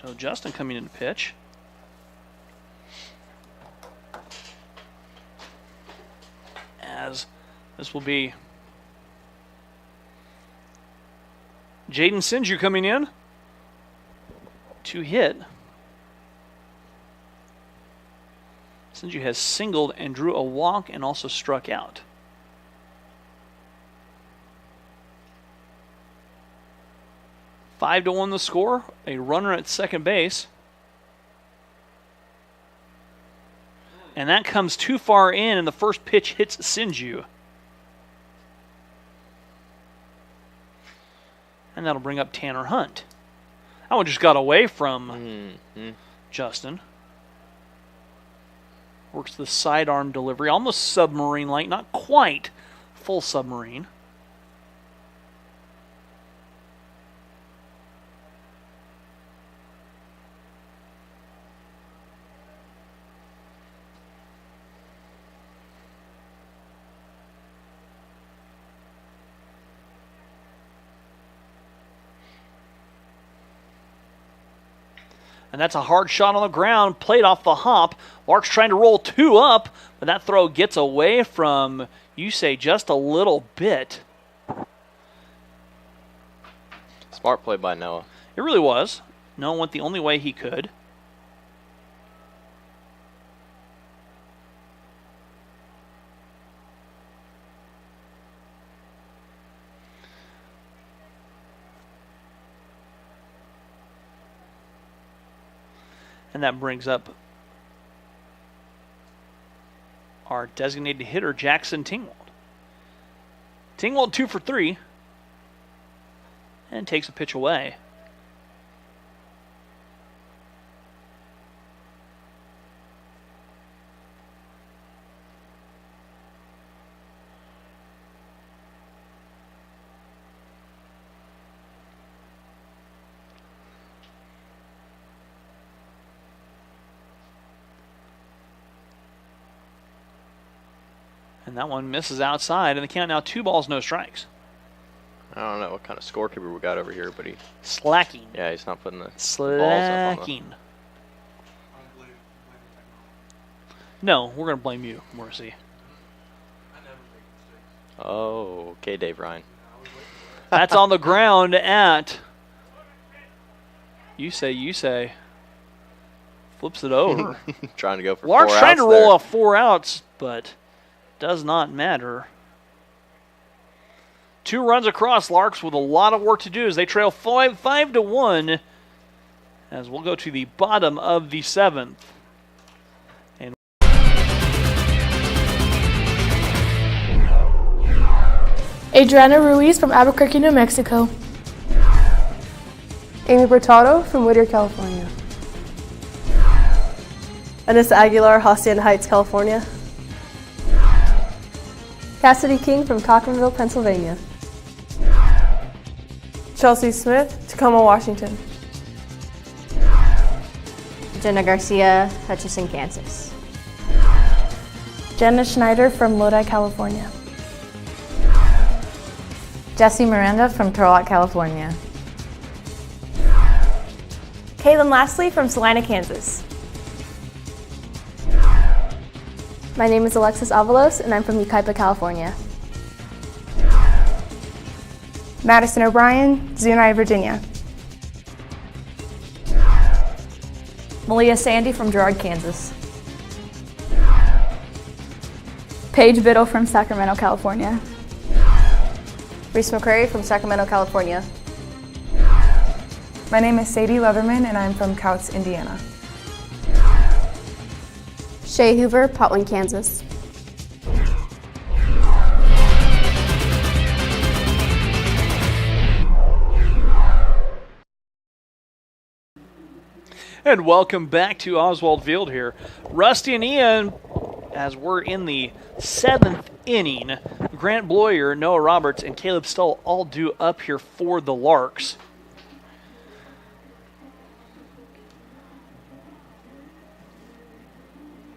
So Justin coming in to pitch. As this will be Jaden Sinju coming in to hit. Sinju has singled and drew a walk and also struck out. 5-1 the score. A runner at second base. And that comes too far in, and the first pitch hits Sinju. And that'll bring up Tanner Hunt. That one just got away from Justin. Works the sidearm delivery, almost submarine-like, not quite full submarine. And that's a hard shot on the ground, played off the hop. Lark's trying to roll two up, but that throw gets away from Yusei just a little bit.
Smart play by Noah.
It really was. Noah went the only way he could. And that brings up our designated hitter, Jackson Tingwald. Tingwald 2 for 3. And takes a pitch away. And that one misses outside, and the count now 2 balls, no strikes.
I don't know what kind of scorekeeper we got over here, but he...
Slacking.
Yeah, he's not putting the
Slacking.
balls up on
No, we're going to blame you, Morrissey.
Oh, okay, Dave Ryan.
That's on the ground at... Yusei. Flips it over.
Trying to go for
Lark's
4 outs
trying to roll
there.
off 4 outs, but does not matter. 2 runs across. Larks with a lot of work to do as they trail 5-1 as we'll go to the bottom of the 7th. And
Adriana Ruiz from Albuquerque, New Mexico.
Amy Bertado from Whittier, California.
Anissa Aguilar, Hacienda Heights, California.
Cassidy King from Cochranville, Pennsylvania.
Chelsea Smith, Tacoma, Washington.
Jenna Garcia, Hutchinson, Kansas.
Jenna Schneider from Lodi, California.
Jesse Miranda from Turlock, California.
Kaylin Lastly from Salina, Kansas.
My name is Alexis Avalos, and I'm from Yucaipa, California.
Madison O'Brien, Zuni, Virginia.
Malia Sandy from Girard, Kansas.
Paige Biddle from Sacramento, California.
Reese McCrary from Sacramento, California.
My name is Sadie Leatherman, and I'm from Couts, Indiana.
Shay Hoover, Potwin, Kansas.
And welcome back to Oswald Field here. Rusty and Ian, as we're in the 7th inning, Grant Bloyer, Noah Roberts, and Caleb Stoll all due up here for the Larks.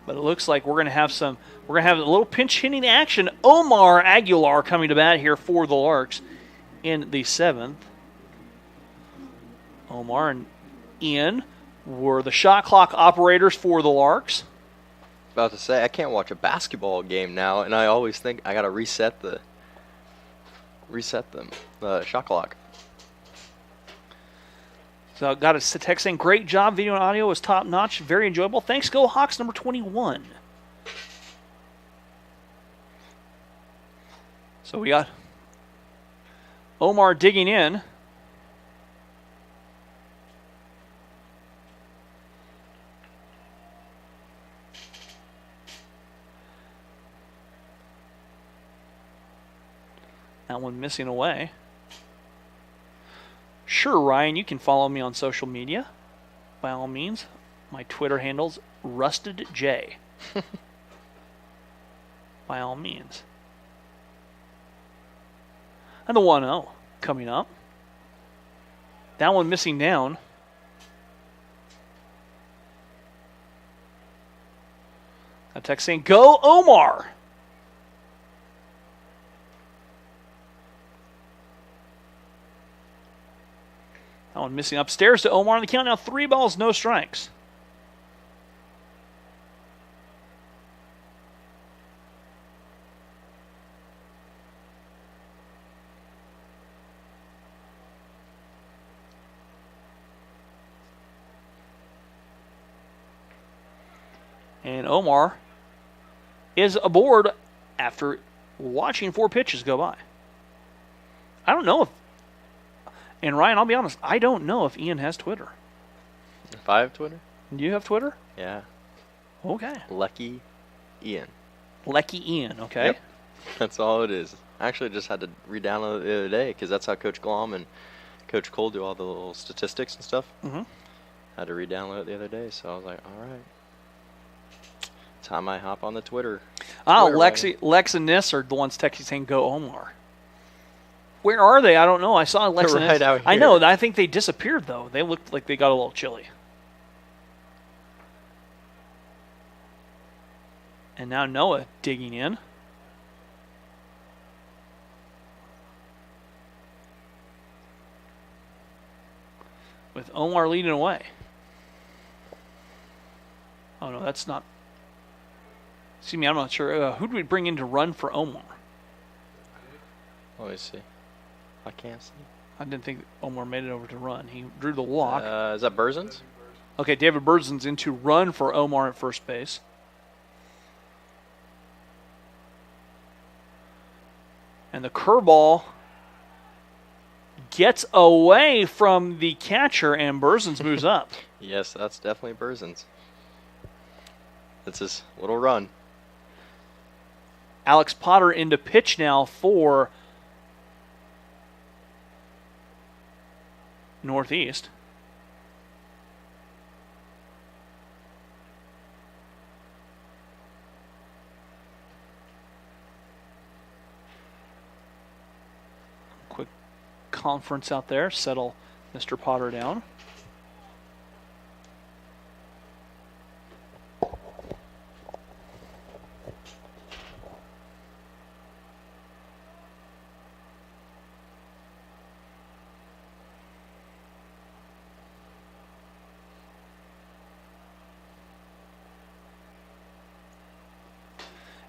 But it looks like we're going to have a little pinch hitting action. Omar Aguilar coming to bat here for the Larks in the 7th. Omar and Ian were the shot clock operators for the Larks.
About to say, I can't watch a basketball game now, and I always think I gotta reset them, the shot clock.
So I got a text saying, great job, video and audio was top notch, very enjoyable. Thanks, Go Hawks, number 21. So we got Omar digging in. That one missing away. Sure, Ryan, you can follow me on social media. By all means. My Twitter handle's RustedJ. By all means. And the 1-0 coming up. That one missing down. A text saying, go Omar! That one missing upstairs to Omar on the count now. 3 balls, no strikes. And Omar is aboard after watching 4 pitches go by. I don't know if... And Ryan, I'll be honest, I don't know if Ian has Twitter.
If I have Twitter?
Do you have Twitter?
Yeah.
Okay.
Lucky Ian.
Lucky Ian, okay.
Yep. That's all it is. I actually just had to re-download it the other day because that's how Coach Glom and Coach Cole do all the little statistics and stuff.
Mm-hmm.
Had to re-download it the other day, so I was like, all right. Time I hop on the Twitter.
Lex and Nis are the ones texting saying, go Omar. Where are they? I don't know. I saw Lex and
right out here.
I know. I think they disappeared, though. They looked like they got a little chilly. And now Noah digging in. With Omar leading away. Oh, no, that's not... Excuse me, I'm not sure. Who do we bring in to run for Omar?
Let me see. I can't see.
I didn't think Omar made it over to run. He drew the walk.
Is that Berzins?
Okay, David Berzin's in to run for Omar at first base. And the curveball gets away from the catcher, and Berzins moves up.
Yes, that's definitely Berzins. It's his little run.
Alex Potter into pitch now for Northeast. Quick conference out there, settle Mr. Potter down.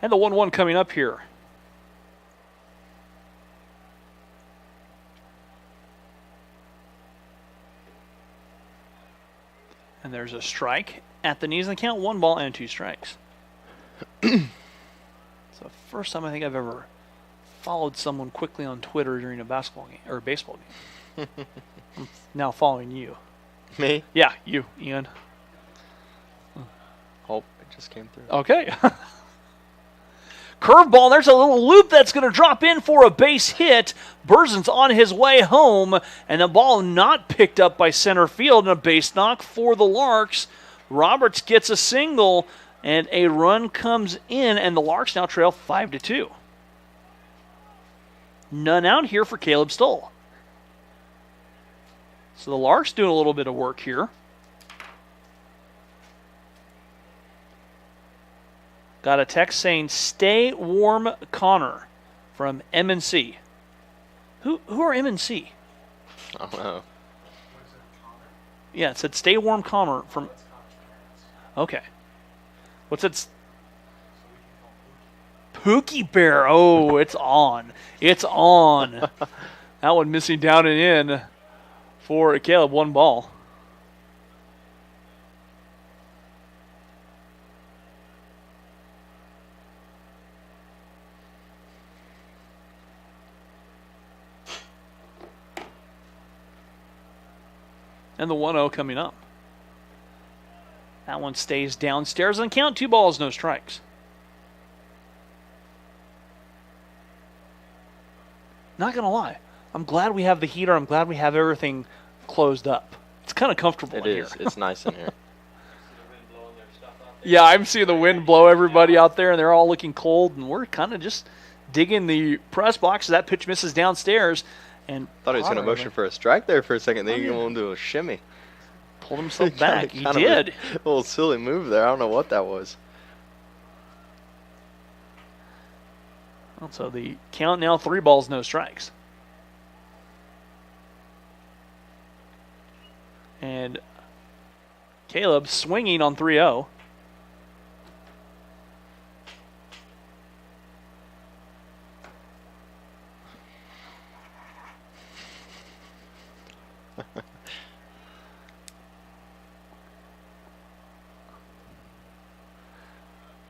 And the 1-1 coming up here. And there's a strike at the knees, and count 1 ball and 2 strikes. It's the first time I think I've ever followed someone quickly on Twitter during a basketball game or a baseball game. I'm now following you.
Me?
Yeah, you, Ian.
Oh, it just came through.
Okay. Curveball, there's a little loop that's going to drop in for a base hit. Burzen's on his way home, and the ball not picked up by center field, and a base knock for the Larks. Roberts gets a single, and a run comes in, and the Larks now trail 5-2. None out here for Caleb Stoll. So the Larks doing a little bit of work here. Got a text saying, "Stay warm, Connor," from NNCC. Who are NNCC?
I don't know.
Yeah, it said, "Stay warm, Connor," from... Okay. What's it? Pookie Bear. Oh, it's on. It's on. That one missing down and in for Caleb. 1 ball. And the 1-0 coming up. That one stays downstairs and count 2 balls, no strikes. Not going to lie. I'm glad we have the heater. I'm glad we have everything closed up. It's kind of comfortable in here.
It is. It's nice in here.
Yeah, I'm seeing the wind blow everybody out there, and they're all looking cold, and we're kind of just digging the press box. That pitch misses downstairs. And
thought he was going to motion for a strike there for a second. Then he went into a shimmy.
Pulled himself back. He did.
A little silly move there. I don't know what that was.
Well, so the count now 3 balls, no strikes. And Caleb swinging on 3-0.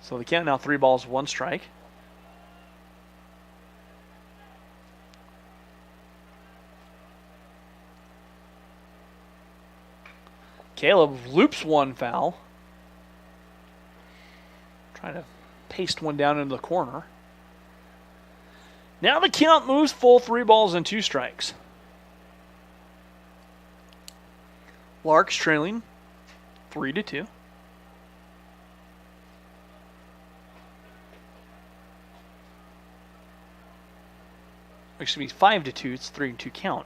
So the count now 3 balls, 1 strike. Caleb loops 1 foul. Trying to paste one down into the corner. Now the count moves full 3 balls and 2 strikes. Larks trailing 3-2. Excuse me, 5-2. It's 3-2 count.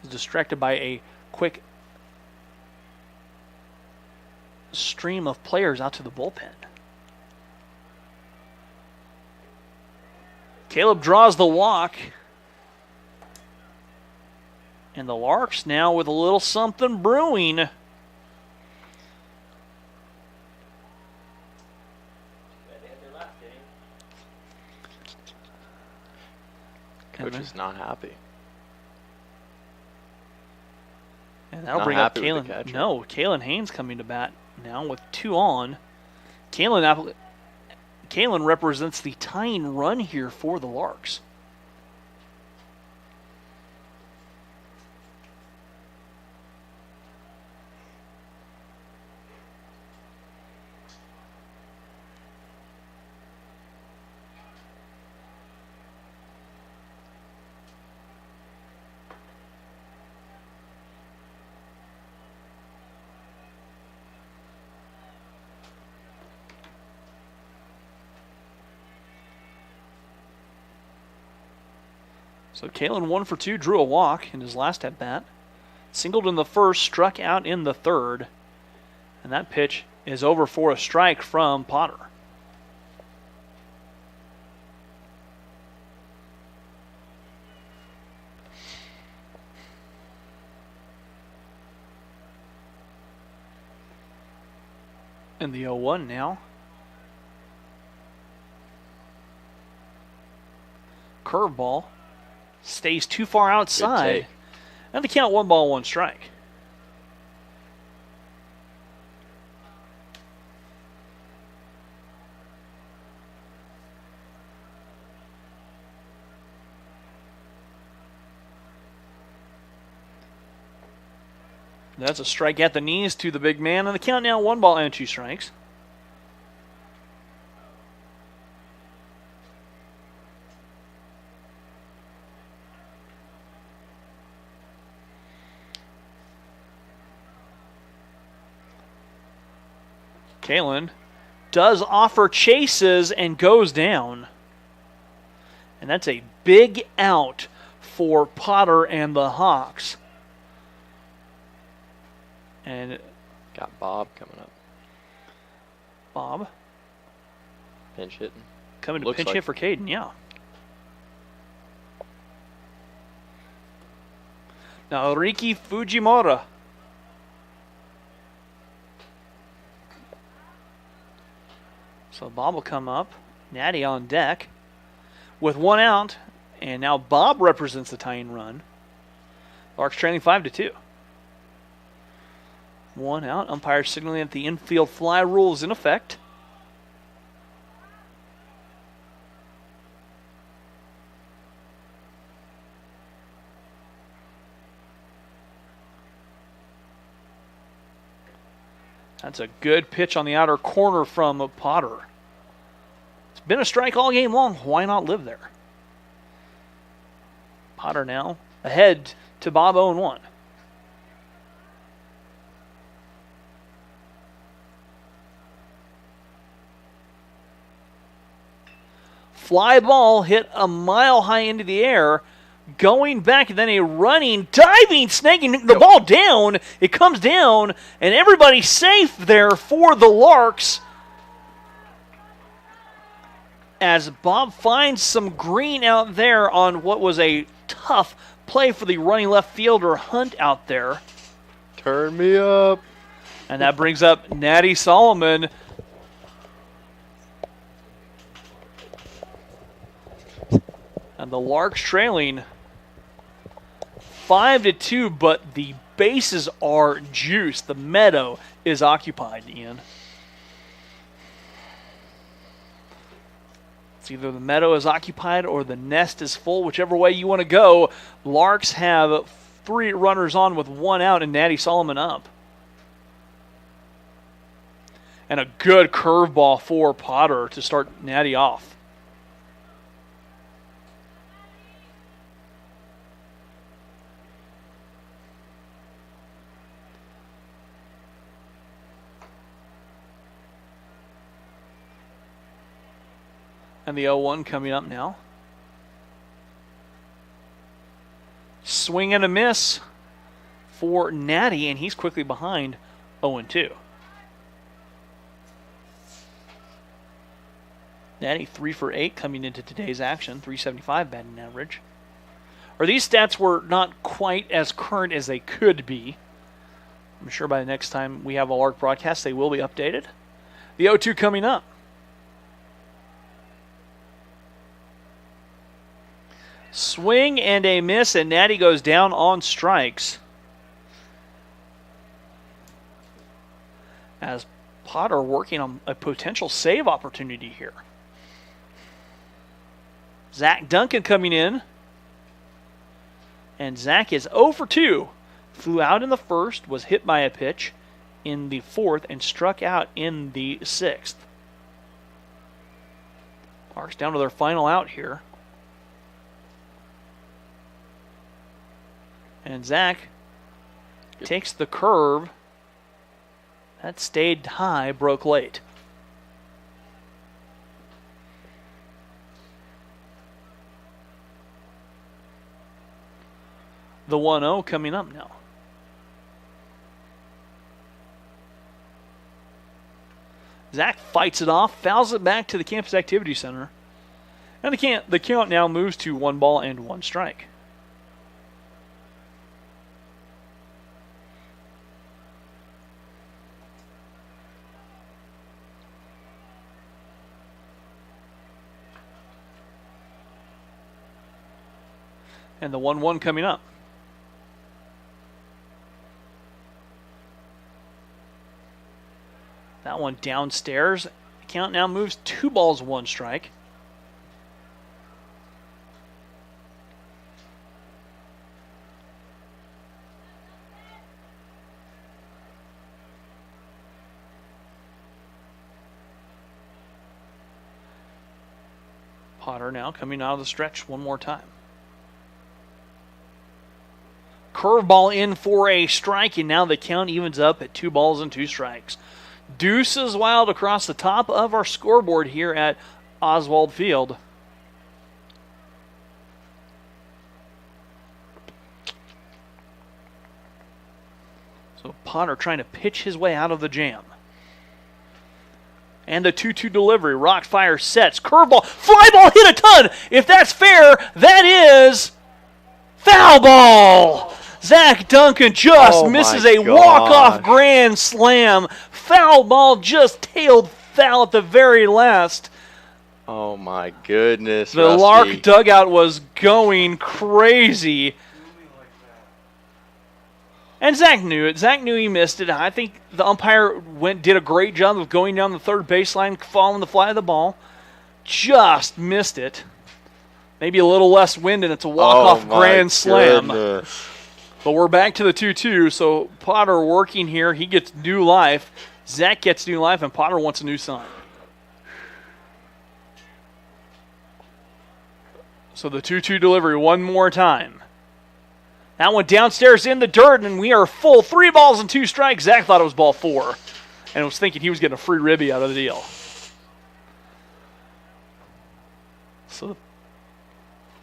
Was distracted by a quick stream of players out to the bullpen. Caleb draws the walk. And the Larks now with a little something brewing.
Coach is not happy.
And that'll
not
bring up
happy with the
Kalen.
catcher.
No, Kalen Haynes coming to bat now with 2 on. Kalen represents the tying run here for the Larks. So Kalen 1 for 2, drew a walk in his last at bat. Singled in the first, struck out in the third. And that pitch is over for a strike from Potter. And the 0-1 now curveball. Stays too far outside. And the count 1 ball, 1 strike. That's a strike at the knees to the big man, and the count now 1 ball and 2 strikes. Kalen does offer chases and goes down. And that's a big out for Potter and the Hawks. And
got Bob coming up.
Bob.
Pinch hitting.
Coming to pinch hit for Caden, yeah. Now Riki Fujimura. So Bob will come up. Natty on deck with 1 out. And now Bob represents the tying run. Larks trailing 5-2. 1 out. Umpire signaling that the infield fly rule is in effect. That's a good pitch on the outer corner from Potter. It's been a strike all game long. Why not live there? Potter now ahead to Bob 0-1. Fly ball hit a mile high into the air. Going back, and then a running, diving, snaking the ball down. It comes down, and everybody's safe there for the Larks. As Bob finds some green out there on what was a tough play for the running left fielder Hunt out there.
Turn me up.
And that brings up Natty Solomon. And the Larks trailing 5-2, but the bases are juiced. The meadow is occupied, Ian. It's either the meadow is occupied or the nest is full, whichever way you want to go. Larks have 3 runners on with 1 out and Natty Solomon up. And a good curveball for Potter to start Natty off. And the 0-1 coming up now. Swing and a miss for Natty, and he's quickly behind 0-2. Natty 3 for 8 coming into today's action, 375 batting average. Or these stats were not quite as current as they could be. I'm sure by the next time we have a Lark broadcast, they will be updated. The 0-2 coming up. Swing and a miss, and Natty goes down on strikes. As Potter working on a potential save opportunity here. Zach Duncan coming in. And Zach is 0 for 2. Flew out in the first, was hit by a pitch in the fourth, and struck out in the sixth. Larks down to their final out here. And Zach takes the curve. That stayed high, broke late. The 1-0 coming up now. Zach fights it off, fouls it back to the campus activity center. And the count now moves to 1 ball and 1 strike. And the 1-1 coming up. That one downstairs. The count now moves 2 balls, 1 strike. Potter now coming out of the stretch one more time. Curveball in for a strike, and now the count evens up at 2 balls and 2 strikes. Deuces wild across the top of our scoreboard here at Oswald Field. So Potter trying to pitch his way out of the jam. And the 2-2 delivery. Rock fire sets. Curveball. Fly ball hit a ton. If that's fair, that is foul ball. Zach Duncan just misses a walk-off grand slam. Foul ball just tailed foul at the very last.
Oh, my goodness,
The
Rusty.
Lark dugout was going crazy. And Zach knew it. Zach knew he missed it. I think the umpire did a great job of going down the third baseline, following the fly of the ball. Just missed it. Maybe a little less wind, and it's a walk-off grand slam.
Goodness.
But we're back to the 2-2, so Potter working here. He gets new life. Zach gets new life, and Potter wants a new sign. So the 2-2 delivery one more time. That one downstairs in the dirt, and we are full. 3 balls and 2 strikes. Zach thought it was ball 4, and was thinking he was getting a free ribby out of the deal. So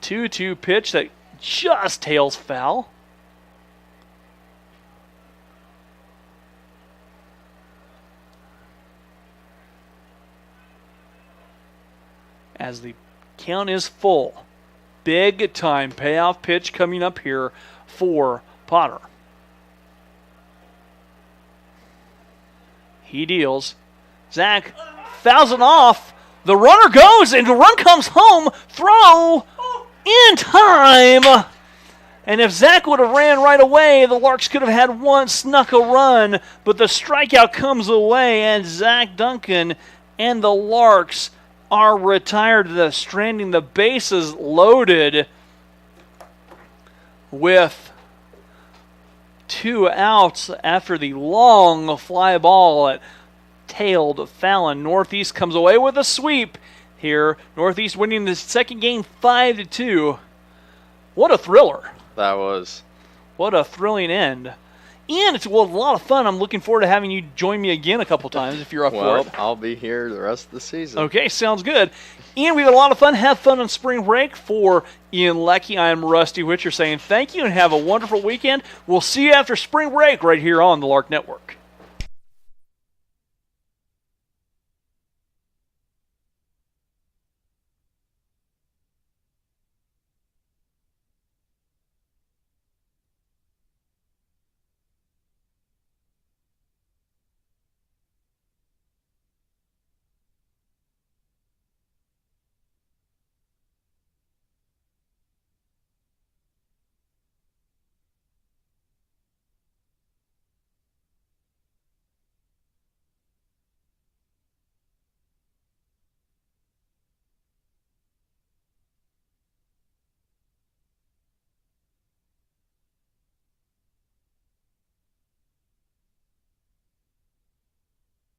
2-2 pitch that just tails foul. As the count is full. Big time payoff pitch coming up here for Potter. He deals. Zach fouls it off. The runner goes, and the run comes home. Throw in time. And if Zach would have ran right away, the Larks could have had one, snuck a run. But the strikeout comes away, and Zach Duncan and the Larks are retired. The stranding, the bases loaded with 2 outs after the long fly ball that tailed Fallon. Northeast comes away with a sweep here. Northeast winning the second game 5-2. What a thriller.
That was.
What a thrilling end. And it's a lot of fun. I'm looking forward to having you join me again a couple times if you're up for it.
I'll be here the rest of the season.
Okay, sounds good. Ian, we had a lot of fun. Have fun on spring break. For Ian Leckie, I'm Rusty Witcher saying thank you and have a wonderful weekend. We'll see you after spring break right here on the Lark Network.